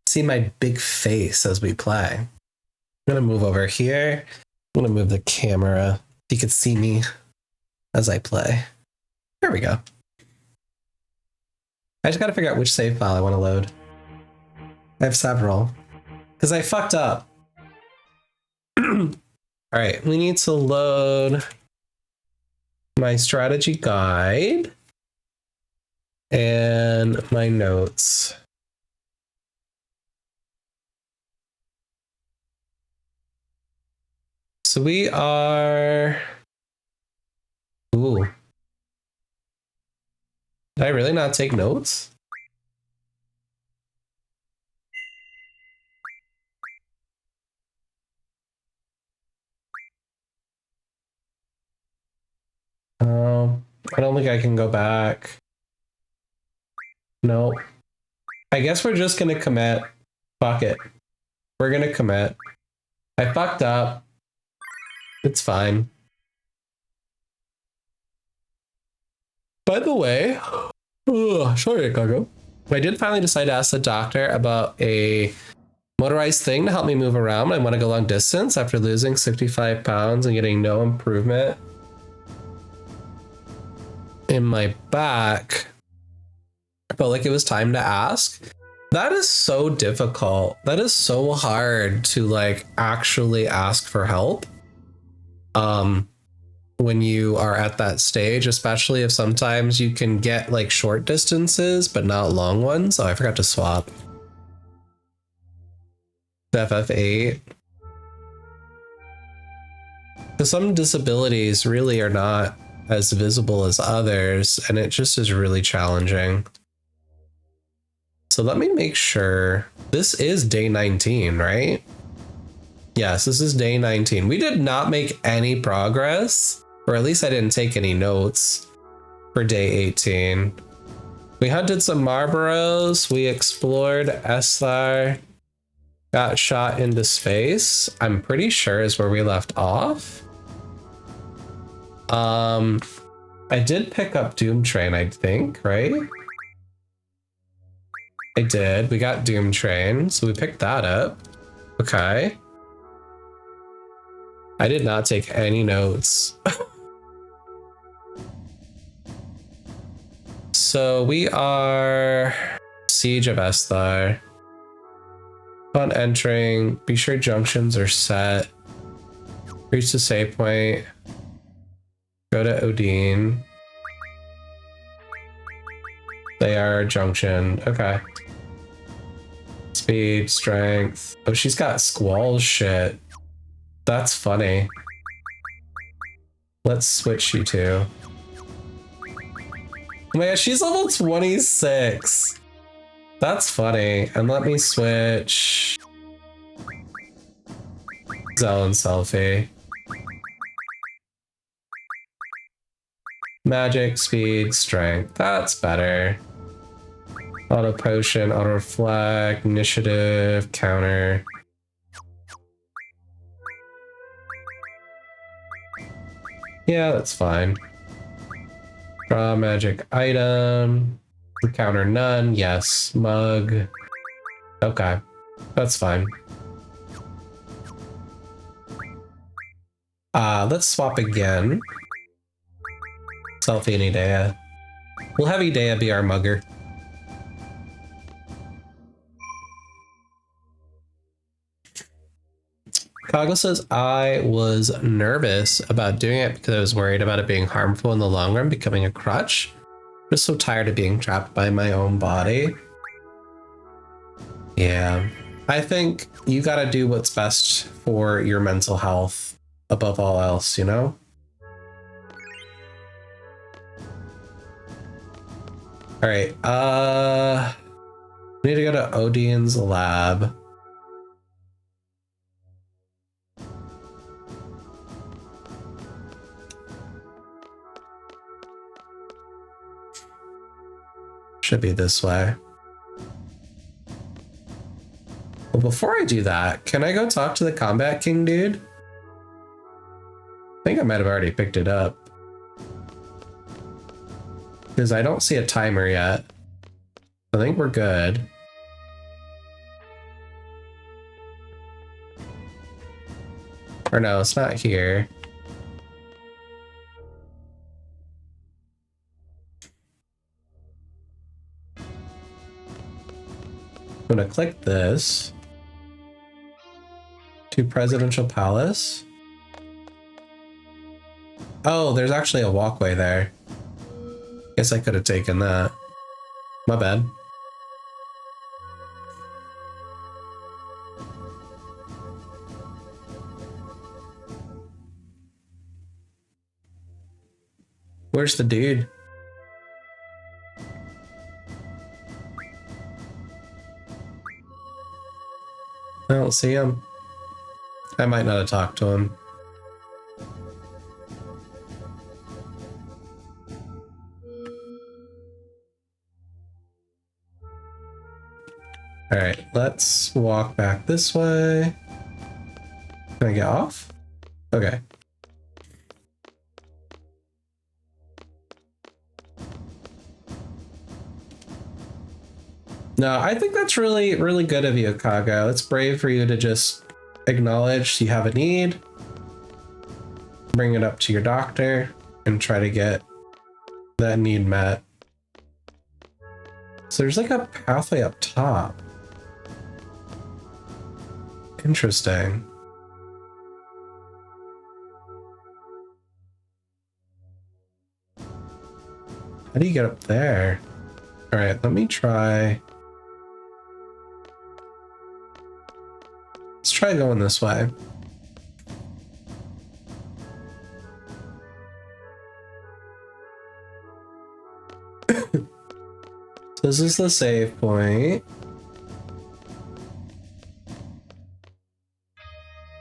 S2: See my big face as we play. I'm gonna move over here. I'm gonna move the camera so you can see me as I play. There we go. I just gotta figure out which save file I want to load. I have several. Because I fucked up. Alright, we need to load my strategy guide and my notes. So we are... Ooh. Did I really not take notes? I don't think I can go back. No. I guess we're just gonna commit. Fuck it. We're gonna commit. I fucked up. It's fine. By the way, sorry, Gago. I did finally decide to ask the doctor about a motorized thing to help me move around. I want to go long distance after losing 65 pounds and getting no improvement in my back. I felt like it was time to ask. That is so difficult. That is so hard to like actually ask for help. When you are at that stage, especially if sometimes you can get like short distances, but not long ones. Oh, I forgot to swap. FF8. Because some disabilities really are not as visible as others, and it just is really challenging. So let me make sure. This is day 19, right? Yes, this is day 19. We did not make any progress, or at least I didn't take any notes for day 18. We hunted some Marlboros, we explored Esthar, got shot into space. I'm pretty sure is where we left off. I did pick up Doom Train, I think, right? I did. We got Doom Train, so we picked that up. Okay. I did not take any notes. So we are Siege of Esthar. Upon entering, be sure junctions are set. Reach the save point. Go to Odin. They are junction. Okay. Speed, strength. Oh, she's got squall shit. That's funny. Let's switch you two. Oh my god, she's level 26. That's funny. And let me switch Zell and Selfie. Magic, speed, strength. That's better. Auto potion, auto reflect, initiative, counter. Yeah, that's fine. Draw magic item. Counter none. Yes. Mug. Okay. That's fine. Let's swap again. Selfie and Idea. We'll have Idea be our mugger. Kago says, I was nervous about doing it because I was worried about it being harmful in the long run, becoming a crutch. I'm just so tired of being trapped by my own body. Yeah. I think you gotta do what's best for your mental health above all else, you know? Alright, we need to go to Odin's lab. Should be this way. Well, before I do that, can I go talk to the Combat King dude? I think I might have already picked it up. Because I don't see a timer yet. I think we're good. Or no, it's not here. I'm gonna click this. To Presidential Palace. Oh, there's actually a walkway there. Guess I could have taken that. My bad. Where's the dude? I don't see him. I might not have talked to him. All right, let's walk back this way. Can I get off? Okay. No, I think that's really, really good of you, Kago. It's brave for you to just acknowledge you have a need, bring it up to your doctor, and try to get that need met. So there's like a pathway up top. Interesting. How do you get up there? All right, let me try. Let's try going this way. So this is the save point.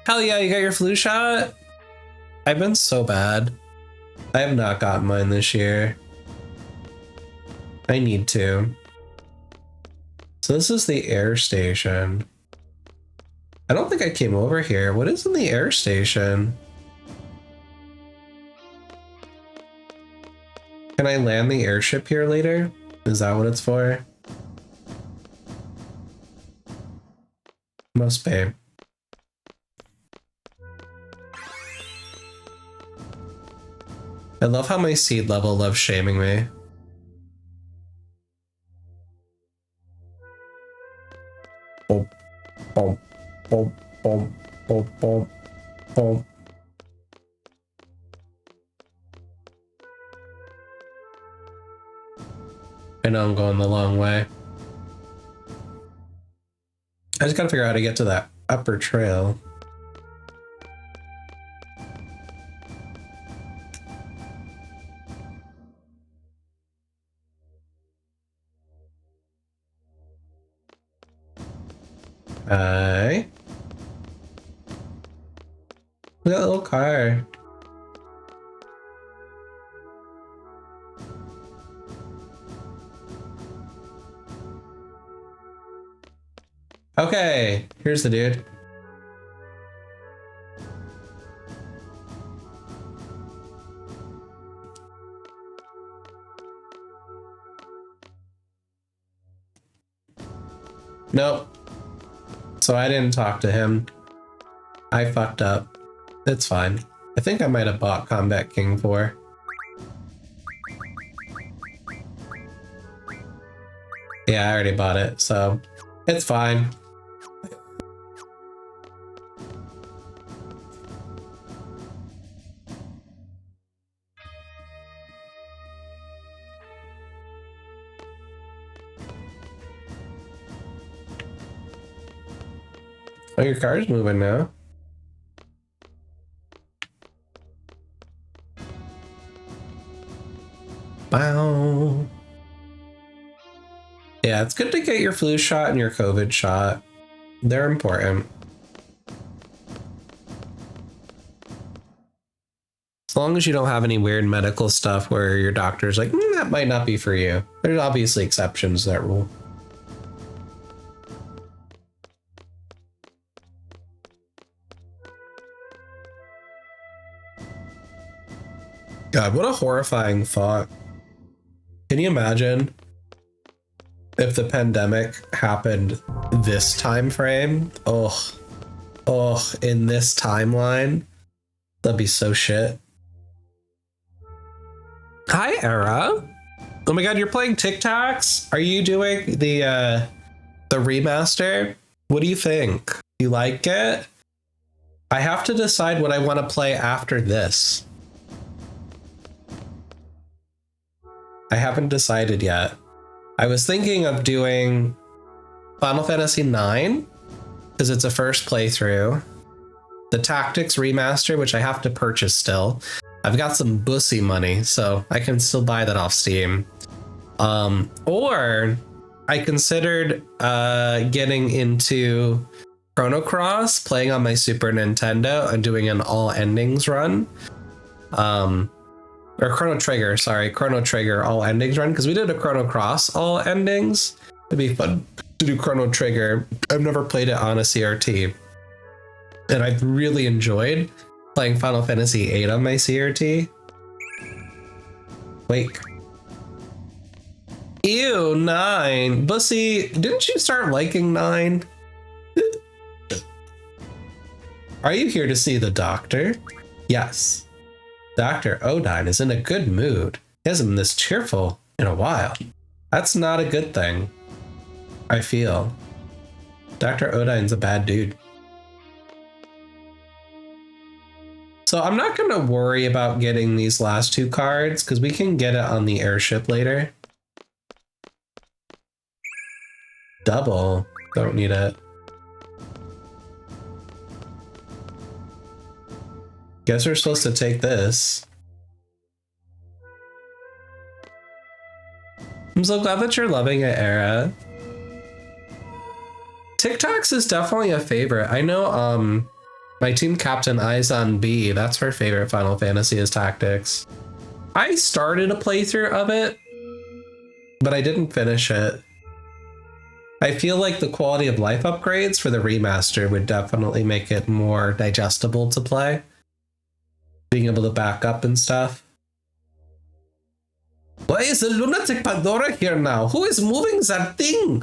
S2: Hell yeah, you got your flu shot? I've been so bad. I have not gotten mine this year. I need to. So this is the air station. I don't think I came over here. What is in the air station? Can I land the airship here later? Is that what it's for? Must be. I love how my seed level loves shaming me. Boom, boom, boom, boom, boom, boom, boom. I know I'm going the long way. I just gotta figure out how to get to that upper trail. Hi. Look at that little car. Okay, here's the dude. Nope. So I didn't talk to him. I fucked up. It's fine. I think I might have bought Combat King 4. Yeah, I already bought it, so it's fine. Oh, your car's moving now. Wow. Yeah, it's good to get your flu shot and your COVID shot. They're important. As long as you don't have any weird medical stuff where your doctor's like, that might not be for you. There's obviously exceptions to that rule. God, what a horrifying thought. Can you imagine if the pandemic happened this time frame? In this timeline? That'd be so shit. Hi, Era. Oh my god, you're playing Tic Tacs? Are you doing the remaster? What do you think? You like it? I have to decide what I want to play after this. I haven't decided yet. I was thinking of doing Final Fantasy IX, because it's a first playthrough. The Tactics remaster, which I have to purchase still. I've got some bussy money, so I can still buy that off Steam. Or I considered getting into Chrono Cross, playing on my Super Nintendo and doing an all endings run. Or Chrono Trigger, sorry, Chrono Trigger all endings run, because we did a Chrono Cross all endings. It'd be fun to do Chrono Trigger. I've never played it on a CRT, and I've really enjoyed playing Final Fantasy VIII on my CRT. Wait. Ew, 9. Bussy, didn't you start liking 9? Are you here to see the doctor? Yes. Dr. Odine is in a good mood. He hasn't been this cheerful in a while. That's not a good thing, I feel. Dr. Odine's a bad dude. So I'm not going to worry about getting these last 2 cards, because we can get it on the airship later. Double. Don't need it. Guess we're supposed to take this. I'm so glad that you're loving it, Era. Tic Tacs is definitely a favorite. I know my team captain Izan B, that's her favorite Final Fantasy is Tactics. I started a playthrough of it, but I didn't finish it. I feel like the quality of life upgrades for the remaster would definitely make it more digestible to play. Being able to back up and stuff. Why is the lunatic Pandora here now? Who is moving that thing?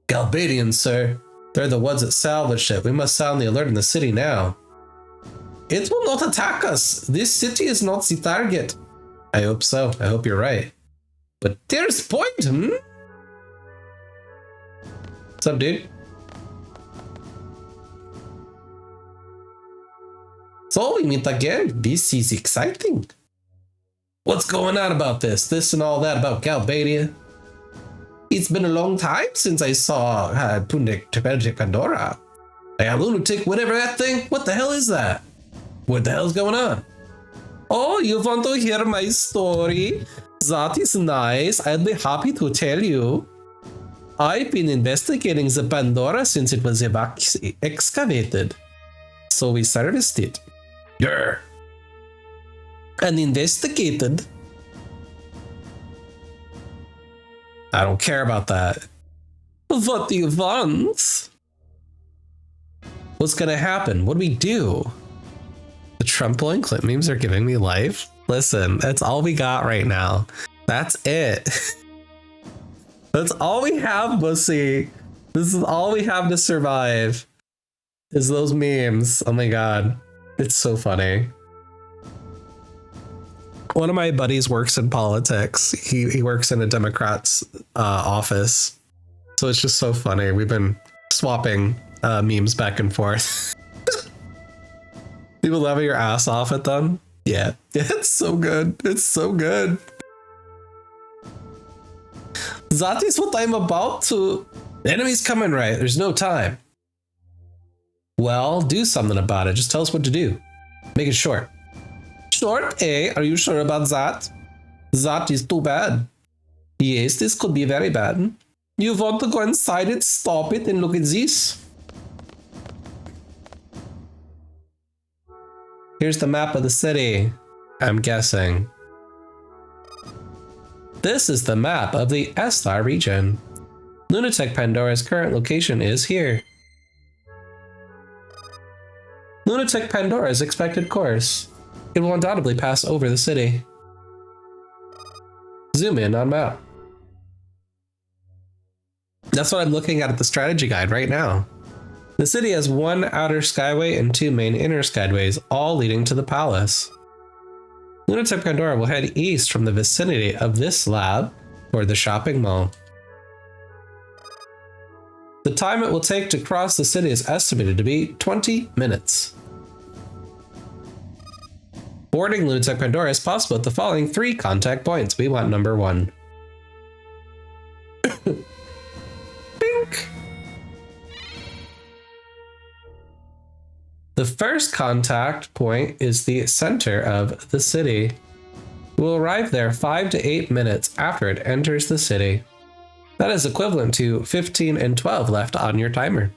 S2: Galbadians, sir. They're the ones that salvaged it. We must sound the alert in the city now. It will not attack us. This city is not the target. I hope so. I hope you're right. But there's point, What's up, dude? So we meet again. This is exciting. What's going on about this and all that about Galbadia? It's been a long time since I saw Lunatic Pandora. Hey, lunatic, whatever that thing. What the hell is that? What the hell's going on? Oh, you want to hear my story? That is nice. I'd be happy to tell you. I've been investigating the Pandora since it was excavated. So we serviced it. Yeah. And investigated. I don't care about that. What do you want? What's gonna happen? What do we do? The Trump and Clint memes are giving me life. Listen, that's all we got right now. That's it. That's all we have, Bussy. This is all we have to survive. Is those memes. Oh my god. It's so funny. One of my buddies works in politics. He works in a Democrat's office. So it's just so funny. We've been swapping memes back and forth. People laughing your ass off at them. Yeah. It's so good. It's so good. That is what I'm about to... The enemy's coming, right? There's no time. Well, do something about it. Just tell us what to do. Make it short. Short, eh? Are you sure about that? That is too bad. Yes, this could be very bad. You want to go inside it, stop it, and look at this? Here's the map of the city. I'm guessing. This is the map of the Esthar region. Lunatic Pandora's current location is here. Lunatic Pandora's expected course. It will undoubtedly pass over the city. Zoom in on map. That's what I'm looking at the strategy guide right now. The city has one outer skyway and two main inner skyways, all leading to the palace. Lunatic Pandora will head east from the vicinity of this lab toward the shopping mall. The time it will take to cross the city is estimated to be 20 minutes. Boarding Lunatic Pandora is possible at the following 3 contact points. We want number 1. Bink! The first contact point is the center of the city. We will arrive there 5 to 8 minutes after it enters the city. That is equivalent to 15 and 12 left on your timer.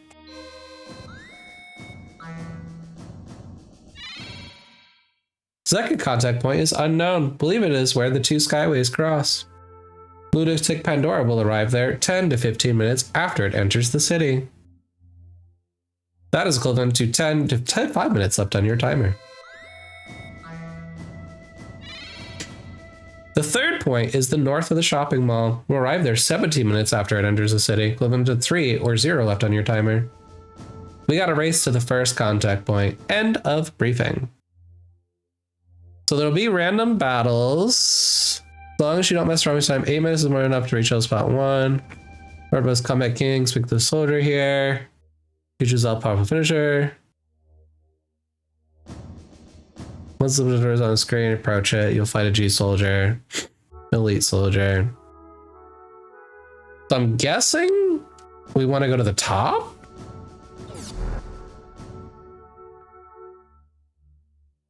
S2: Second contact point is unknown. Believe it is where the 2 skyways cross. Lunatic Pandora will arrive there 10 to 15 minutes after it enters the city. That is equivalent to 10 to 5 minutes left on your timer. The third point is the north of the shopping mall. We'll arrive there 17 minutes after it enters the city, equivalent to 3 or 0 left on your timer. We gotta race to the first contact point. End of briefing. So there'll be random battles. As long as you don't mess around with time, 8 minutes is more than enough to reach spot 1. Lord Most Combat King, speak to the soldier here. Features all powerful finisher. Once the visitor is on the screen, approach it. You'll fight a G soldier, elite soldier. So I'm guessing we want to go to the top.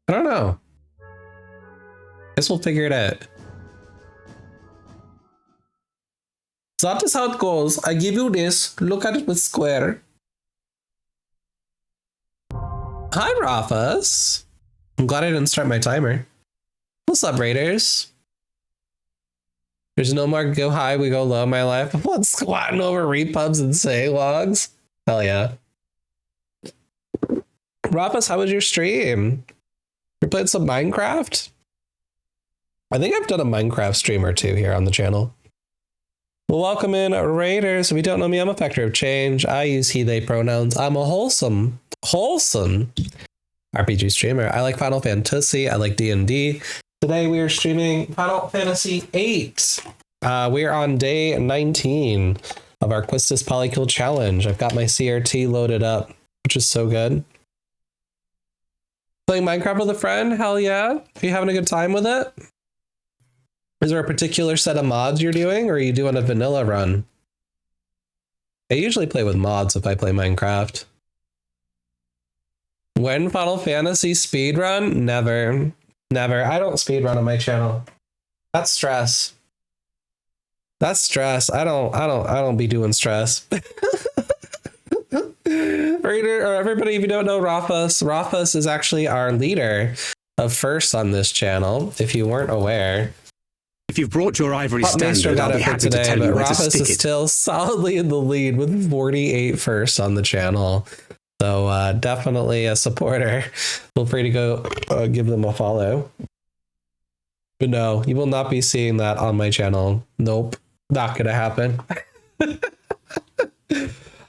S2: I don't know. Guess we'll figure it out. So that is how it goes. I give you this. Look at it with square. Hi, Rafas. I'm glad I didn't start my timer. What's up, Raiders? There's no more go high, we go low in my life. I'm not squatting over repubs and say logs. Hell yeah. Rafas, how was your stream? You played some Minecraft? I think I've done a Minecraft stream or 2 here on the channel. Well, welcome in, Raiders. If you don't know me, I'm a factor of change. I use he, they pronouns. I'm a wholesome RPG streamer. I like Final Fantasy. I like D&D. Today we are streaming Final Fantasy VIII. We are on day 19 of our Quistis Polycule Challenge. I've got my CRT loaded up, which is so good. Playing Minecraft with a friend? Hell yeah. Are you having a good time with it? Is there a particular set of mods you're doing, or are you doing a vanilla run? I usually play with mods if I play Minecraft. When Final Fantasy speedrun? Never. Never. I don't speedrun on my channel. That's stress. That's stress. I don't be doing stress. Raider, or everybody, if you don't know Rafas is actually our leader of first on this channel, if you weren't aware.
S3: If you've brought your ivory standard, I'll be happy to tell you where to stick it.
S2: Rafas is still solidly in the lead with 48 first on the channel. So definitely a supporter. Feel free to go give them a follow. But no, you will not be seeing that on my channel. Nope, not gonna happen.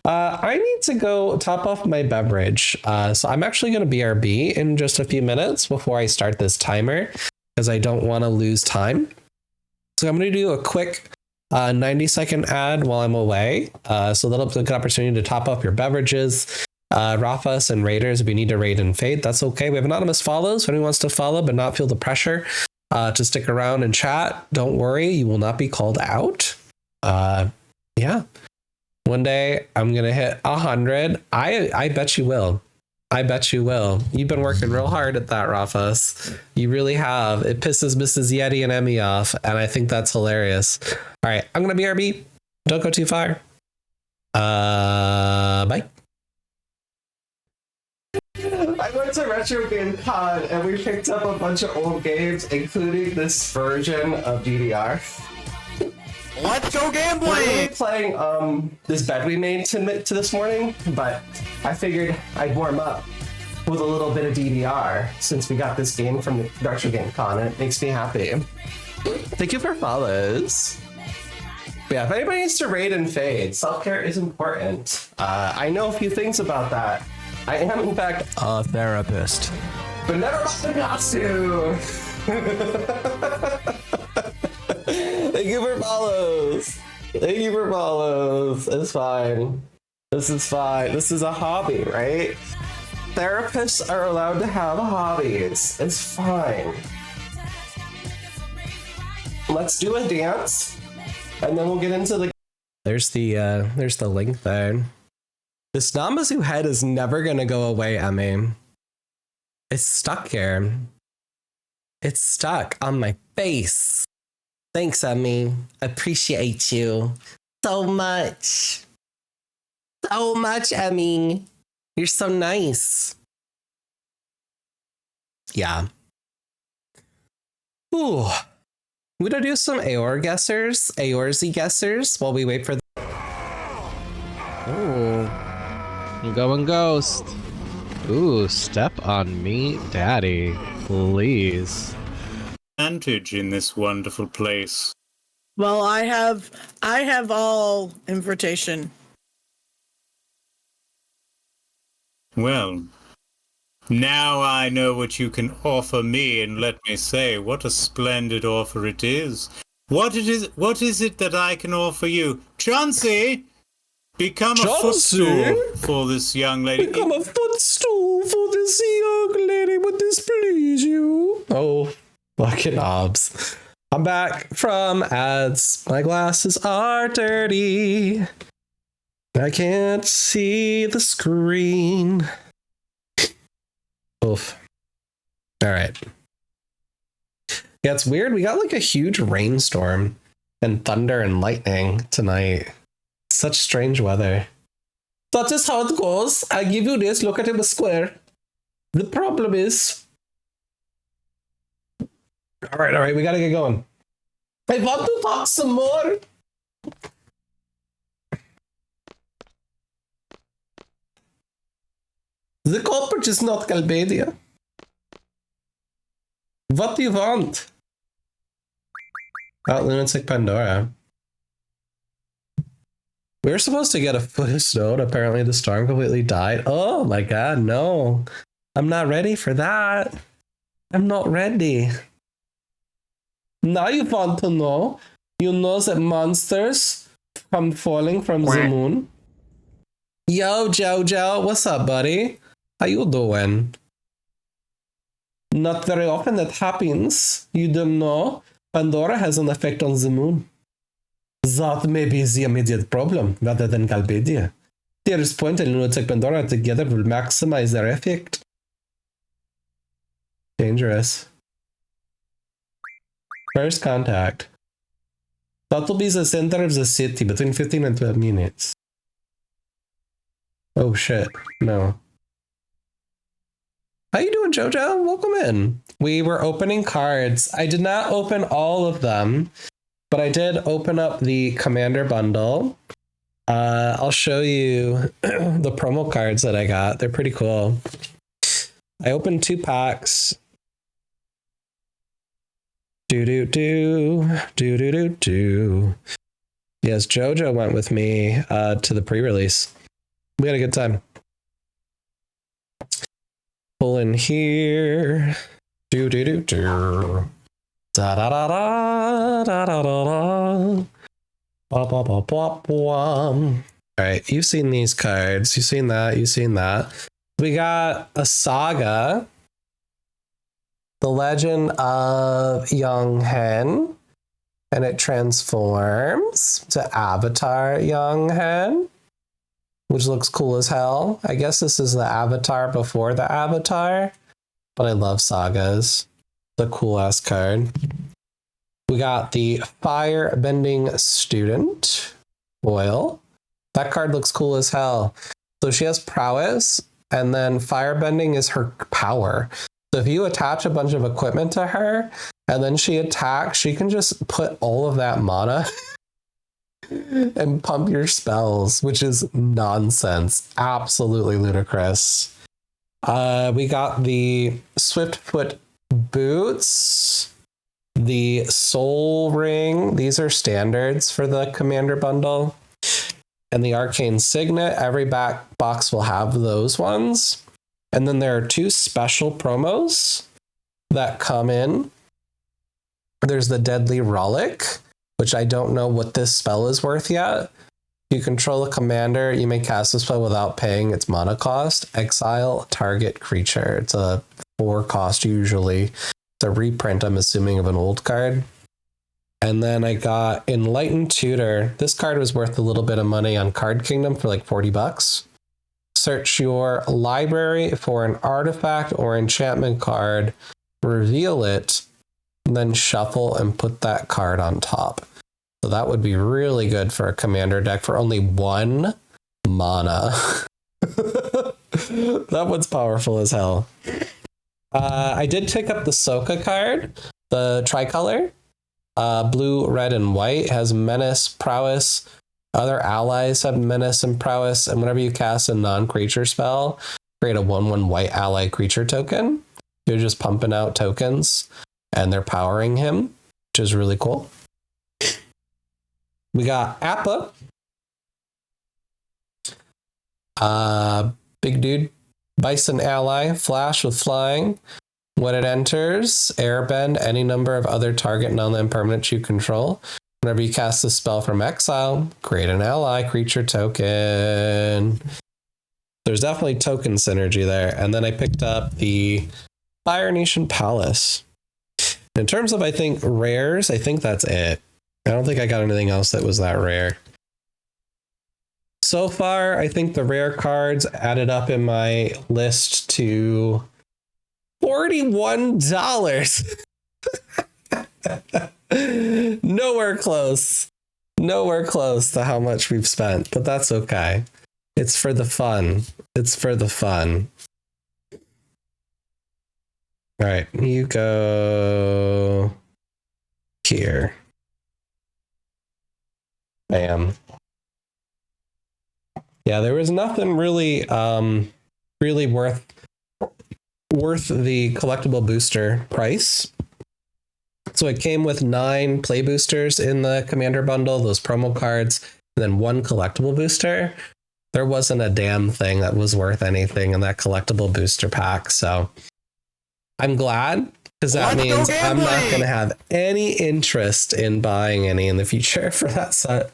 S2: I need to go top off my beverage. So I'm actually going to BRB in just a few minutes before I start this timer, because I don't want to lose time. So I'm going to do a quick 90-second ad while I'm away. So that'll be a good opportunity to top up your beverages. Rafas and Raiders, if you need to raid and fade, that's okay. We have anonymous follows. If anyone wants to follow but not feel the pressure to stick around and chat, don't worry, you will not be called out. Yeah. One day I'm going to hit 100. I bet you will. I bet you will. You've been working real hard at that, Rafas. You really have. It pisses Mrs. Yeti and Emmy off, and I think that's hilarious. All right, I'm going to BRB. Don't go too far. Bye. I went went to Retro Game Con and we picked up a bunch of old games, including this version of DDR.
S20: Let's go gambling!
S2: We're really playing this bed we made to this morning, but I figured I'd warm up with a little bit of DDR since we got this game from the Retro Game Con, and it makes me happy. Thank you for follows. But yeah, if anybody needs to raid and fade, self-care is important. I know a few things about that. I am, in fact, a therapist. But never mind, got to. Thank you for follows. Thank you for follows. It's fine. This is fine. This is a hobby, right? Therapists are allowed to have hobbies. It's fine. Let's do a dance, and then we'll get into the... There's the link there. This Namazu head is never gonna go away, Emmy. It's stuck here. It's stuck on my face. Thanks, Emmy. Appreciate you so much. So much, Emmy. You're so nice. Yeah. Ooh. We gonna do some Aorzi guessers while we wait for the...
S15: Ooh. Going ghost. Ooh, step on me, daddy. Please.
S1: Advantage in this wonderful place.
S19: Well, I have all invitation.
S1: Well, now I know what you can offer me, and let me say, what a splendid offer it is. What is it that I can offer you? Chauncey! Become a footstool for this young lady.
S2: Become a footstool for this young lady. Would this please you? Oh, fucking obs. I'm back from ads. My glasses are dirty. I can't see the screen. Oof. All right. Yeah, it's weird. We got like a huge rainstorm and thunder and lightning tonight. Such strange weather. That is how it goes. I give you this. Look at it, square. The problem is... All right. We gotta get going. I want to talk some more. The culprit is not Galbadia. What do you want? Oh, Lunatic Pandora. We were supposed to get a foot of snow, and apparently the storm completely died. Oh my god, no. I'm not ready for that. I'm not ready. Now you want to know. You know that monsters come falling from the moon? Yo, Jojo, what's up, buddy? How you doing? Not very often that happens. You don't know. Pandora has an effect on the moon. That may be the immediate problem, rather than Galbadia. There's Point and Lunatic Pandora together will maximize their effect. Dangerous. First contact. That will be the center of the city between 15 and 12 minutes. Oh shit, no. How you doing, Jojo? Welcome in. We were opening cards. I did not open all of them, but I did open up the Commander bundle. I'll show you the promo cards that I got. They're pretty cool. I opened 2 packs. Do. Yes, Jojo went with me to the pre-release. We had a good time. Pull in here. Do. Da da da da da da da. All right, you've seen these cards. You've seen that. You've seen that. We got a Saga, The Legend of Young Hen, and it transforms to Avatar Young Hen, which looks cool as hell. I guess this is the Avatar before the Avatar, but I love Sagas. The cool ass card. We got the Firebending Student foil. That card looks cool as hell. So she has prowess, and then firebending is her power. So if you attach a bunch of equipment to her, and then she attacks, she can just put all of that mana and pump your spells, which is nonsense. Absolutely ludicrous. We got the Swiftfoot boots, the Soul Ring. These are standards for the Commander bundle. And the Arcane Signet. Every back box will have those ones. And then there are 2 special promos that come in. There's the Deadly Relic, which I don't know what this spell is worth yet. You control a commander, you may cast the spell without paying its mana cost. Exile target creature. It's a 4 cost usually. It's a reprint, I'm assuming, of an old card. And then I got Enlightened Tutor. This card was worth a little bit of money on Card Kingdom for like $40. Search your library for an artifact or enchantment card, reveal it, and then shuffle and put that card on top. So that would be really good for a commander deck for only 1 mana. That one's powerful as hell. I did pick up the Soka card, the tricolor. Blue, red, and white, has menace, prowess. Other allies have menace and prowess, and whenever you cast a non-creature spell, create a 1/1 white ally creature token. You're just pumping out tokens, and they're powering him, which is really cool. We got Appa. Big dude. Bison ally, flash with flying. When it enters, airbend any number of other target non-land permanents you control. Whenever you cast a spell from exile, create an ally creature token. There's definitely token synergy there. And then I picked up the Fire Nation Palace. In terms of, I think, rares, I think that's it. I don't think I got anything else that was that rare. So far, I think the rare cards added up in my list to $41. Nowhere close to how much we've spent, but that's okay. It's for the fun. All right, you go here. Bam. Yeah, there was nothing really really worth the collectible booster price. So it came with 9 play boosters in the Commander bundle, those promo cards, and then 1 collectible booster. There wasn't a damn thing that was worth anything in that collectible booster pack. So I'm glad, because that means I'm not going to have any interest in buying any in the future for that set.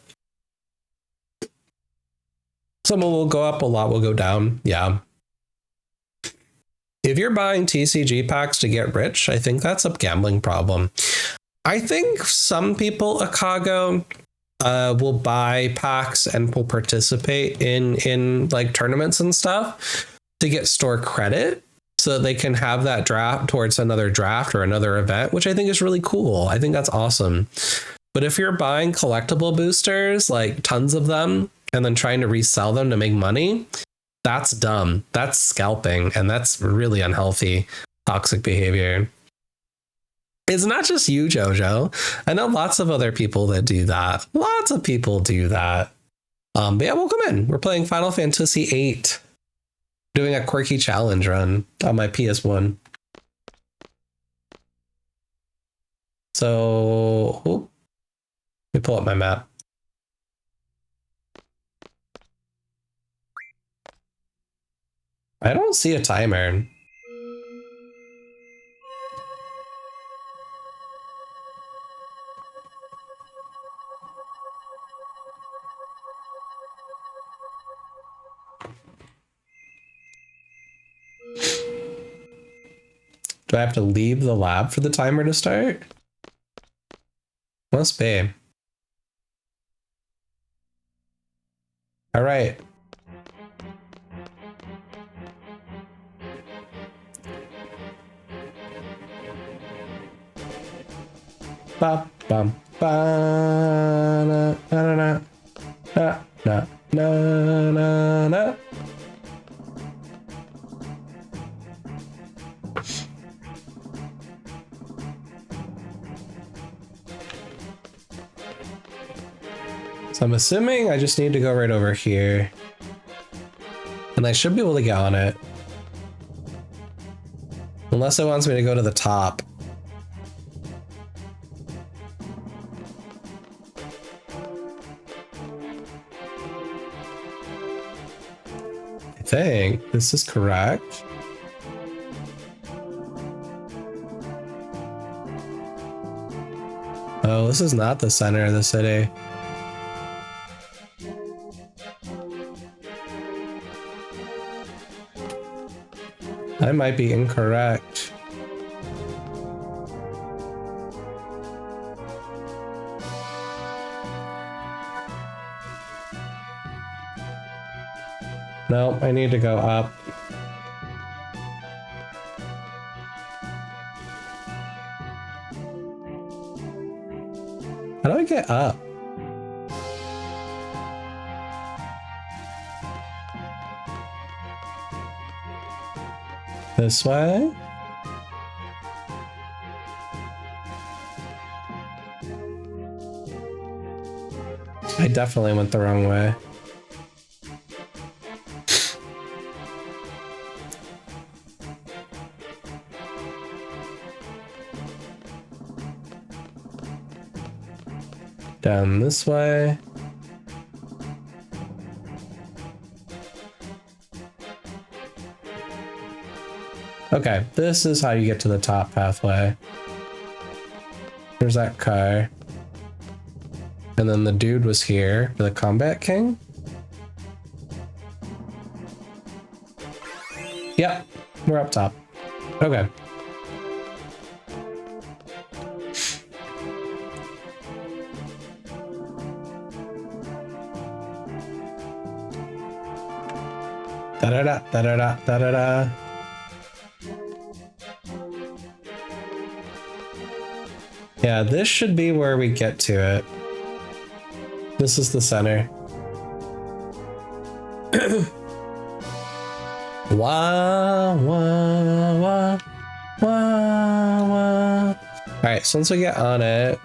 S2: Some will go up, a lot will go down. Yeah. If you're buying TCG packs to get rich, I think that's a gambling problem. I think some people, Akago, will buy packs and will participate in like tournaments and stuff to get store credit so that they can have that draft towards another draft or another event, which I think is really cool. I think that's awesome. But if you're buying collectible boosters, like tons of them, and then trying to resell them to make money, that's dumb. That's scalping, and that's really unhealthy, toxic behavior. It's not just you, Jojo. I know lots of other people that do that. Lots of people do that. But yeah, welcome in. We're playing Final Fantasy VIII. Doing a quirky challenge run on my PS1. So, let me pull up my map. I don't see a timer. Do I have to leave the lab for the timer to start? Must be. All right. Ba bum ba na na na na na na na na. So I'm assuming I just need to go right over here. And I should be able to get on it. Unless it wants me to go to the top. I think this is correct. Oh, this is not the center of the city. I might be incorrect. No, I need to go up. How do I get up? This way? I definitely went the wrong way. Down this way. Okay, this is how you get to the top pathway. There's that car. And then the dude was here, the Combat King. Yep, we're up top. Okay. Da-da-da, da-da-da, da-da-da. Yeah, this should be where we get to it. This is the center. Wah, wah, wah, wah, wah. Alright, so once we get on it,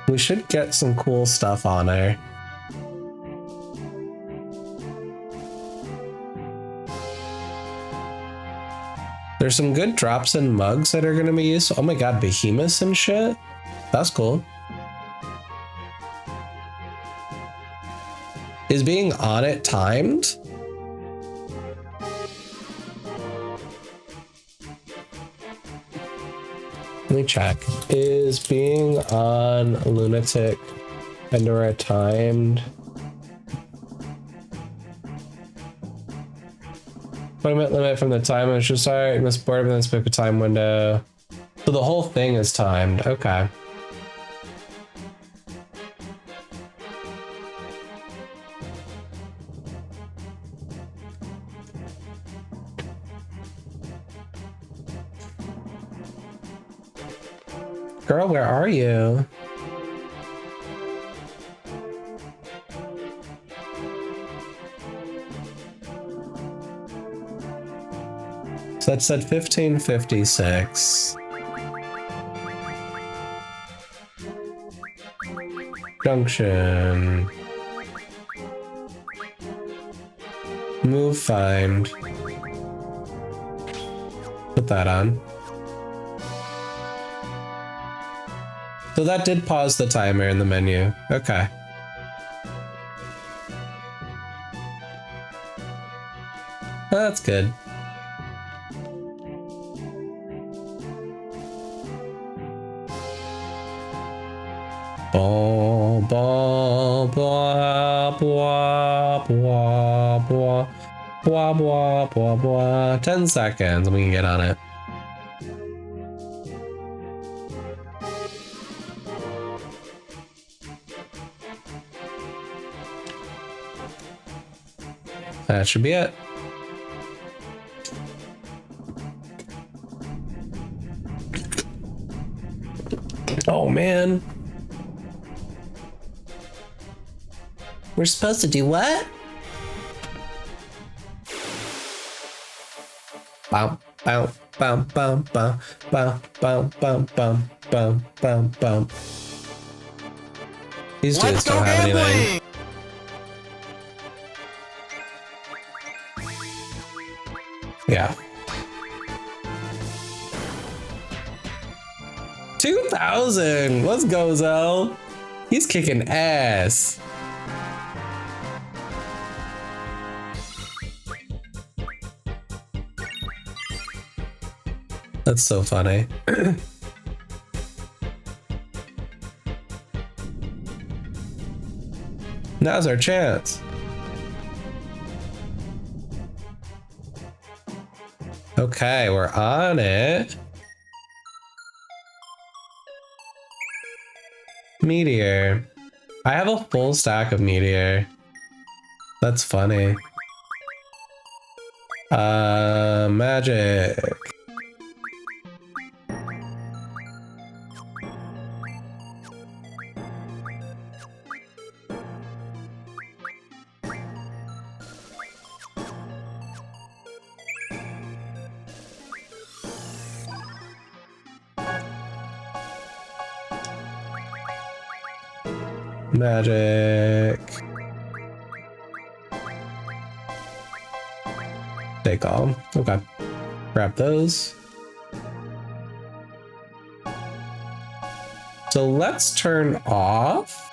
S2: we should get some cool stuff on her. There's some good drops and mugs that are going to be used. Oh my god, behemoths and shit. That's cool. Is being on it timed? Let me check. Is being on Lunatic Pandora timed? 20-minute limit from the time I should start. You must board within a specific time window. So the whole thing is timed. Okay. Girl, where are you? So that said 1556. Junction. Move find. Put that on. So that did pause the timer in the menu. Okay. That's good. Blah, blah, blah, blah, blah, blah, blah, blah, blah, blah. 10 seconds and we can get on it. That should be it. Oh man. We're supposed to do what? Bow, bow, bow, bow, bow, bow, bow, bow, bow, bow, bow, bow.
S7: These dudes don't have anything. Yeah. 2,000! Let's go, Zell! He's kicking ass. That's so funny. Now's our chance. Okay, we're on it. Meteor. I have a full stack of meteor. That's funny. Magic. Magic. Take all. Okay. Grab those. So let's turn off.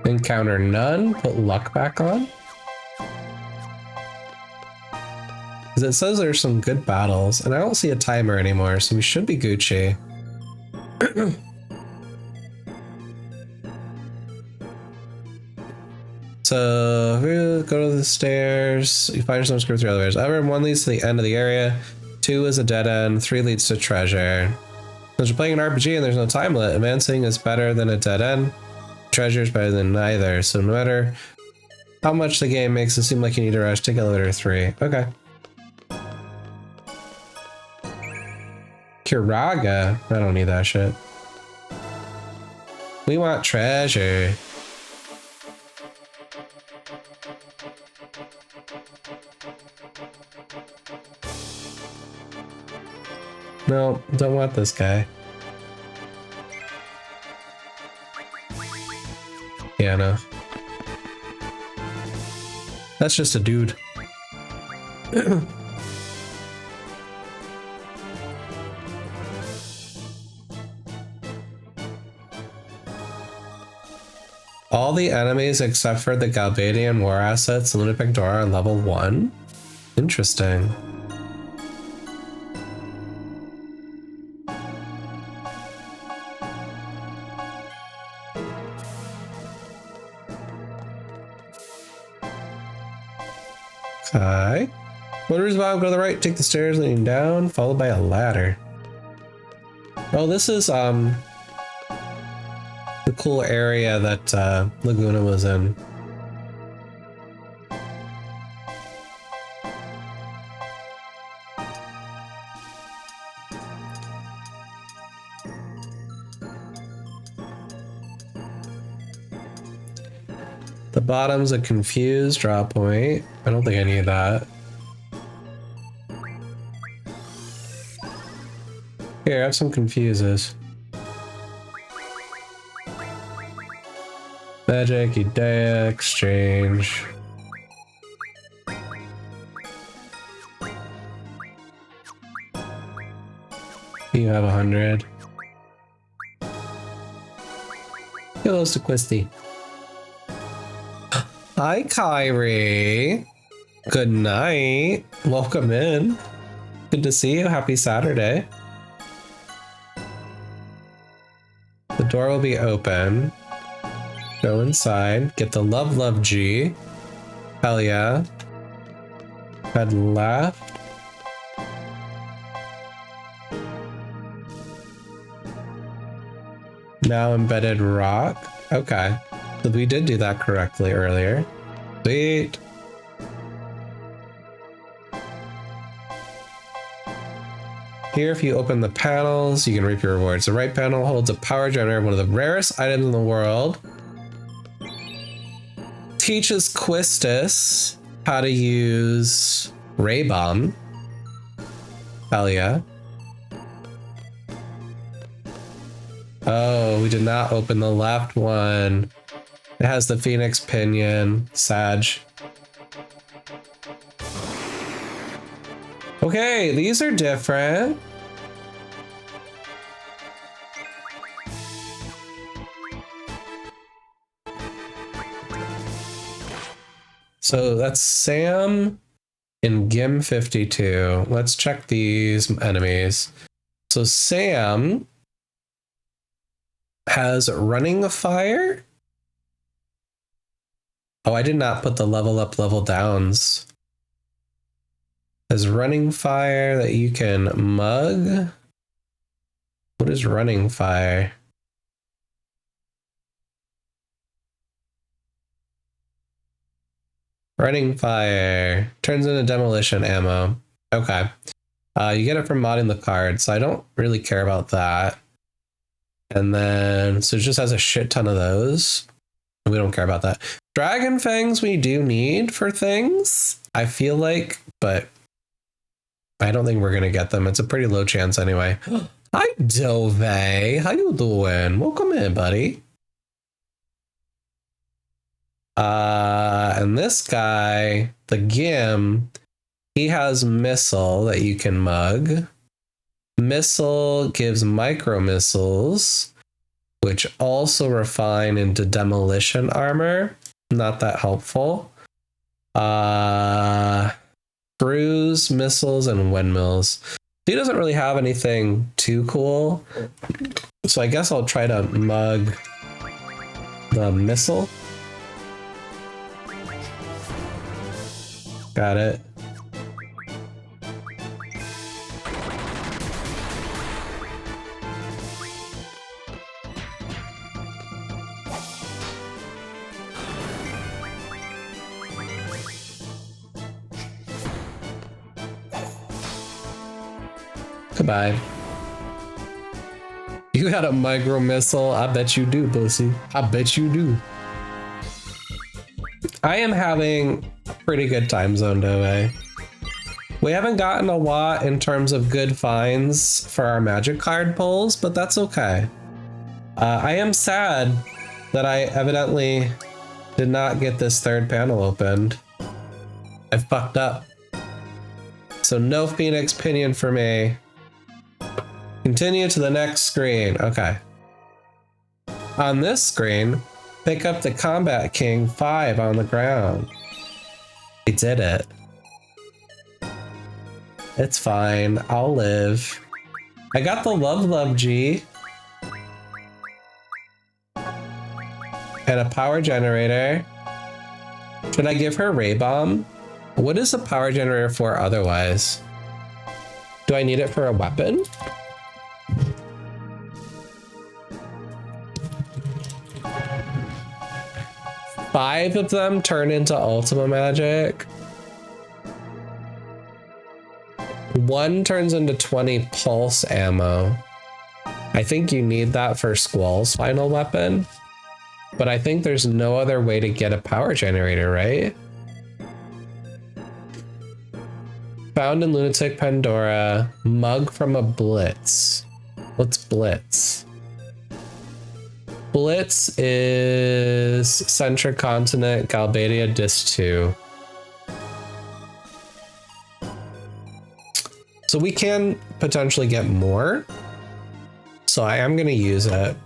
S7: Encounter none. Put luck back on. Because it says there's some good battles, and I don't see a timer anymore, so we should be Gucci. So go to the stairs. You find yourself screwed through elevators. However, 1 leads to the end of the area, 2 is a dead end, 3 leads to treasure. Since you're playing an RPG and there's no time limit, advancing is better than a dead end. Treasure is better than neither. So no matter how much the game makes it seem like you need to rush, take elevator 3. Okay. Kiraga. I don't need that shit. We want treasure. No, don't want this guy. Yeah, no. That's just a dude. All the enemies except for the Galbadian war assets in Ludwig Dora are level 1? Interesting. Okay. Motor's Bob, go to the right, take the stairs leading down, followed by a ladder. Oh, this is the cool area that Laguna was in. The bottom's a confused draw point. I don't think I need that. Here, I have some confuses. Magic, Idea, Exchange. You have 100. Hello, Quistis. Hi, Kyrie. Good night. Welcome in. Good to see you. Happy Saturday. The door will be open. Go inside. Get the love G. Hell yeah. Head left. Now embedded rock. Okay. So we did do that correctly earlier. Sweet. Here, if you open the panels, you can reap your rewards. The right panel holds a power generator, one of the rarest items in the world. Teaches Quistis how to use Ray Bomb. Hell yeah. Oh, we did not open the left one. It has the Phoenix Pinion. Sag. Okay, these are different. So that's Sam in Gim 52. Let's check these enemies. So Sam has Running Fire. Oh, I did not put the level up, level downs. Has Running Fire that you can mug. What is Running Fire? Running Fire turns into demolition ammo. Okay. You get it from modding the card, so I don't really care about that. And then, so it just has a shit ton of those. We don't care about that. Dragon Fangs we do need for things, I feel like, but I don't think we're going to get them. It's a pretty low chance anyway. Hi, Dove. How you doing? Welcome in, buddy. And this guy, the Gim, he has Missile that you can mug. Missile gives micro missiles, which also refine into demolition armor. Not that helpful. Cruise, missiles, and windmills. He doesn't really have anything too cool. So I guess I'll try to mug the missile. Got it. Goodbye. You got a micro missile? I bet you do, pussy. I bet you do. I am having a pretty good time zone, Dove. We haven't gotten a lot in terms of good finds for our magic card pulls, but that's okay. I am sad that I evidently did not get this third panel opened. I fucked up. So no Phoenix Pinion for me. Continue to the next screen. Okay. On this screen, pick up the Combat King 5 on the ground. We did it. It's fine. I'll live. I got the Love G. And a power generator. Should I give her Ray Bomb? What is a power generator for otherwise? Do I need it for a weapon? Five of them turn into Ultima Magic. One turns into 20 pulse ammo. I think you need that for Squall's final weapon. But I think there's no other way to get a power generator, right? Found in Lunatic Pandora. Mug from a Blitz. What's Blitz? Blitz is Centric Continent, Galbadia Disc 2. So we can potentially get more. So I am going to use it.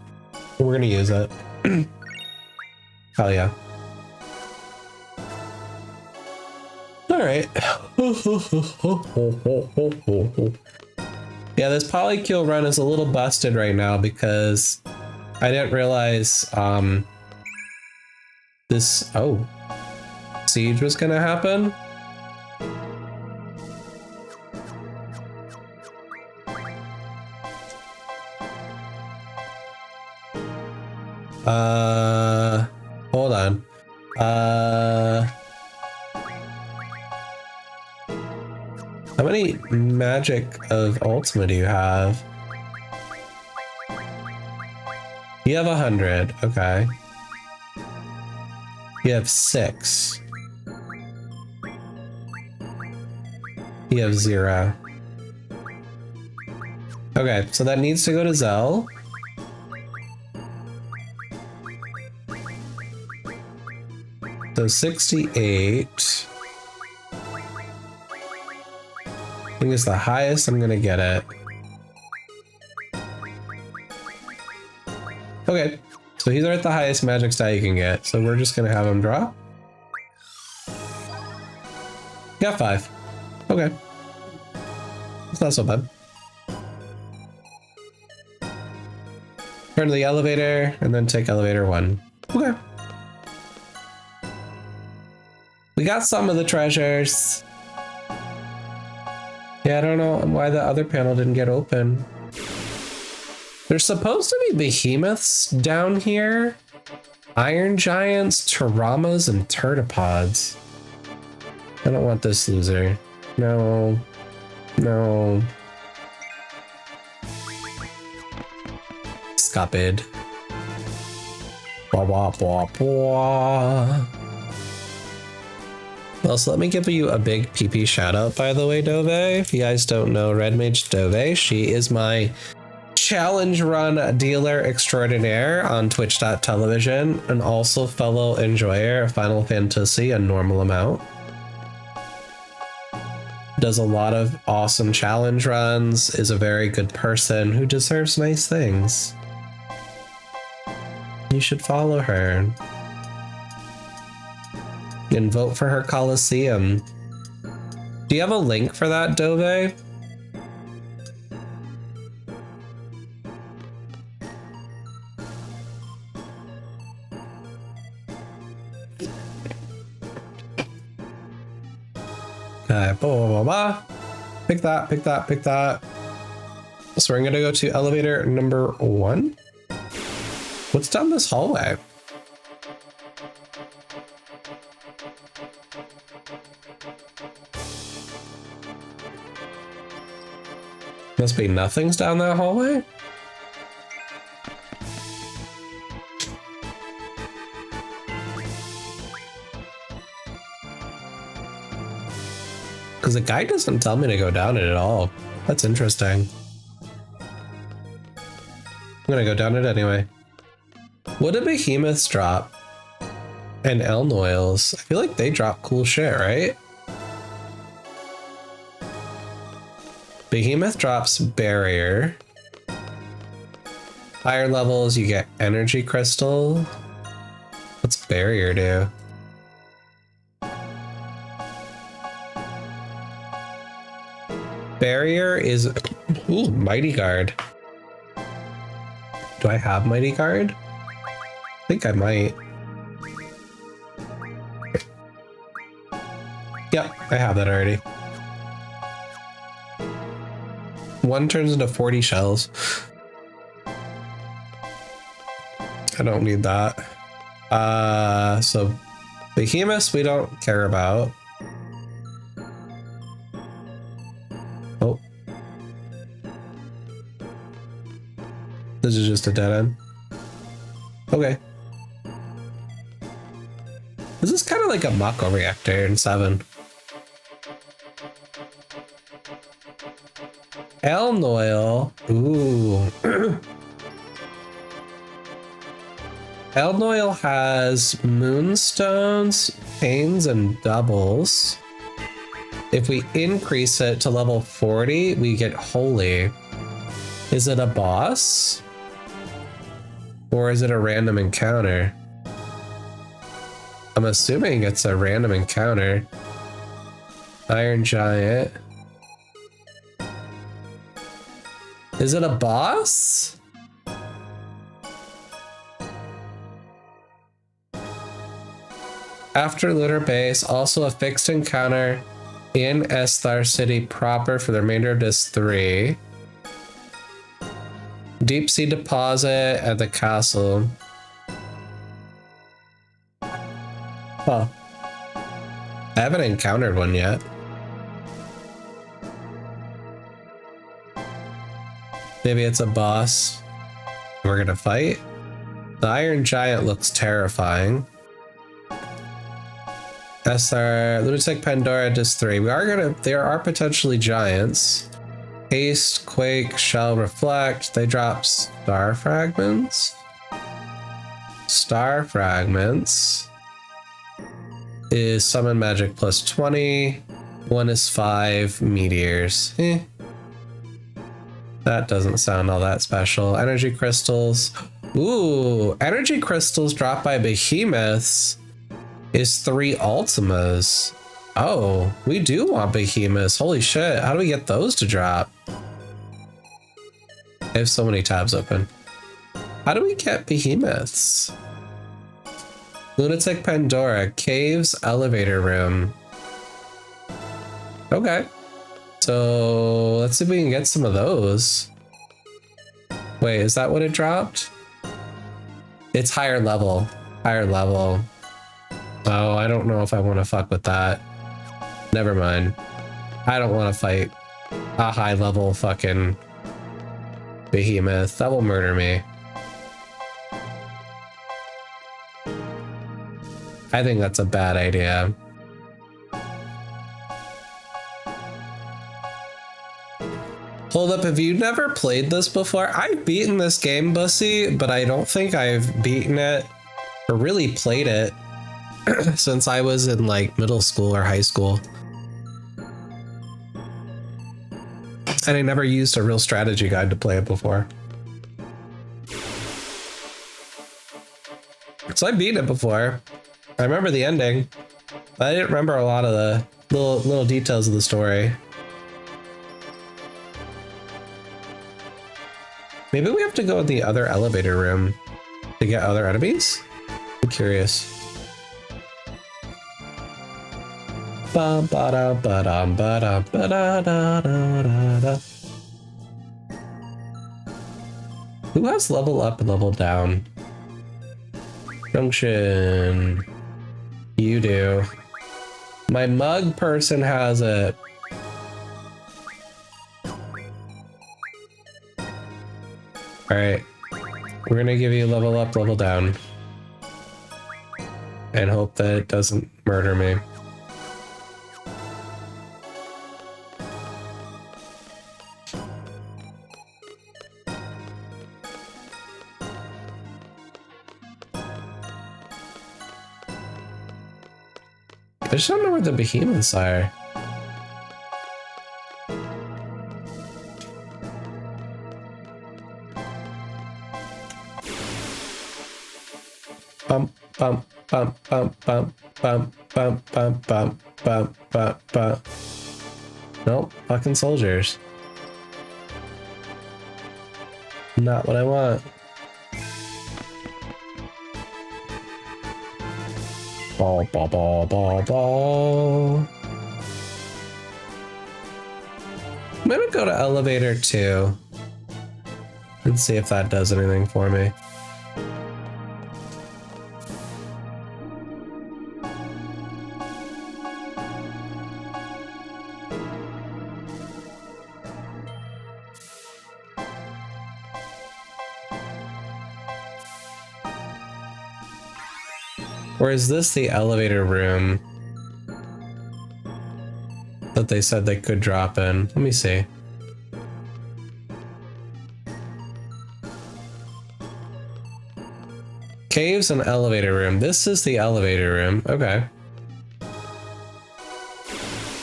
S7: We're going to use it. Hell yeah. All right. Yeah, this Polycule run is a little busted right now because I didn't realize this siege was gonna happen. Hold on. How many magic of Ultima do you have? You have 100, okay. You have 6. You have 0. Okay, so that needs to go to Zell.
S2: So 68. I think it's the highest I'm gonna get it. Okay, so he's at the highest magic stat you can get, so we're just gonna have him draw. Got 5. Okay. It's not so bad. Turn to the elevator and then take elevator 1. Okay. We got some of the treasures. Yeah, I don't know why the other panel didn't get open. There's supposed to be behemoths down here. Iron giants, taramas, and turdipods. I don't want this loser. No. No. Scupid. Blah, blah, blah, blah. Well, so let me give you a big PP shout out, by the way, Dove. If you guys don't know Red Mage Dove, she is my challenge run dealer extraordinaire on twitch.tv and also fellow enjoyer of Final Fantasy a normal amount. Does a lot of awesome challenge runs, is a very good person who deserves nice things. You should follow her. And vote for her Coliseum. Do you have a link for that, Dove? Okay, blah, blah, blah, blah. Pick that, pick that, pick that. So we're gonna go to elevator number 1. What's down this hallway? Must be nothing's down that hallway? Because the guy doesn't tell me to go down it at all. That's interesting. I'm gonna go down it anyway. What do behemoths drop? And Elnoils? I feel like they drop cool shit, right? Behemoth drops barrier. Higher levels, you get energy crystal. What's barrier do? Barrier is, ooh, Mighty Guard. Do I have Mighty Guard? I think I might. Yep, I have that already. 1 turns into 40 shells. I don't need that. So Behemoths we don't care about. Oh. This is just a dead end. Okay. This is kind of like a Mako reactor in 7. Elnoil. Ooh. Elnoil has moonstones, pains, and doubles. If we increase it to level 40, we get holy. Is it a boss? Or is it a random encounter? I'm assuming it's a random encounter. Iron Giant. Is it a boss? After Lunar Base, also a fixed encounter in Esthar City proper for the remainder of this 3. Deep Sea Deposit at the castle. Huh. I haven't encountered one yet. Maybe it's a boss we're gonna fight. The Iron Giant looks terrifying. SR Lunatic Pandora does 3. There are potentially giants. Haste, Quake, Shell, Reflect. They drop star fragments. Star fragments.
S7: is summon magic plus 20. 1 is 5 meteors. That doesn't sound all that special. Energy crystals. Ooh, energy crystals dropped by behemoths is 3 ultimas. Oh, we do want behemoths. Holy shit, how do we get those to drop? I have so many tabs open. How do we get behemoths? Lunatic Pandora, caves, elevator room. Okay. So let's see if we can get some of those. Wait, is that what it dropped? It's higher level. Higher level. Oh, I don't know if I want to fuck with that. Never mind. I don't want to fight a high level fucking behemoth. That will murder me. I think that's a bad idea. Hold up, have you never played this before? I've beaten this game, Bussy, but I don't think I've beaten it or really played it since I was in like middle school or high school. And I never used a real strategy guide to play it before. So I've beaten it before. I remember the ending, but I didn't remember a lot of the little details of the story. Maybe we have to go in the other elevator room to get other enemies? I'm curious. Bum, ba-da, ba-dum, ba-da, ba-da, da, da, da, da. Who has level up and level down? Junction. You do. My mug person has it. Alright. We're gonna give you level up, level down. And hope that it doesn't murder me. I just don't know where the behemoths are. Bump, bump, bump, bump, bump, bump, bump, bump, bump, bump, bump, bump. Nope, fucking soldiers. Not what I want. Ball, ball, ball, ball, ball. I'm gonna go to elevator 2 and see if that does anything for me. Or is this the elevator room that they said they could drop in? Let me see. Caves and elevator room. This is the elevator room. Okay.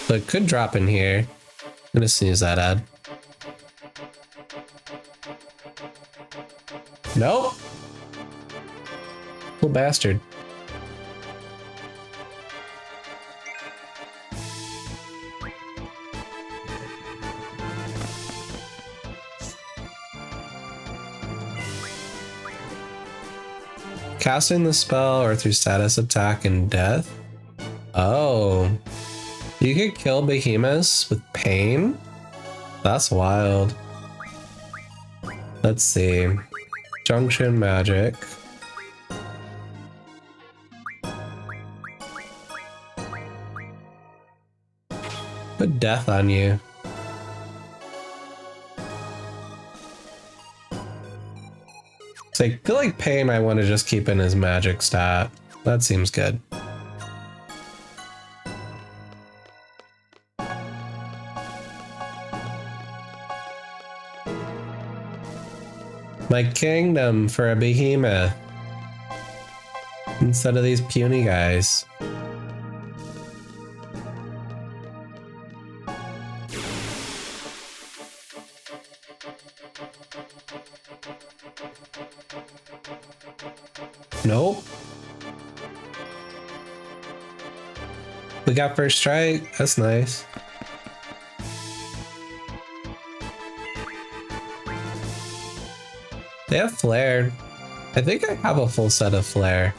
S7: So it could drop in here. I'm gonna snooze that ad. Nope. Little bastard. Casting the spell or through status attack and death? Oh. You could kill behemoths with pain? That's wild. Let's see. Junction magic. Put death on you. So I feel like pain I want to just keep in his magic stat. That seems good. My kingdom for a behemoth. Instead of these puny guys.
S2: Nope. We got first strike. That's nice. They have flare. I think I have a full set of flare.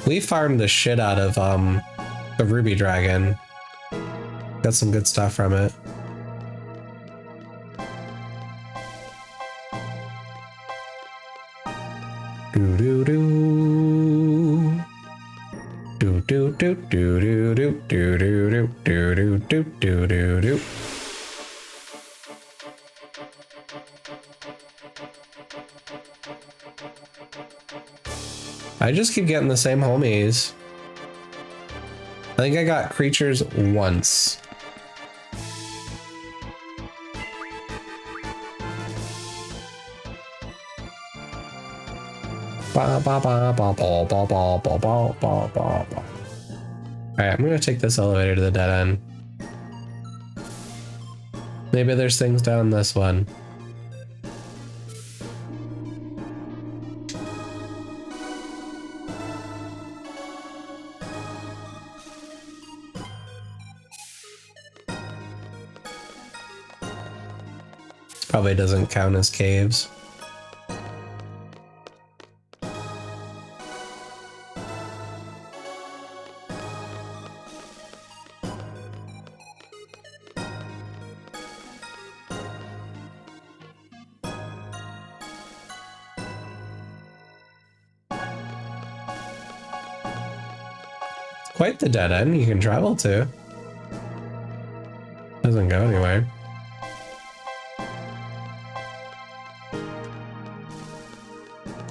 S2: We farmed the shit out of the ruby dragon. Got some good stuff from it. Do do do. Do do do do do do do do do do do do do do. I just keep getting the same homies. I think I got creatures once. Ba ba ba ba ba ba ba ba ba ba ba. Alright, I'm gonna take this elevator to the dead end. Maybe there's things down this one. Probably doesn't count as caves. Quite the dead end you can travel to. Doesn't go anywhere.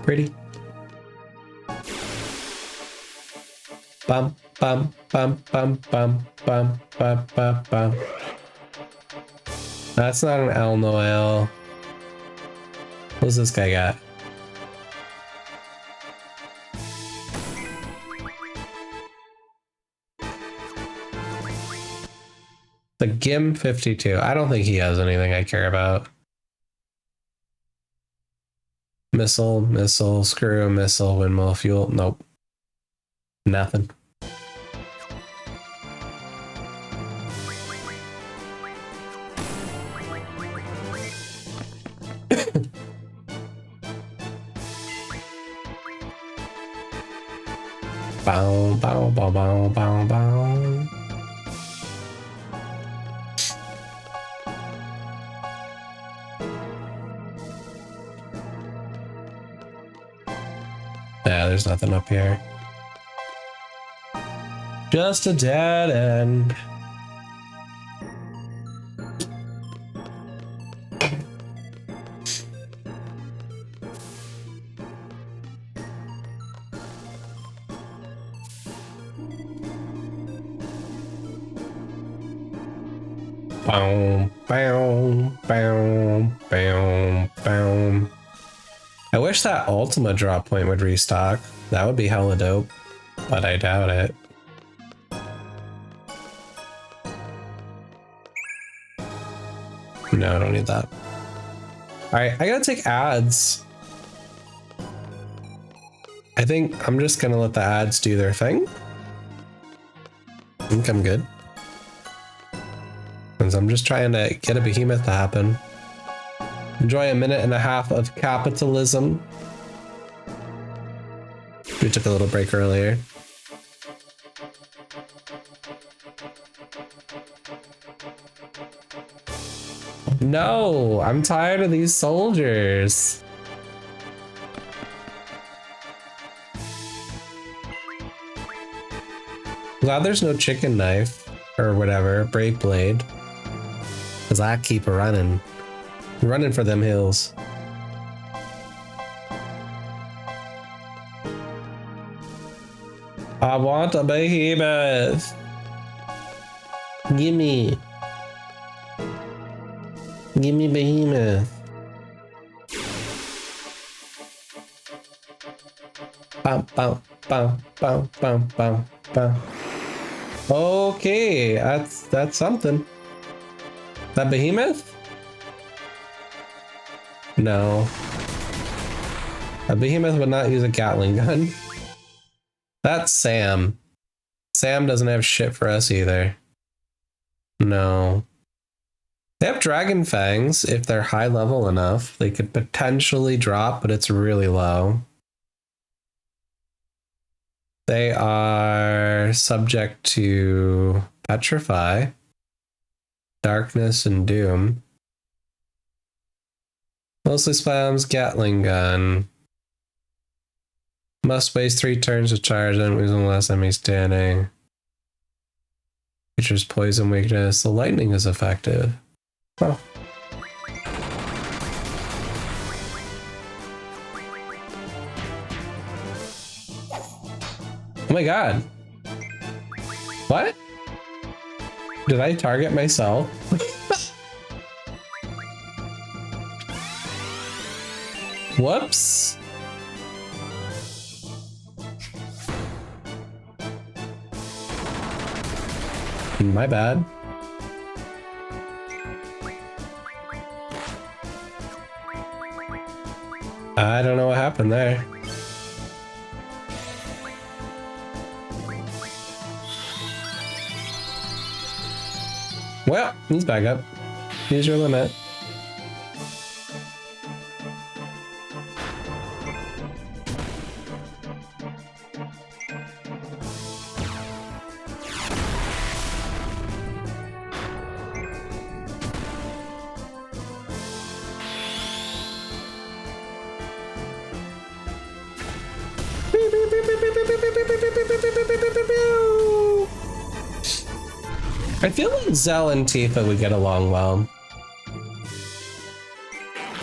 S2: Pretty. Bum bum bum bum bum bum bum bum bum. That's not an El Noel. What's this guy got? The Gim 52. I don't think he has anything I care about. Missile, missile, screw, missile, windmill, fuel. Nope. Nothing. Bow, bow, bow, bow, bow, bow. Yeah, there's nothing up here. Just a dead end. Boom, boom, boom, boom, boom. I wish that Ultima drop point would restock. That would be hella dope, but I doubt it. No, I don't need that. Alright, I gotta take ads. I think I'm just gonna let the ads do their thing. I think I'm good. Because I'm just trying to get a behemoth to happen. Enjoy a minute and a half of capitalism. We took a little break earlier. No, I'm tired of these soldiers. Glad there's no chicken knife or whatever, brake blade. Cause I keep running for them hills. I want a behemoth. Gimme behemoth. Bum, bum, bum, bum, bum, bum, bum. Okay, that's something. That behemoth? No. A behemoth would not use a Gatling gun. That's Sam. Sam doesn't have shit for us either. No. They have Dragon Fangs. If they're high level enough, they could potentially drop, but it's really low. They are subject to Petrify, Darkness, and Doom. Mostly spams Gatling gun. Must waste 3 turns to charge and losing the last enemy standing. Features poison weakness. The lightning is effective. Oh. Oh my god. What? Did I target myself? Whoops. My bad. I don't know what happened there. Well, he's back up. Here's your limit. I feel like Zell and Tifa would get along well.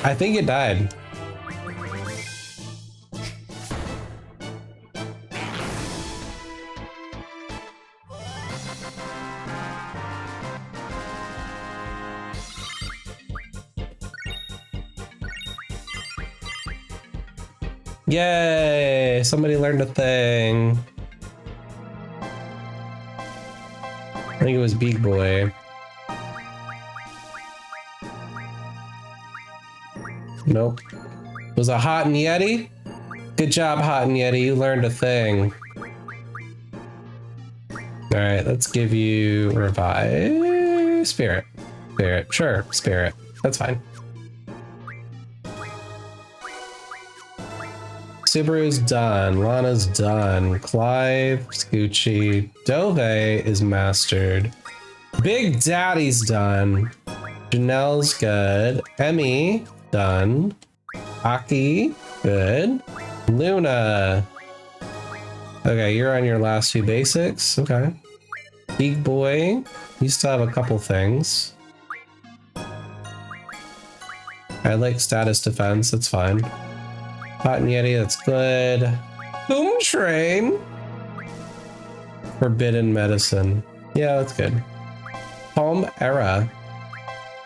S2: I think it died. Yay! Somebody learned a thing. I think it was Big Boy. Nope. Was it Hot and Yeti? Good job, Hot and Yeti. You learned a thing. Alright, let's give you Revive. Spirit. Spirit. Sure, Spirit. That's fine. Subaru's done. Lana's done. Clive, Scoochie. Dove is mastered. Big Daddy's done. Janelle's good. Emmy, done. Aki, good. Luna. Okay, you're on your last 2 basics. Okay. Big Boy, you still have a couple things. I like status defense, that's fine. Hot and Yeti, that's good. Boom Train. Forbidden Medicine. Yeah, that's good. Home Era.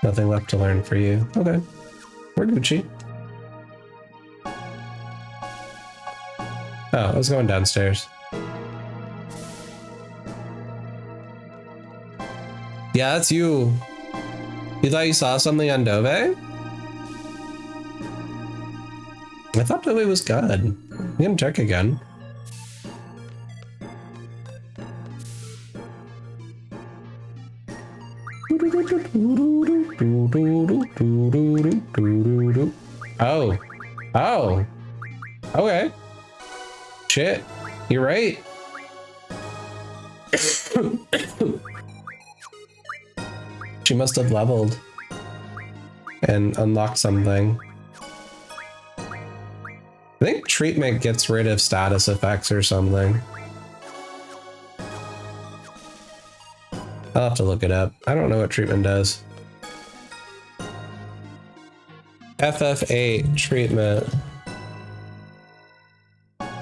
S2: Nothing left to learn for you. Okay. We're Gucci. Oh, I was going downstairs. Yeah, that's you. You thought you saw something on Dove? I thought Dove was good. You can check again. Oh. Oh. Okay. Shit. You're right. She must have leveled and unlocked something. I think treatment gets rid of status effects or something. I'll have to look it up. I don't know what treatment does. FF8 treatment.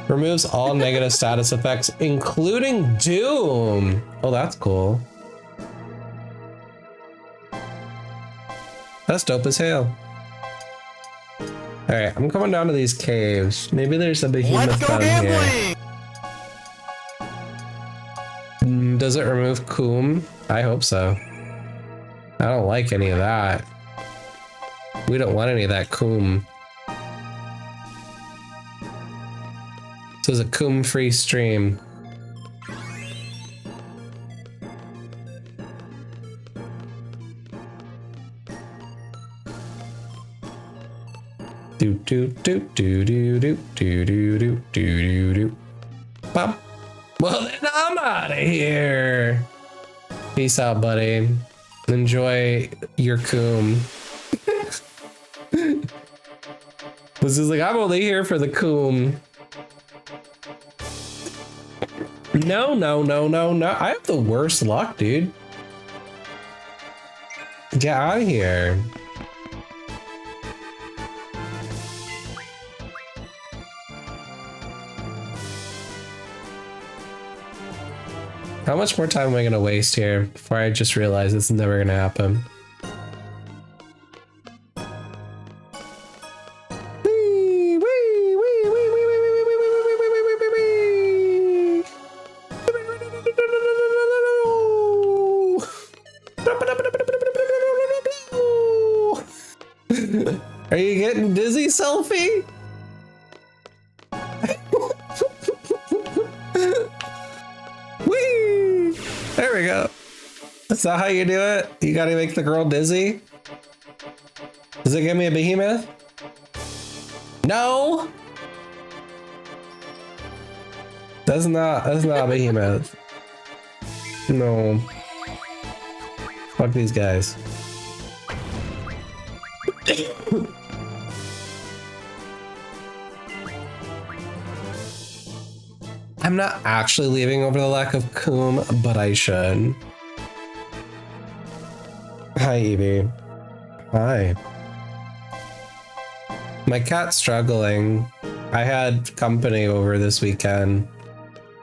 S2: Removes all negative status effects, including Doom. Oh, that's cool. That's dope as hell. Alright, I'm coming down to these caves. Maybe there's a behemoth down here. Does it remove Coom? I hope so. I don't like any of that. We don't want any of that coom. This is a coom-free stream. Do do do do do do do do do do do. Bum. Well then I'm out of here. Peace out, buddy. Enjoy your coom. This is like, I'm only here for the coom. No, no, no, no, no. I have the worst luck, dude. Get out of here. How much more time am I gonna waste here before I just realize it's never gonna happen? Are you getting dizzy, Selfie? Whee! There we go. That's not how you do it. You gotta make the girl dizzy. Does it give me a behemoth? No! That's not a behemoth. No. Fuck these guys. I'm not actually leaving over the lack of coom, but I should. Hi, Evie. Hi. My cat's struggling. I had company over this weekend,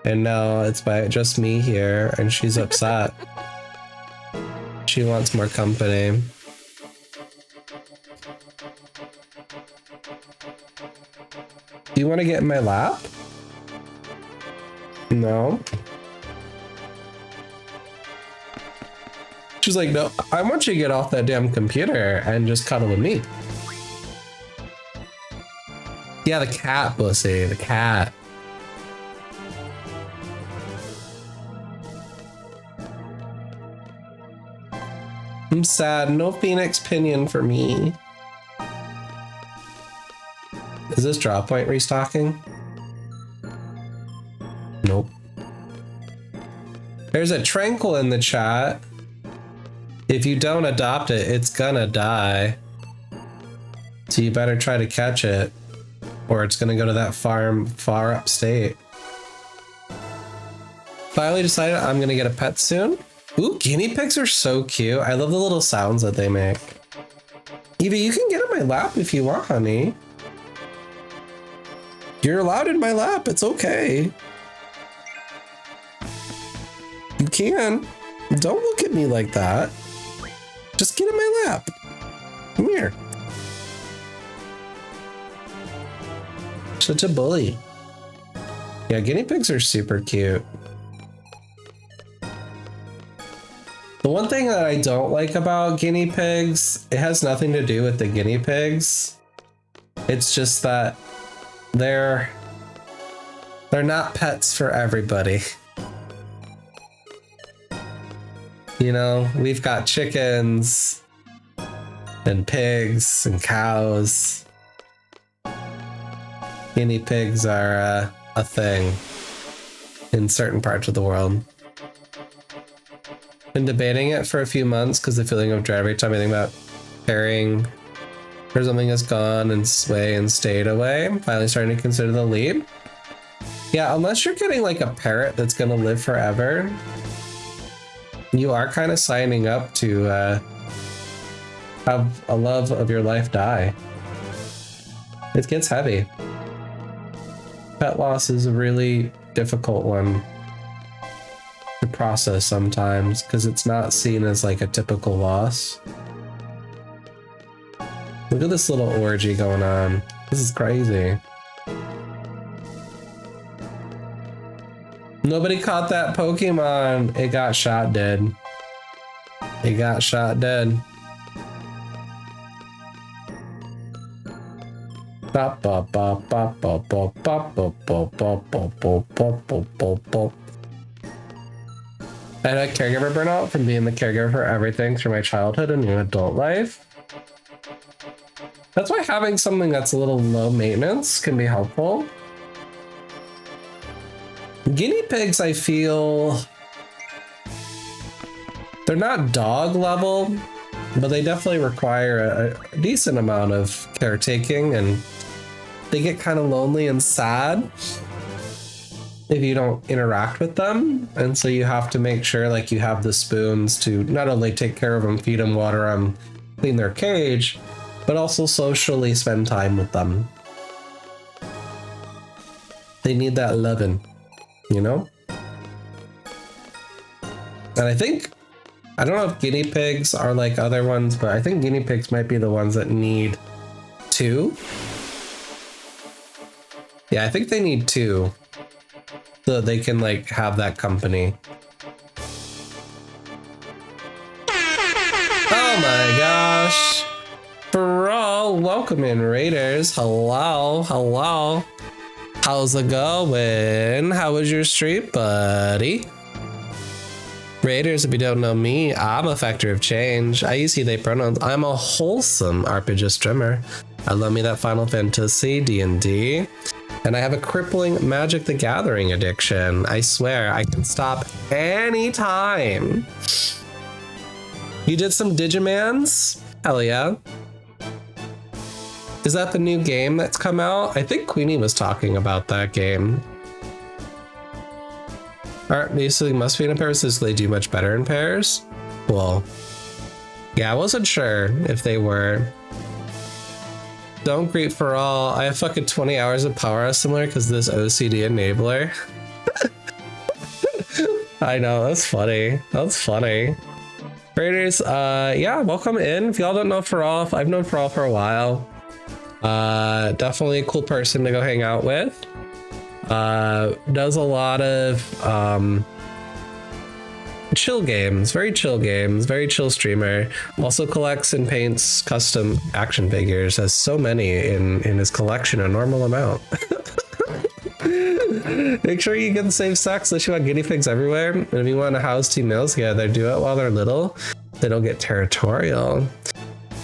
S2: and now it's just me here, and she's upset. She wants more company. Do you want to get in my lap? No. She's like, no, I want you to get off that damn computer and just cuddle with me. Yeah, the cat, pussy, the cat. I'm sad, no Phoenix Pinion for me. Is this drop point restocking? Nope. There's a Tranquil in the chat. If you don't adopt it, it's gonna die. So you better try to catch it, or it's gonna go to that farm far upstate. Finally decided I'm gonna get a pet soon. Ooh, guinea pigs are so cute. I love the little sounds that they make. Evie, you can get in my lap if you want, honey. You're allowed in my lap, it's okay. You can. Don't look at me like that. Just get in my lap. Come here. Such a bully. Yeah, guinea pigs are super cute. The one thing that I don't like about guinea pigs, it has nothing to do with the guinea pigs. It's just that they're not pets for everybody. You know, we've got chickens and pigs and cows. Guinea pigs are a thing in certain parts of the world. Been debating it for a few months because the feeling of dread every time I think about pairing or something has gone and sway and stayed away. I'm finally starting to consider the leap. Yeah, unless you're getting like a parrot that's gonna live forever, you are kind of signing up to have a love of your life die. It gets heavy. Pet loss is a really difficult one to process sometimes because it's not seen as like a typical loss. Look at this little orgy going on. This is crazy. Nobody caught that Pokemon. It got shot dead.
S7: He got shot dead. I had a caregiver burnout from being the caregiver for everything through my childhood and new adult life. That's why having something that's a little low maintenance can be helpful. Guinea pigs, I feel, they're not dog level, but they definitely require a decent amount of caretaking, and they get kind of lonely and sad if you don't interact with them. And so you have to make sure like you have the spoons to not only take care of them, feed them, water them, clean their cage, but also socially spend time with them. They need that loving, you know? And I think, I don't know if guinea pigs are like other ones, but I think guinea pigs might be the ones that need 2. Yeah, I think they need 2 so that they can like have that company. Oh my gosh. For all, welcome in, Raiders. Hello, hello. How's it going? How was your stream, buddy? Raiders, if you don't know me, I'm a factor of change. I use he, they pronouns. I'm a wholesome RPG streamer. I love me that Final Fantasy, D&D. And I have a crippling Magic the Gathering addiction. I swear, I can stop anytime. You did some Digimans? Hell yeah. Is that the new game that's come out? I think Queenie was talking about that game. Art basically must be in pairs, so they do much better in pairs? Well, yeah, I wasn't sure if they were. Don't greet for all. I have fucking 20 hours of Power Similar because this OCD enabler. I know, that's funny. That's funny. Raiders, yeah, welcome in. If y'all don't know Faral, I've known Faral for a while. Definitely a cool person to go hang out with. Does a lot of chill games, very chill streamer. Also collects and paints custom action figures, has so many in his collection, a normal amount. Make sure you get the same sex unless you want guinea pigs everywhere. And if you want to house 2 males together, do it while they're little. They don't get territorial.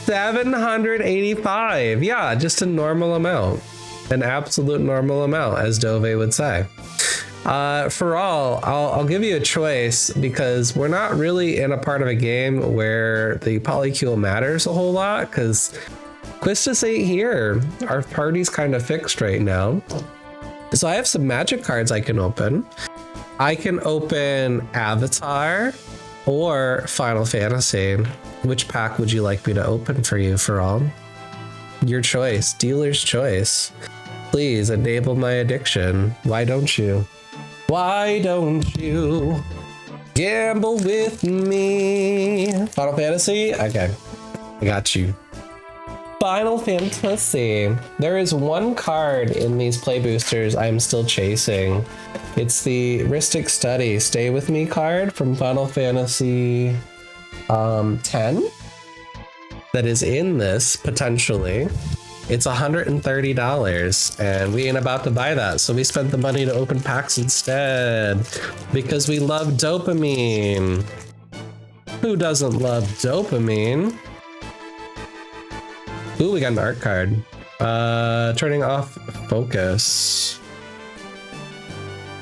S7: 785. Yeah, just a normal amount. An absolute normal amount, as Dove would say. For all, I'll give you a choice because we're not really in a part of a game where the polycule matters a whole lot because Quistis ain't here. Our party's kind of fixed right now. So I have some magic cards I can open. I can open Avatar or Final Fantasy. Which pack would you like me to open for you, for all? Your choice, dealer's choice. Please enable my addiction. Why don't you? Why don't you gamble with me? Final Fantasy? Okay, I got you. Final Fantasy. There is one card in these play boosters I'm still chasing. It's the Ristic Study Stay With Me card from Final Fantasy 10 that is in this, potentially. It's $130, and we ain't about to buy that, so we spent the money to open packs instead, because we love dopamine. Who doesn't love dopamine? Ooh, we got an art card. Turning off focus.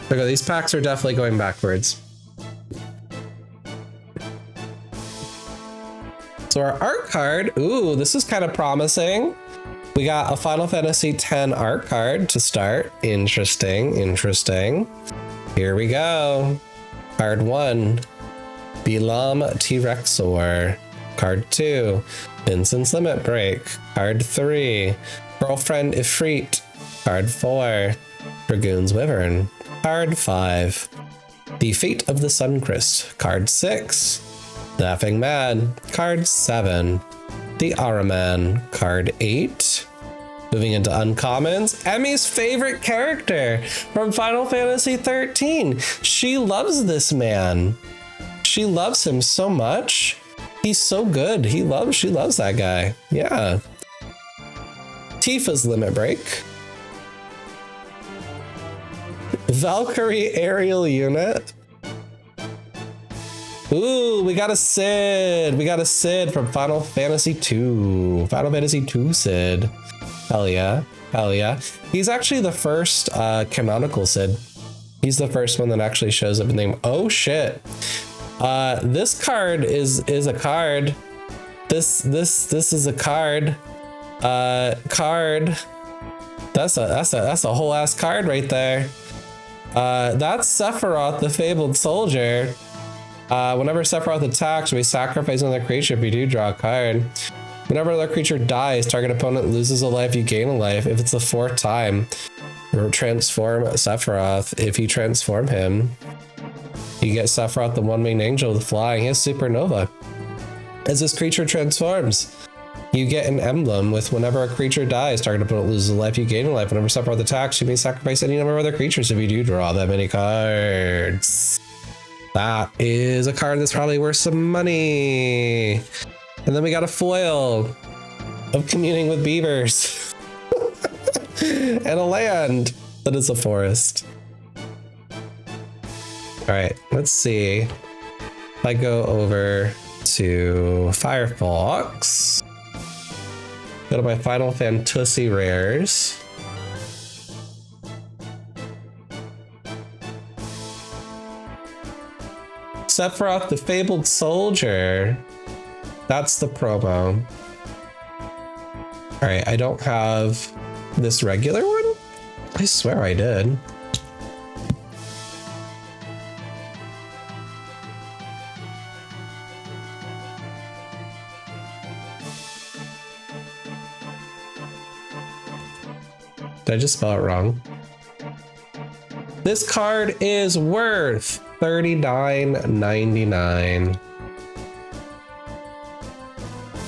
S7: Okay, these packs are definitely going backwards. So our art card, ooh, this is kind of promising. We got a Final Fantasy X art card to start. Interesting, interesting. Here we go. Card 1, Bilam T-Rexor. Card 2, Vincent's Limit Break. Card 3, Girlfriend Ifrit. Card 4, Dragoon's Wyvern. Card 5, The Fate of the Suncrest. Card 6, Laughing Mad. Card 7, The Araman. Card 8. Moving into uncommons, Emmy's favorite character from Final Fantasy 13. She loves this man. She loves him so much He's so good. She loves that guy. Yeah. Tifa's Limit Break. Valkyrie Aerial Unit. Ooh, we got a Sid. We got a Sid from Final Fantasy II. Final Fantasy II Sid. Hell yeah. Hell yeah. He's actually the first canonical Sid. He's the first one that actually shows up in the name. Oh shit. This card is a card. This is a card. Card. That's a whole ass card right there. That's Sephiroth, the Fabled Soldier. Whenever Sephiroth attacks, we sacrifice another creature. If we do, draw a card. Whenever another creature dies, target opponent loses a life, you gain a life. If it's the 4th time, transform Sephiroth. If you transform him, you get Sephiroth, the one-winged angel with flying. He has Supernova. As this creature transforms, you get an emblem with whenever a creature dies, target opponent loses a life, you gain a life. Whenever Sephiroth attacks, you may sacrifice any number of other creatures if you do draw that many cards. That is a card that's probably worth some money. And then we got a foil of Communing with Beavers. And a land that is a forest. All right, let's see. If I go over to Firefox, go to my Final Fantasy rares. Sephiroth, the Fabled Soldier. That's the promo. All right, I don't have this regular one? I swear I did. Did I just spell it wrong? This card is worth $39.99.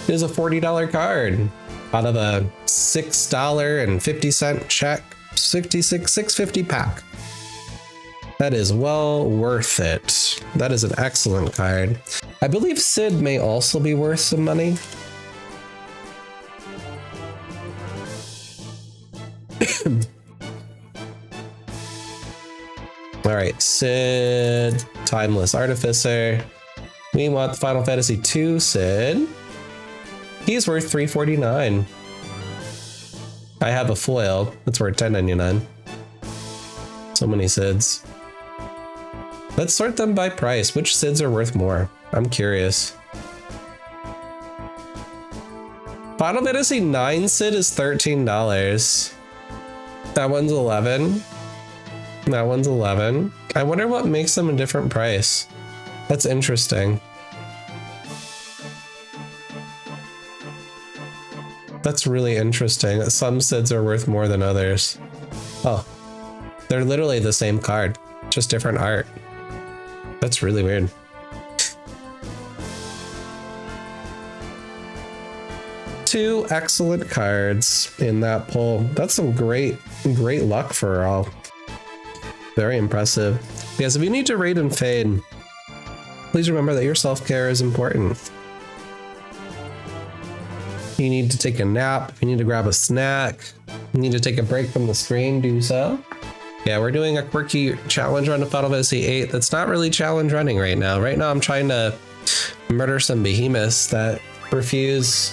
S7: It is a $40 card out of a $6.50 check, $6.50 pack. That is well worth it. That is an excellent card. I believe Sid may also be worth some money. All right, Sid, Timeless Artificer. We want the Final Fantasy II Sid. He's worth $3.49. I have a foil that's worth $10.99. So many Sids. Let's sort them by price. Which Sids are worth more? I'm curious. Final Fantasy IX Sid is $13. That one's $11. That one's $11. I wonder what makes them a different price. That's interesting. That's really interesting. Some Sids are worth more than others. Oh, they're literally the same card, just different art. That's really weird. Two excellent cards in that poll. That's some great luck for all. Very impressive. Yes, if you need to raid and fade, please remember that your self-care is important. You need to take a nap, if you need to grab a snack, you need to take a break from the screen, do so. Yeah, we're doing a quirky challenge run to Final Fantasy VIII that's not really challenge running right now. Right now I'm trying to murder some behemoths that refuse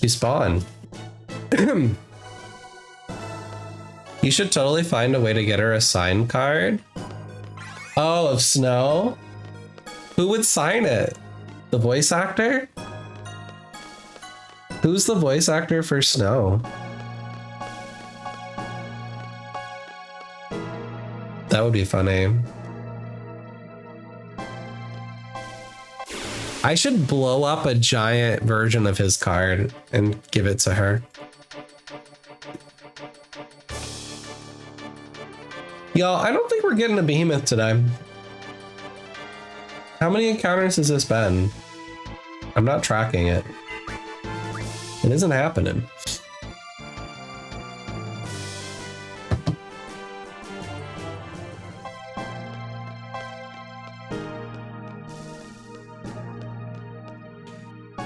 S7: to spawn. You should totally find a way to get her a sign card. Oh, of Snow? Who would sign it? The voice actor? Who's the voice actor for Snow? That would be funny. I should blow up a giant version of his card and give it to her. Y'all, I don't think we're getting a behemoth today. How many encounters has this been? I'm not tracking it. It isn't happening.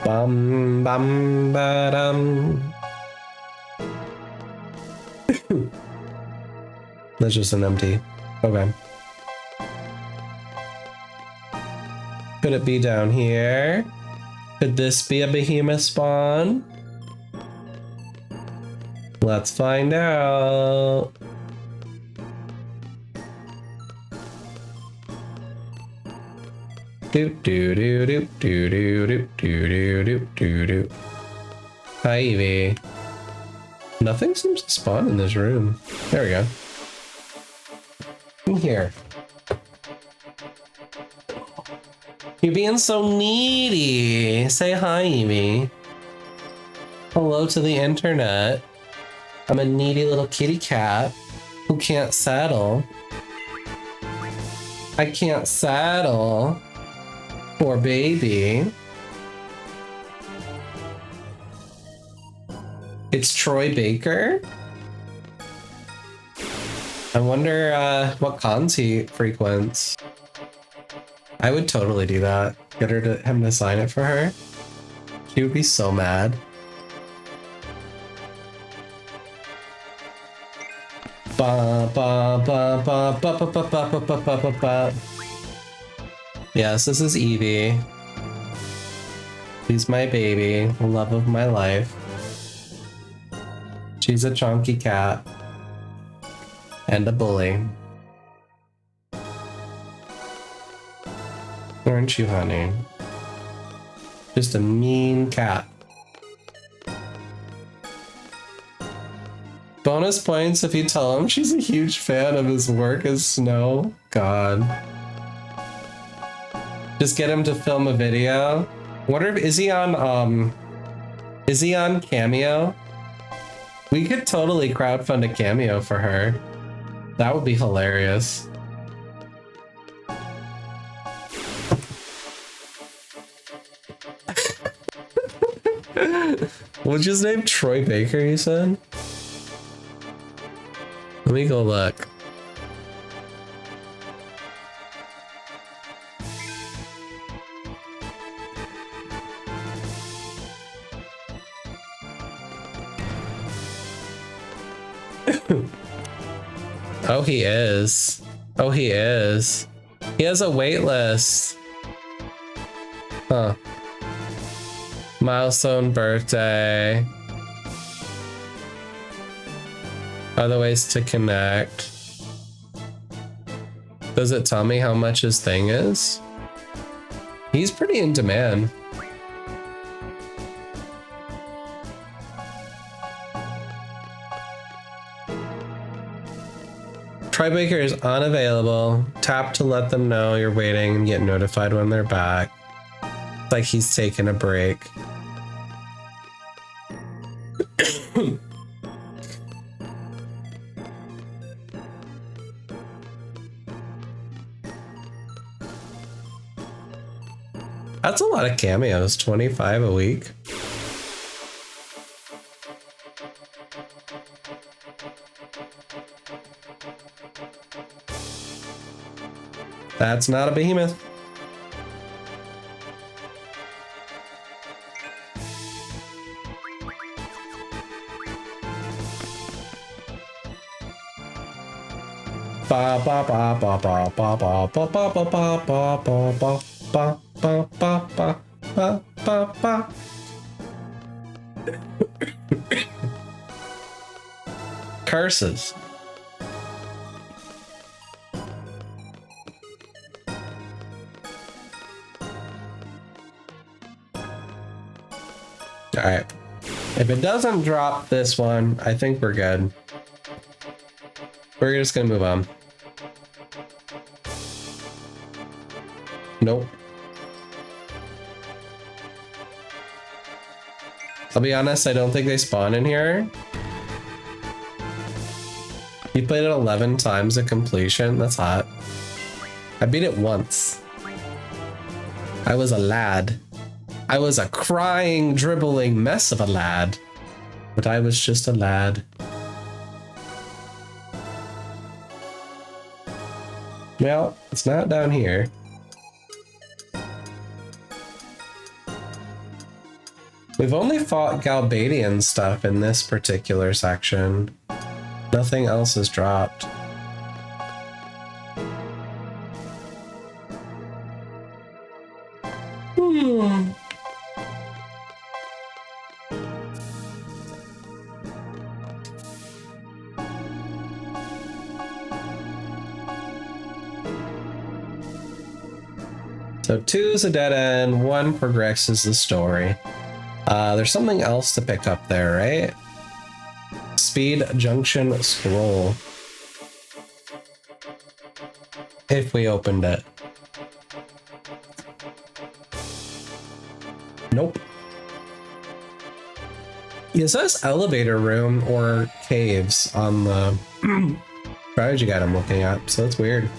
S2: Bum bum ba-dum. That's just an empty. Okay. Could it be down here? Could this be a behemoth spawn? Let's find out. Doop doo doo doop doo doo doop doo doo doop doo doo. Hi, Evie. Nothing seems to spawn in this room. There we go. In here. You're being so needy. Say hi, Evie. Hello to the internet. I'm a needy little kitty cat who can't saddle. I can't saddle. Poor baby. It's Troy Baker. I wonder what cons he frequents. I would totally do that. Get him to sign it for her. She would be so mad. Ba ba ba ba ba ba ba ba ba ba ba ba. Yes, this is Evie. She's my baby, the love of my life. She's a chunky cat. And a bully. Aren't you, honey? Just a mean cat. Bonus points if you tell him she's a huge fan of his work as Snow. God. Just get him to film a video. Wonder if is he on Cameo? We could totally crowdfund a Cameo for her. That would be hilarious. What's his name? Troy Baker, you said? Let me go look. Oh, he is. Oh, he is. He has a wait list. Huh. Milestone birthday. Other ways to connect. Does it tell me how much his thing is? He's pretty in demand. Troy Baker is unavailable. Tap to let them know you're waiting and get notified when they're back. It's like he's taking a break. That's a lot of cameos, 25 a week. That's not a behemoth. Ba ba ba ba ba ba ba ba ba ba ba ba ba ba ba ba ba ba ba ba. Curses. All right. If it doesn't drop this one, I think we're good. We're just gonna move on. Nope. I'll be honest, I don't think they spawn in here. You played it 11 times at completion. That's hot. I beat it once. I was a lad. I was a crying, dribbling mess of a lad. But I was just a lad. Well, it's not down here. We've only fought Galbadian stuff in this particular section. Nothing else is dropped. So 2 is a dead end, 1 progresses the story. There's something else to pick up there, right? Speed Junction Scroll. If we opened it. Nope. It says elevator room or caves on the strategy guide I'm looking at, so that's weird.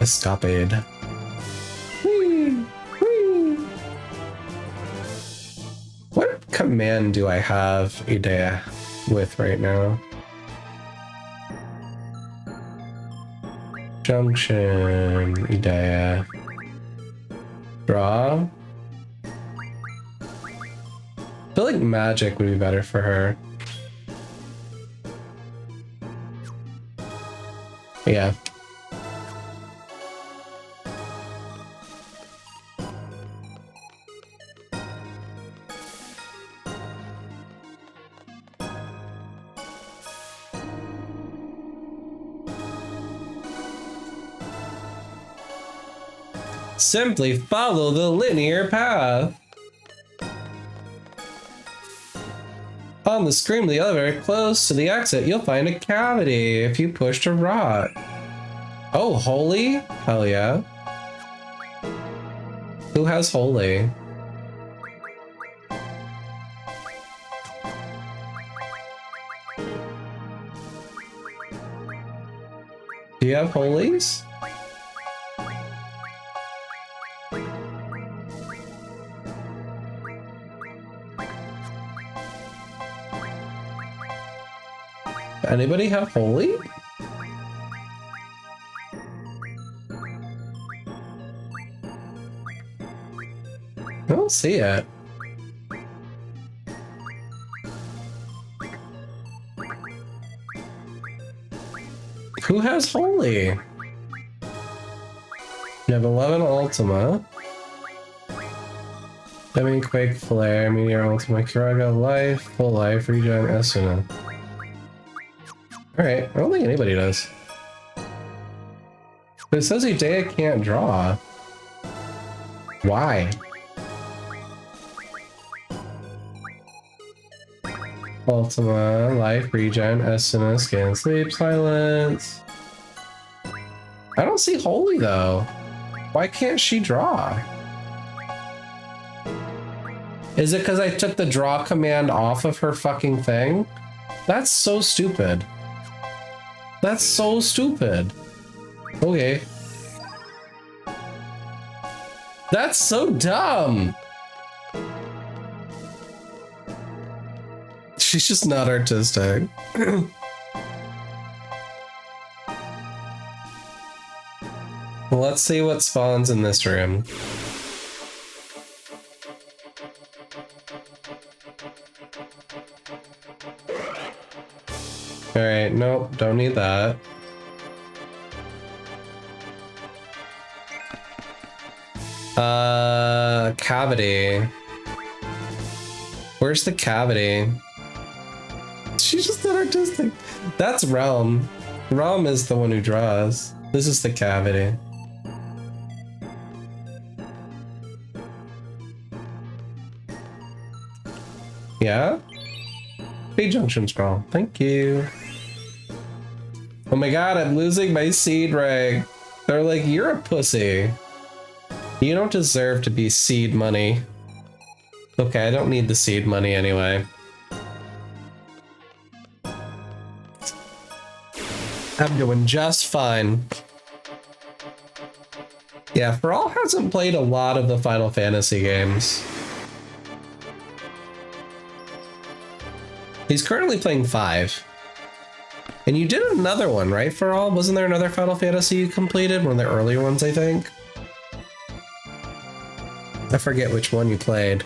S2: Escapade. Whee! Whee! What command do I have idea with right now? Junction, idea. Draw. I feel like magic would be better for her. Yeah. Simply follow the linear path. On the screen of the elevator close to the exit, you'll find a cavity if you push a rock. Oh, holy? Hell yeah. Who has holy? Do you have holies? Anybody have holy? I don't see it. Who has holy? You have 11 Ultima. I mean, Quake, Flare, Meteor, Ultima, Kiraga, Life, Full Life, Regen, Esuna. Alright, I don't think anybody does. But it says Idea can't draw. Why? Ultima, Life, Regen, Esuna, Scan, Sleep, Silence. I don't see Holy though. Why can't she draw? Is it because I took the draw command off of her fucking thing? That's so stupid. That's so stupid. Okay. That's so dumb. She's just not artistic. Let's see what spawns in this room. Alright, nope, don't need that. Cavity. Where's the cavity? She's just not artistic. That's Realm. Realm is the one who draws. This is the cavity. Yeah? B-Junction Scroll. Thank you. Oh my god, I'm losing my seed rank. They're like, you're a pussy. You don't deserve to be seed money. Okay, I don't need the seed money anyway. I'm doing just fine. Yeah, For All hasn't played a lot of the Final Fantasy games. He's currently playing 5. And you did another one, right, For All? Wasn't there another Final Fantasy you completed? One of the earlier ones, I think? I forget which one you played.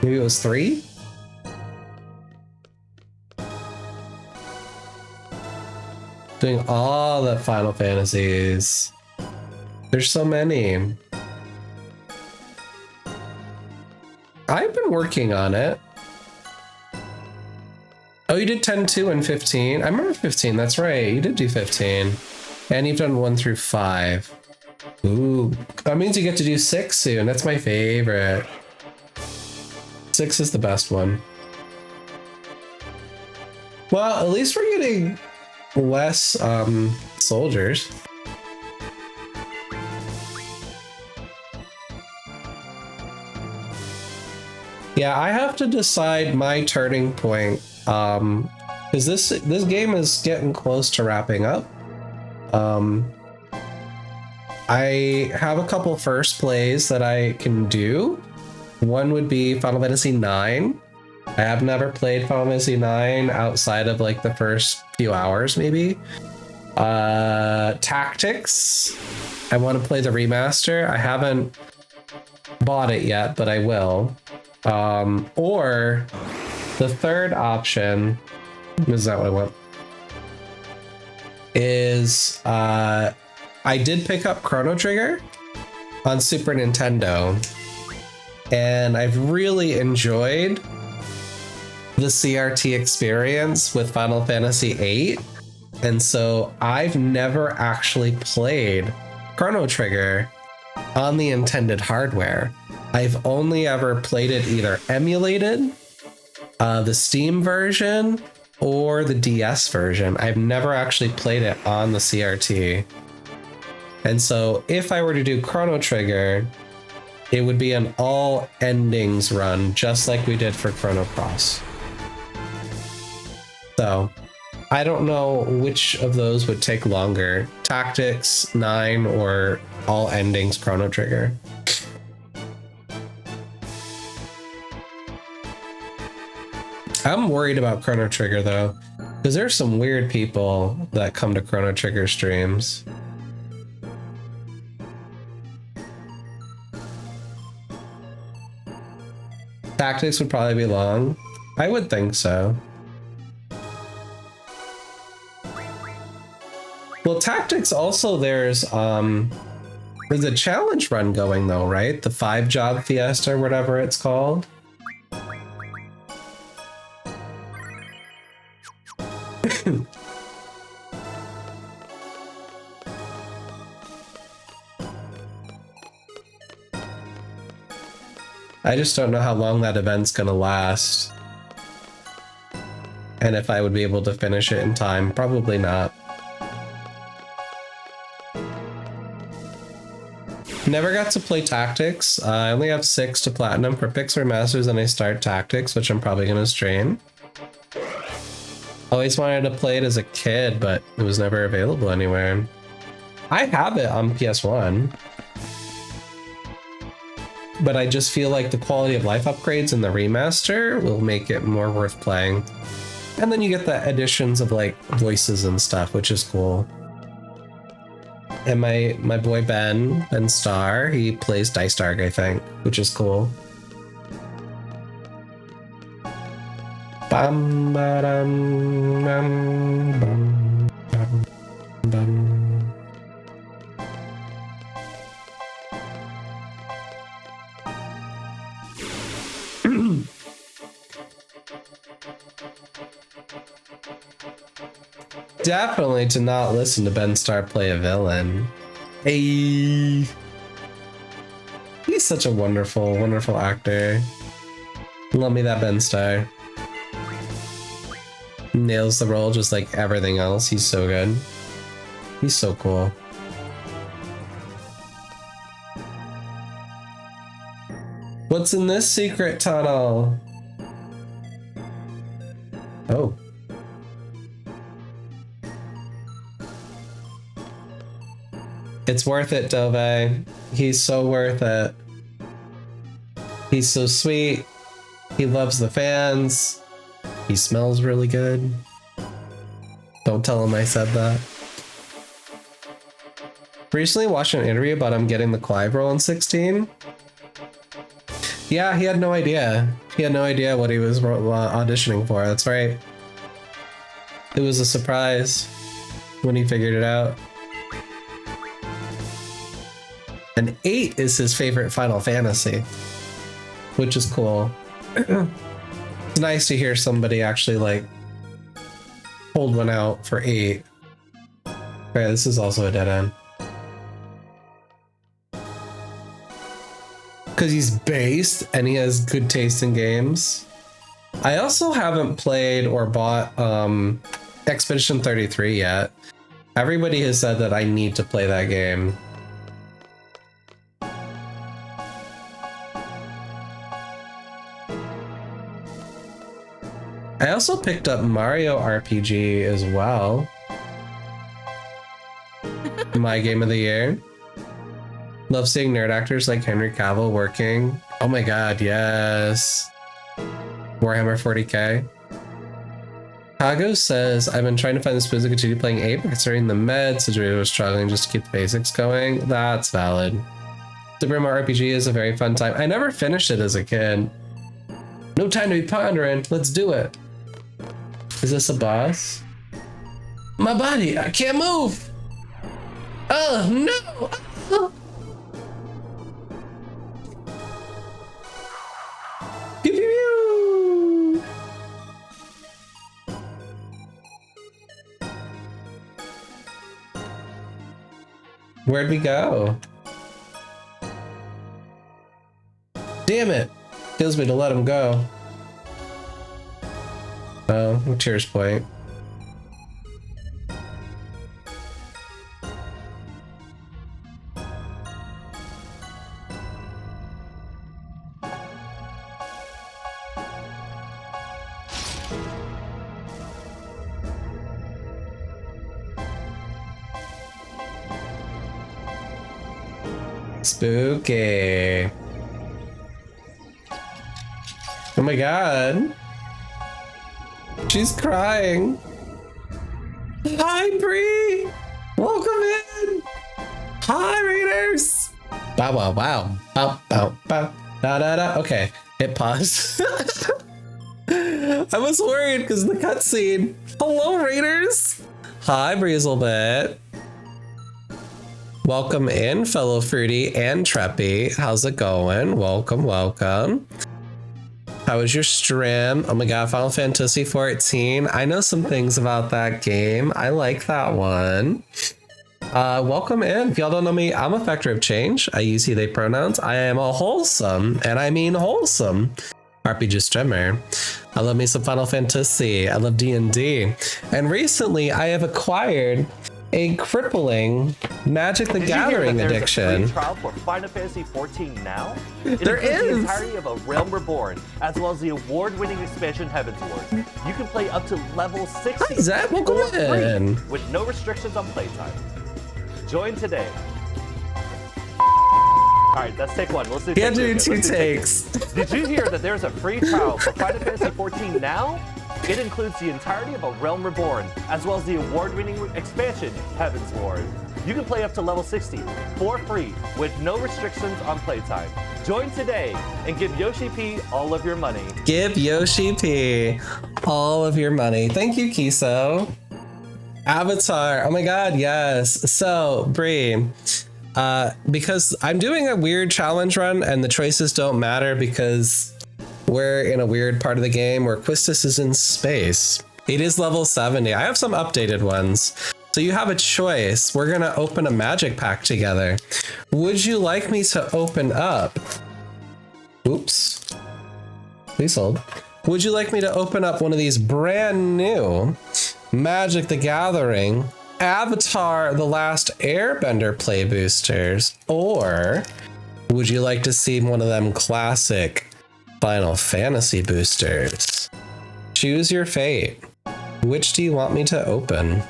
S2: Maybe it was 3? Doing all the Final Fantasies. There's so many. I've been working on it. Oh, you did 10, 2, and 15? I remember 15, that's right. You did do 15. And you've done 1 through 5. Ooh, that means you get to do 6 soon. That's my favorite. 6 is the best one. Well, at least we're getting less soldiers. Yeah, I have to decide my turning point, because this game is getting close to wrapping up. I have a couple first plays that I can do. One would be Final Fantasy IX. I have never played Final Fantasy IX outside of like the first few hours, maybe. Tactics. I want to play the remaster. I haven't bought it yet, but I will. Or the third option, is that what I want? Is I did pick up Chrono Trigger on Super Nintendo, and I've really enjoyed the CRT experience with Final Fantasy VIII, and so I've never actually played Chrono Trigger on the intended hardware. I've only ever played it either emulated, the Steam version, or the DS version. I've never actually played it on the CRT. And so if I were to do Chrono Trigger, it would be an all endings run, just like we did for Chrono Cross. So I don't know which of those would take longer, Tactics, 9, or all endings Chrono Trigger. I'm worried about Chrono Trigger though, because there's some weird people that come to Chrono Trigger streams. Tactics would probably be long. I would think so. Well, Tactics also there's a challenge run going though, right? The 5-job fiesta or whatever it's called. I just don't know how long that event's gonna last. And if I would be able to finish it in time. Probably not. Never got to play Tactics. I only have 6 to platinum for Pixar Masters, and I start Tactics, which I'm probably gonna stream. Always wanted to play it as a kid, but it was never available anywhere. I have it on PS1. But I just feel like the quality of life upgrades in the remaster will make it more worth playing. And then you get the additions of like voices and stuff, which is cool. And my boy Ben Starr, he plays Dice Dark, I think, which is cool. Bum, ba-dum, bum, bum, bum, bum. Definitely to not listen to Ben Starr play a villain. Hey, he's such a wonderful, wonderful actor. Love me that Ben Starr. Nails the role just like everything else. He's so good. He's so cool. What's in this secret tunnel? Oh. It's worth it, Dove. He's so worth it. He's so sweet. He loves the fans. He smells really good. Don't tell him I said that. Recently watched an interview about him getting the Clive role in 16. Yeah, he had no idea. He had no idea what he was auditioning for. That's right. It was a surprise when he figured it out. And 8 is his favorite Final Fantasy, which is cool. It's nice to hear somebody actually like hold one out for 8. Okay, this is also a dead end. Because he's based and he has good taste in games. I also haven't played or bought Expedition 33 yet. Everybody has said that I need to play that game. I also picked up Mario RPG as well. My game of the year. Love seeing nerd actors like Henry Cavill working. Oh my god, yes. Warhammer 40k. Hago says, I've been trying to find the space to continue playing 8, but considering the meds, situation was struggling just to keep the basics going. That's valid. Super Mario RPG is a very fun time. I never finished it as a kid. No time to be pondering. Let's do it. Is this a boss? My body, I can't move. Oh no. Oh. Pew, pew, pew. Where'd we go? Damn it! Kills me to let him go. Oh, cheers point. Spooky. Oh my god. She's crying. Hi, Bree. Welcome in. Hi, readers. Bow, wow, wow. Bow, bow, bow. Da, da, da. Okay, hit pause. I was worried because the cutscene. Hello, readers. Hi, Breezelbit. Welcome in, fellow Fruity and Treppy. How's it going? Welcome, welcome. How was your stream? Oh my god, Final Fantasy 14. I know some things about that game. I like that one. Welcome in. If y'all don't know me, I'm a Factor of Change. I use he, they pronouns. I am a wholesome, and I mean wholesome, RPG streamer. I love me some Final Fantasy. I love D&D. And recently, I have acquired a crippling Magic the Gathering addiction.
S21: Free trial for Final Fantasy 14 now?
S2: There is
S21: the entirety of A Realm Reborn, as well as the award-winning expansion Heaven's Ward. You can play up to level 60
S2: Hi, Zach. Welcome in.
S21: with no restrictions on playtime. Join today. All right, let's take one. Let's do.
S2: Yeah, do two takes.
S21: Did you hear that there's a free trial for Final Fantasy 14 now? It includes the entirety of A Realm Reborn, as well as the award-winning expansion, Heaven's Ward. You can play up to level 60 for free with no restrictions on playtime. Join today and give Yoshi P all of your money.
S2: Give Yoshi P all of your money. Thank you, Kiso. Avatar. Oh my god, yes. So, Bree, because I'm doing a weird challenge run and the choices don't matter because we're in a weird part of the game where Quistis is in space. It is level 70. I have some updated ones. So you have a choice. We're gonna open a magic pack together. Would you like me to open up? Oops. Please hold. Would you like me to open up one of these brand new Magic the Gathering Avatar The Last Airbender play boosters? Or would you like to see one of them classic Final Fantasy boosters? Choose your fate. Which do you want me to open?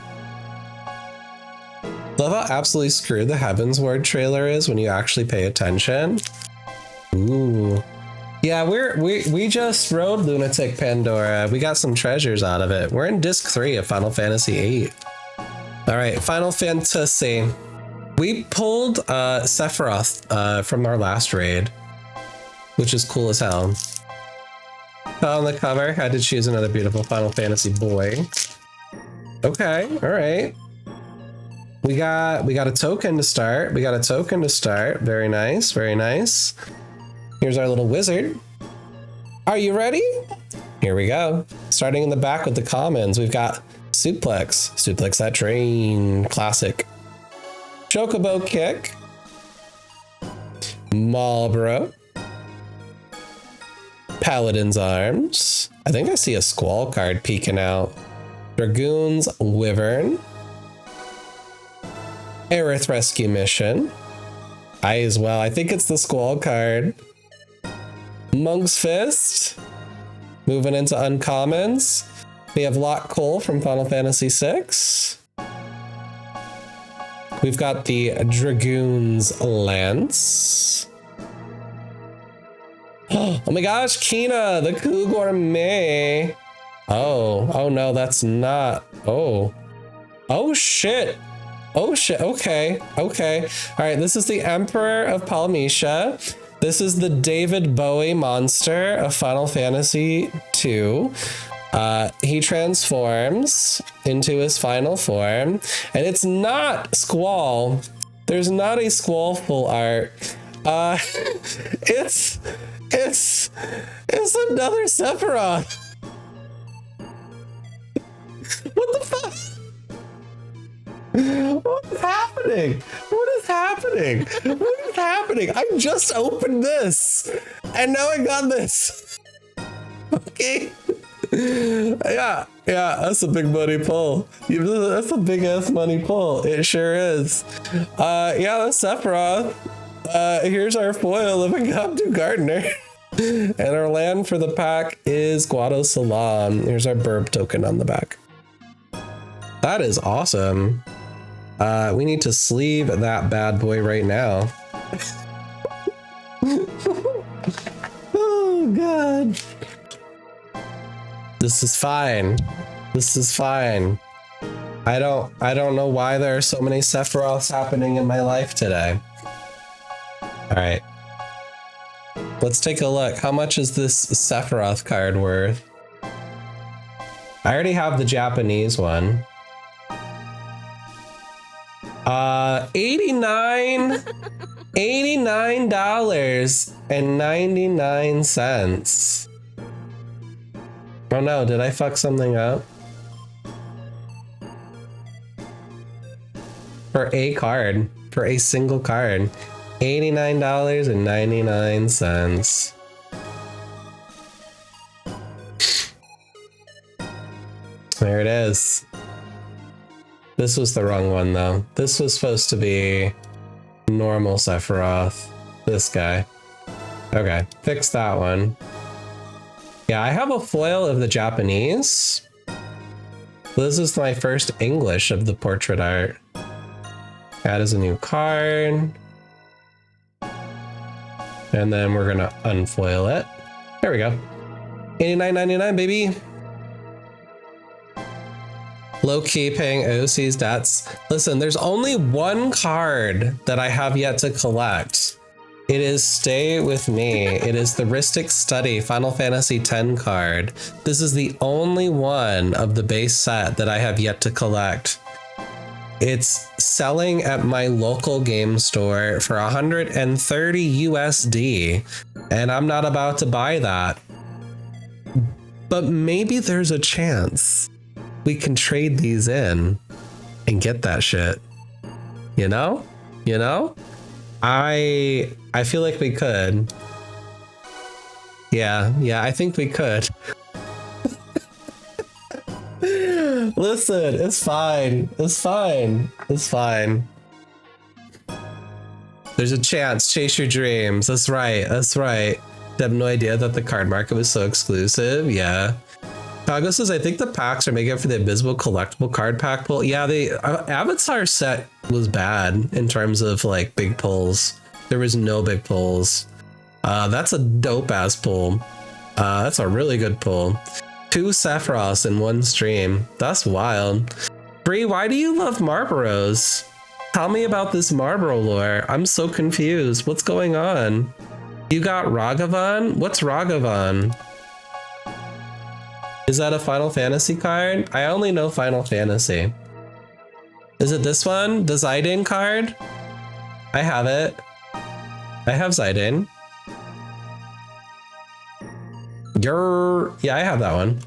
S2: Love how absolutely screwed the Heaven's Ward trailer is when you actually pay attention. Ooh. Yeah, we just rode Lunatic Pandora. We got some treasures out of it. We're in disc 3 of Final Fantasy 8. All right, Final Fantasy. We pulled Sephiroth from our last raid, which is cool as hell. On the cover, had to choose another beautiful Final Fantasy boy. Okay, all right. We got a token to start. Very nice, very nice. Here's our little wizard. Are you ready? Here we go. Starting in the back with the commons, we've got Suplex that train, classic. Chocobo Kick, Marlboro, Paladin's Arms. I think I see a Squall card peeking out. Dragoon's Wyvern, Aerith Rescue Mission. I as well. I think it's the Squall card. Monk's Fist. Moving into uncommons. We have Lot Cole from Final Fantasy VI. We've got the Dragoon's Lance. Oh my gosh, Kina, the Coup Gourmet. Oh no, that's not. Oh shit. Okay. All right, this is the Emperor of Polymecia. This is the David Bowie monster of Final Fantasy II. He transforms into his final form, and it's not Squall. There's not a Squall full art. It's another Sephiroth. What the fuck? What is happening? I just opened this, and now I got this. Okay. Yeah, that's a big money pull. That's a big ass money pull. It sure is. That's Sephiroth. Here's our foil of a Gobdu Gardener. And our land for the pack is Guado Salam. Here's our burb token on the back. That is awesome. We need to sleeve that bad boy right now. Oh god. This is fine. I don't know why there are so many Sephiroths happening in my life today. All right. Let's take a look. How much is this Sephiroth card worth? I already have the Japanese one. $89.99. Oh no, did I fuck something up? For a card, for a single card, $89.99. There it is. This was the wrong one though. This was supposed to be normal Sephiroth. This guy. Okay, fix that one. Yeah, I have a foil of the Japanese. This is my first English of the portrait art. Add as a new card. And then we're gonna unfoil it. There we go. $89.99, baby. Low-key paying OC's stats. Listen, there's only one card that I have yet to collect. It is Stay With Me. It is the Ristic Study Final Fantasy X card. This is the only one of the base set that I have yet to collect. It's selling at my local game store for 130 USD, and I'm not about to buy that. But maybe there's a chance we can trade these in and get that shit. You know? I feel like we could. Yeah, I think we could. Listen, it's fine. There's a chance. Chase your dreams. That's right. I have no idea that the card market was so exclusive. Yeah. Kago says, I think the packs are making up for the abysmal collectible card pack pull. Yeah, the Avatar set was bad in terms of like big pulls. There was no big pulls. That's a dope ass pull. That's a really good pull. 2 Sephiroths in one stream. That's wild. Bree, why do you love Marlboros?
S7: Tell me about this Marlboro lore. I'm so confused. What's going on? You got Ragavan? What's Ragavan? Is that a Final Fantasy card? I only know Final Fantasy. Is it this one? The Zidane card? I have it. I have Zidane. Yeah, I have that one.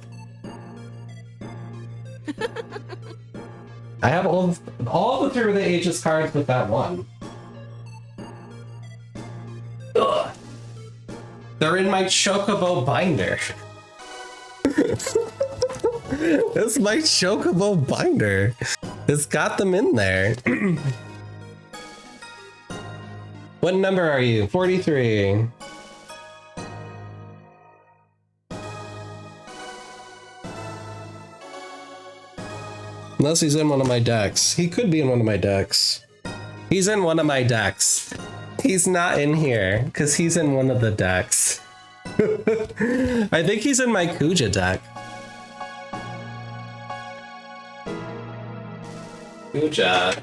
S7: I have all the Through the Ages cards with that one. Ugh. They're in my Chocobo binder. That's my Chocobo binder. It's got them in there. What number are you? 43. Unless he's in one of my decks. He could be in one of my decks. He's in one of my decks. He's not in here, because he's in one of the decks. I think he's in my Kuja deck. Kuja.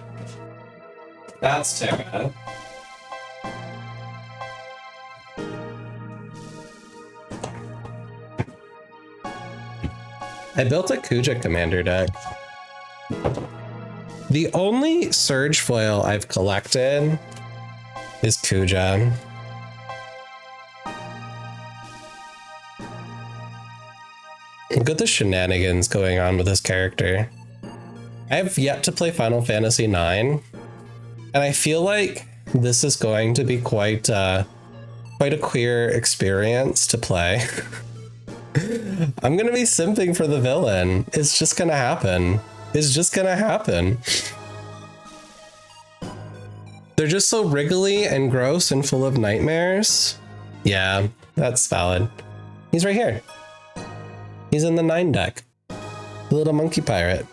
S7: That's Terra. I built a Kuja commander deck. The only Surge foil I've collected is Kuja. Look at the shenanigans going on with this character. I have yet to play Final Fantasy IX, and I feel like this is going to be quite a queer experience to play. I'm gonna be simping for the villain. It's just gonna happen. It's just gonna happen. They're just so wriggly and gross and full of nightmares. Yeah, that's valid. He's right here. He's in the 9 deck. The little monkey pirate.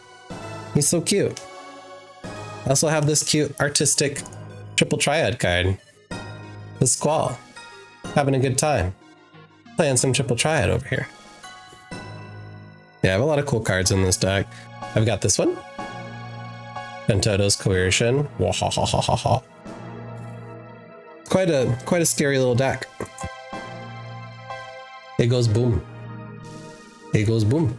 S7: He's so cute. I also have this cute artistic triple triad card. The Squall. Having a good time. Playing some triple triad over here. Yeah, I have a lot of cool cards in this deck. I've got this one. Pentoto's Coercion. Wahahahaha. Quite a scary little deck. It goes boom. It goes boom.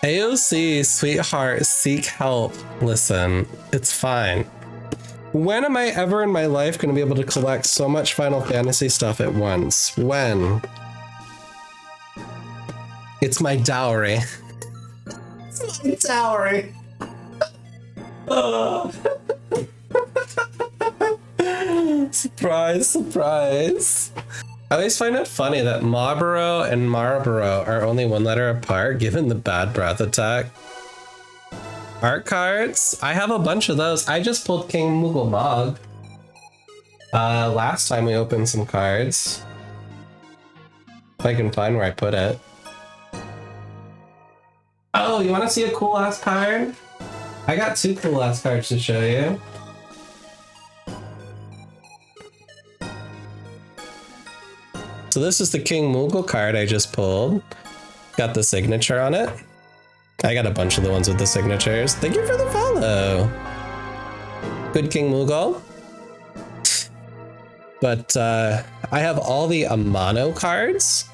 S7: AOC, sweetheart, seek help. Listen, it's fine. When am I ever in my life going to be able to collect so much Final Fantasy stuff at once? When? It's my dowry. It's my dowry. Surprise, surprise. I always find it funny that Marlboro and Marlboro are only one letter apart, given the bad breath attack. Art cards? I have a bunch of those. I just pulled King Moogle Mog. Last time we opened some cards. If I can find where I put it. Oh, you want to see a cool ass card? I got 2 cool ass cards to show you. So this is the King Moogle card I just pulled. Got the signature on it. I got a bunch of the ones with the signatures. Thank you for the follow. Good King Moogle. But I have all the Amano cards.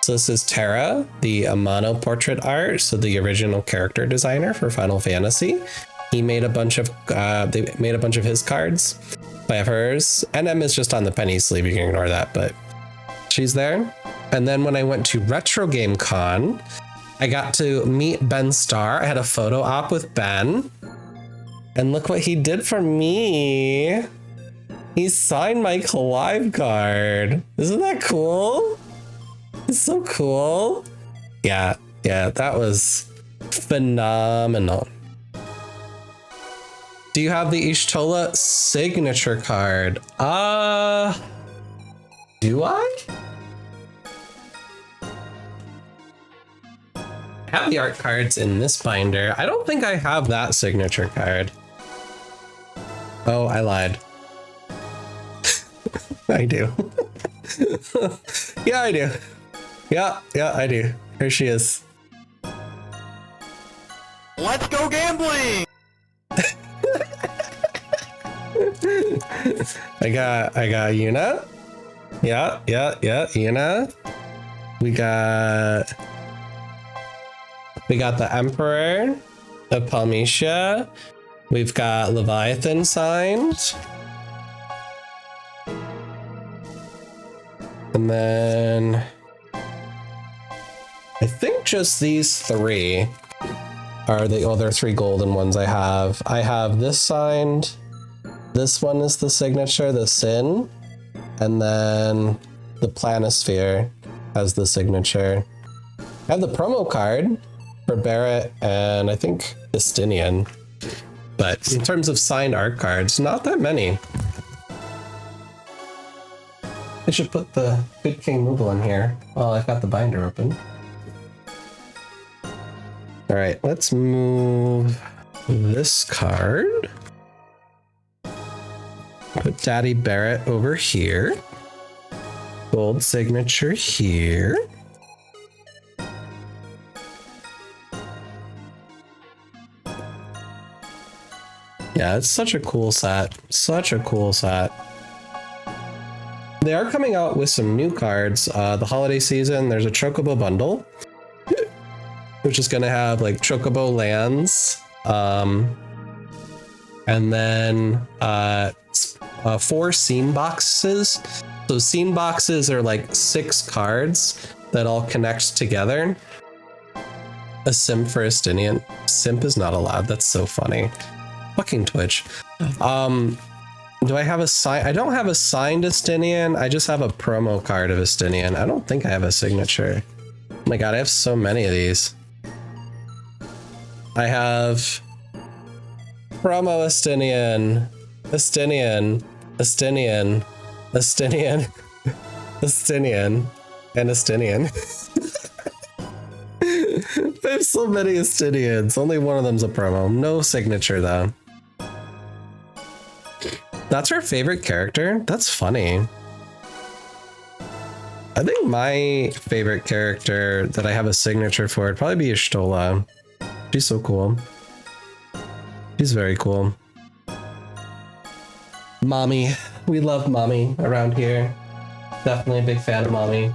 S7: So this is Terra, the Amano portrait art. So the original character designer for Final Fantasy. He made a bunch of, they made a bunch of his cards. I have hers. NM is just on the penny sleeve, you can ignore that, but she's there. And then when I went to Retro Game Con, I got to meet Ben Starr. I had a photo op with Ben. And look what he did for me. He signed my Clive card. Isn't that cool? It's so cool. Yeah, that was phenomenal. Do you have the Ishtola signature card? Do I? I have the art cards in this binder. I don't think I have that signature card. Oh, I lied. I do. Yeah, I do. Yeah, I do. Here she is.
S20: Let's go gambling!
S2: I got Yuna. Yeah, Yuna. We got the Emperor of Palmetia. We've got Leviathan signed. And then I think just these three are the other three golden ones I have. I have this signed. This one is the signature, the Sin. And then the Planisphere has the signature. I have the promo card for Barrett and I think Estinian. But in terms of signed art cards, not that many. I should put the Good King Moogle in here while I've got the binder open. All right, let's move this card. Put Daddy Barrett over here. Gold signature here. Yeah, it's such a cool set. Such a cool set. They are coming out with some new cards. The holiday season, there's a Chocobo bundle, which is going to have like Chocobo lands. And then 4 scene boxes. So scene boxes are like 6 cards that all connect together. A simp for Estinian. Simp is not allowed. That's so funny. Fucking Twitch. Do I have a sign? I don't have a signed Estinian. I just have a promo card of Estinian. I don't think I have a signature. Oh my god, I have so many of these. I have promo Estinian, Estinian, Estinian, Estinian, Estinian, and Estinian. I have so many Estinians. Only one of them's a promo. No signature though. That's her favorite character? That's funny. I think my favorite character that I have a signature for would probably be Ishtola. She's so cool. She's very cool. Mommy. We love Mommy around here. Definitely a big fan of Mommy.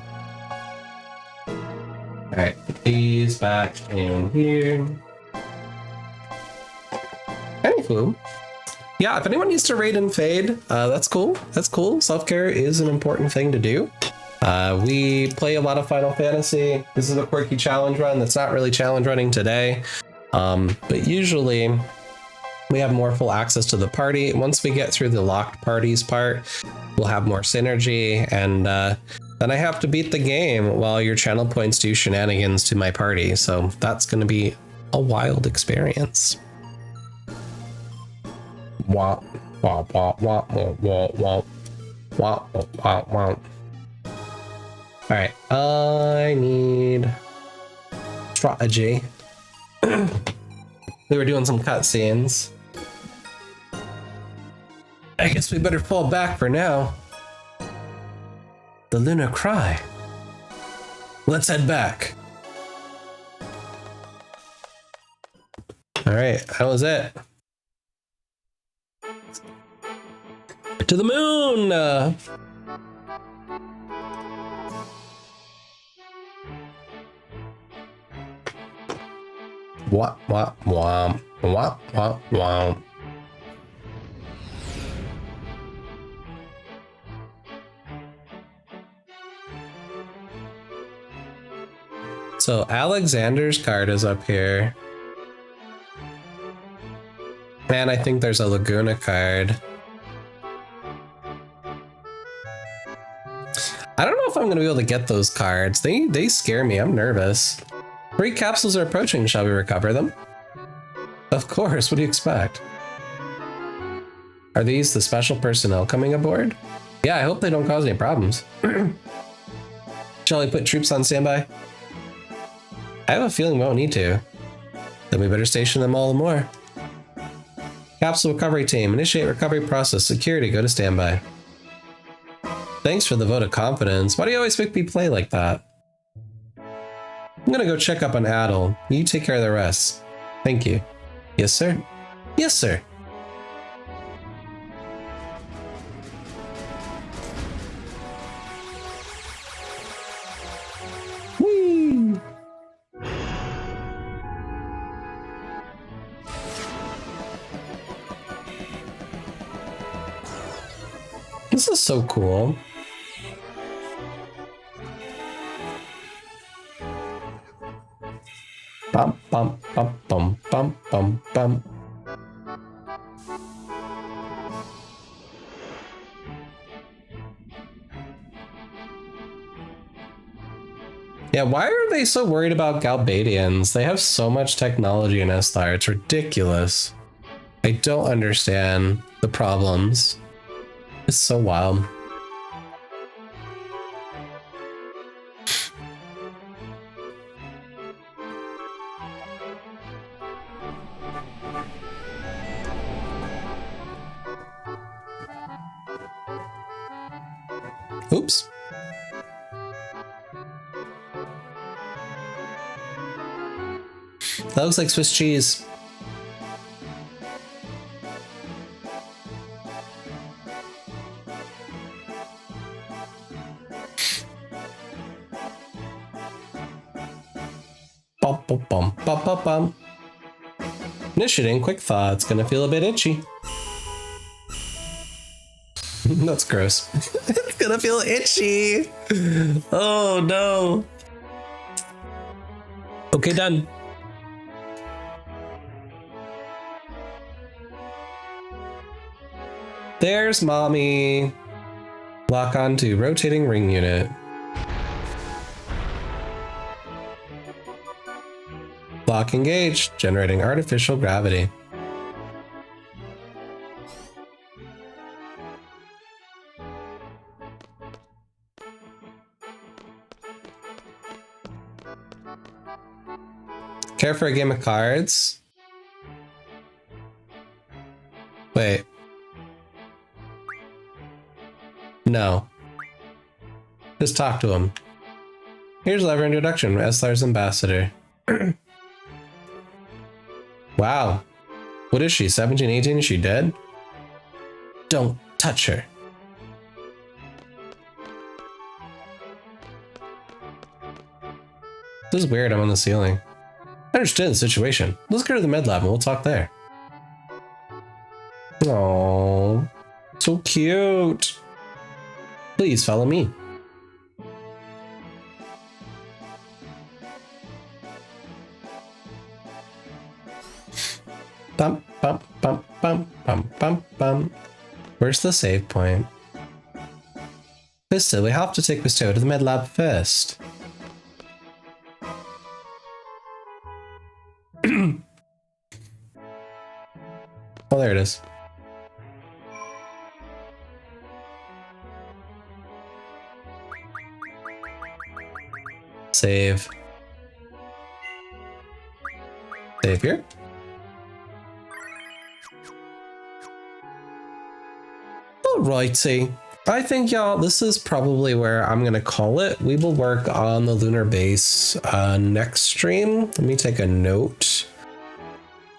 S2: Alright, put these back in here. Anywho. Yeah, if anyone needs to raid and fade, that's cool. That's cool. Self-care is an important thing to do. We play a lot of Final Fantasy. This is a quirky challenge run that's not really challenge running today. But usually we have more full access to the party. Once we get through the locked parties part, we'll have more synergy. And then I have to beat the game while your channel points do shenanigans to my party. So that's going to be a wild experience. Wah, wah, wah, wah, wah, wah, wah, wah, wah, wah. Alright, I need strategy. We were doing some cutscenes. I guess we better fall back for now. The Lunar Cry. Let's head back. Alright, that was it. To the moon! Wah, wah, wah, wah, wah, wah. So Alexander's card is up here. And I think there's a Laguna card. I don't know if I'm going to be able to get those cards. They scare me. I'm nervous. 3 capsules are approaching. Shall we recover them? Of course. What do you expect? Are these the special personnel coming aboard? Yeah, I hope they don't cause any problems. Shall we put troops on standby? I have a feeling we won't need to. Then we better station them all the more. Capsule recovery team. Initiate recovery process. Security. Go to standby. Thanks for the vote of confidence. Why do you always make me play like that? I'm gonna go check up on Adel. You take care of the rest. Thank you. Yes, sir? Yes, sir.
S7: This is so cool. Bum, bum, bum, bum, bum, bum, bum. Yeah, why are they so worried about Galbadians? They have so much technology in Esthar. It's ridiculous. I don't understand the problems. It's so wild. Oops. That looks like Swiss cheese. Bum, bum, bum, bum, bum, bum. Initiating quick thaw. It's gonna feel a bit itchy. That's gross. It's gonna feel itchy. Oh no. Okay, done. There's mommy. Lock on to rotating ring unit. Lock engaged, generating artificial gravity. Care for a game of cards? Wait. No. Just talk to him. Here's a lever introduction, Esthar's ambassador. Wow. What is she, 17, 18? Is she dead? Don't touch her. This is weird, I'm on the ceiling. I understand the situation. Let's go to the med lab and we'll talk there. Oh, so cute. Please follow me. Bum, bum, bum, bum, bum, bum, bum. Where's the save point? Vista, we have to take Vista to the med lab first. Oh, there it is. Save. Save here. Alrighty. I think, y'all, this is probably where I'm going to call it. We will work on the lunar base next stream. Let me take a note.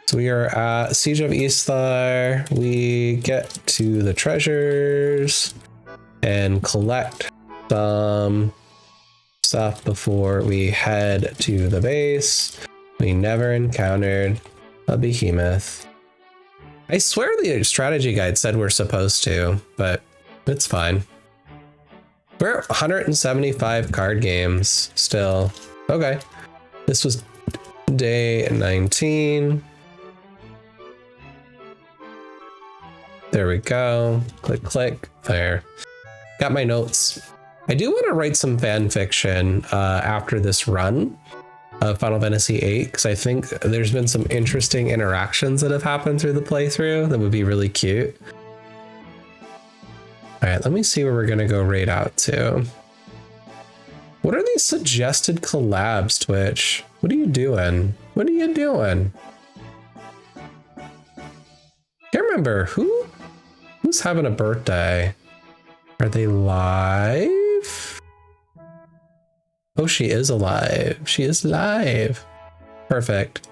S7: So we are at Siege of Isthar. We get to the treasures and collect some stuff before we head to the base. We never encountered a behemoth. I swear the strategy guide said we're supposed to, but it's fine. We're at 175 card games still. Okay. This was day 19. There we go. Click, click. There. Got my notes. I do want to write some fan fiction after this run of Final Fantasy VIII, because I think there's been some interesting interactions that have happened through the playthrough that would be really cute. All right, let me see where we're going to go raid out to. What are these suggested collabs, Twitch? What are you doing? What are you doing? Can't remember who's having a birthday. Are they live? Oh, she is alive. She is live. Perfect.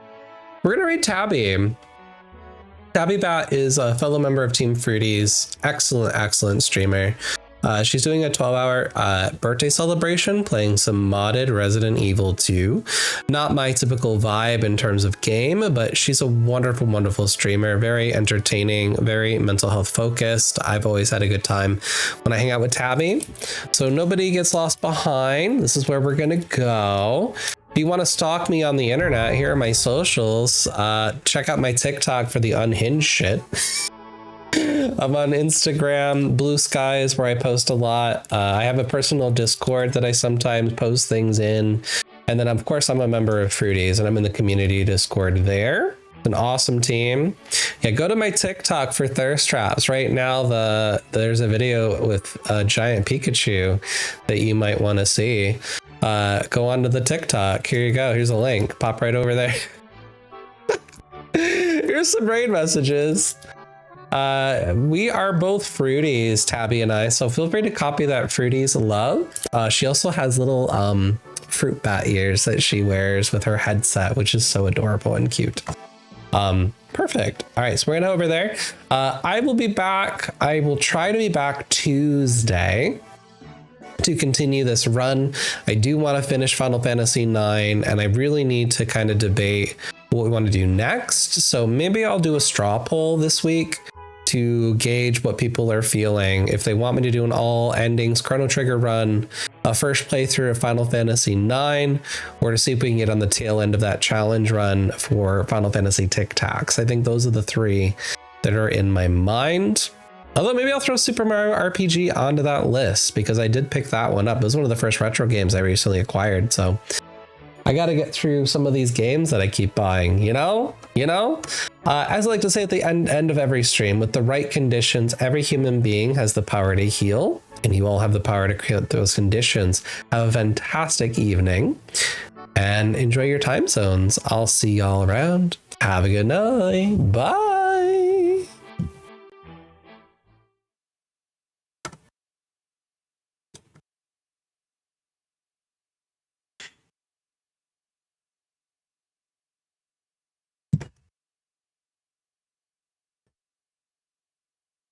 S7: We're gonna read Tabby. Tabby Bat is a fellow member of Team Fruity's excellent streamer. She's doing a 12-hour birthday celebration, playing some modded Resident Evil 2. Not my typical vibe in terms of game, but she's a wonderful, wonderful streamer. Very entertaining, very mental health focused. I've always had a good time when I hang out with Tabby. So nobody gets lost behind. This is where we're gonna go. If you want to stalk me on the internet, here are my socials. Check out my TikTok for the unhinged shit. I'm on Instagram. Blue Sky is where I post a lot. I have a personal Discord that I sometimes post things in. And then, of course, I'm a member of Fruities, and I'm in the community Discord there. An awesome team. Yeah, go to my TikTok for thirst traps. Right now, there's a video with a giant Pikachu that you might want to see. Go on to the TikTok. Here you go. Here's a link. Pop right over there. Here's some raid messages. We are both Fruities, Tabby and I, so feel free to copy that Fruities love. She also has little fruit bat ears that she wears with her headset, which is so adorable and cute. Perfect. All right, so we're gonna over there. I will be back. I will try to be back Tuesday to continue this run. I do want to finish Final Fantasy IX, and I really need to kind of debate what we want to do next. So maybe I'll do a straw poll this week to gauge what people are feeling. If they want me to do an all endings Chrono Trigger run, a first playthrough of Final Fantasy IX, or to see if we can get on the tail end of that challenge run for Final Fantasy Tic Tacs. I think those are the three that are in my mind. Although maybe I'll throw Super Mario RPG onto that list, because I did pick that one up. It was one of the first retro games I recently acquired, so I got to get through some of these games that I keep buying, you know? As I like to say at the end of every stream, with the right conditions, every human being has the power to heal, and you all have the power to create those conditions. Have a fantastic evening, and enjoy your time zones. I'll see y'all around. Have a good night. Bye.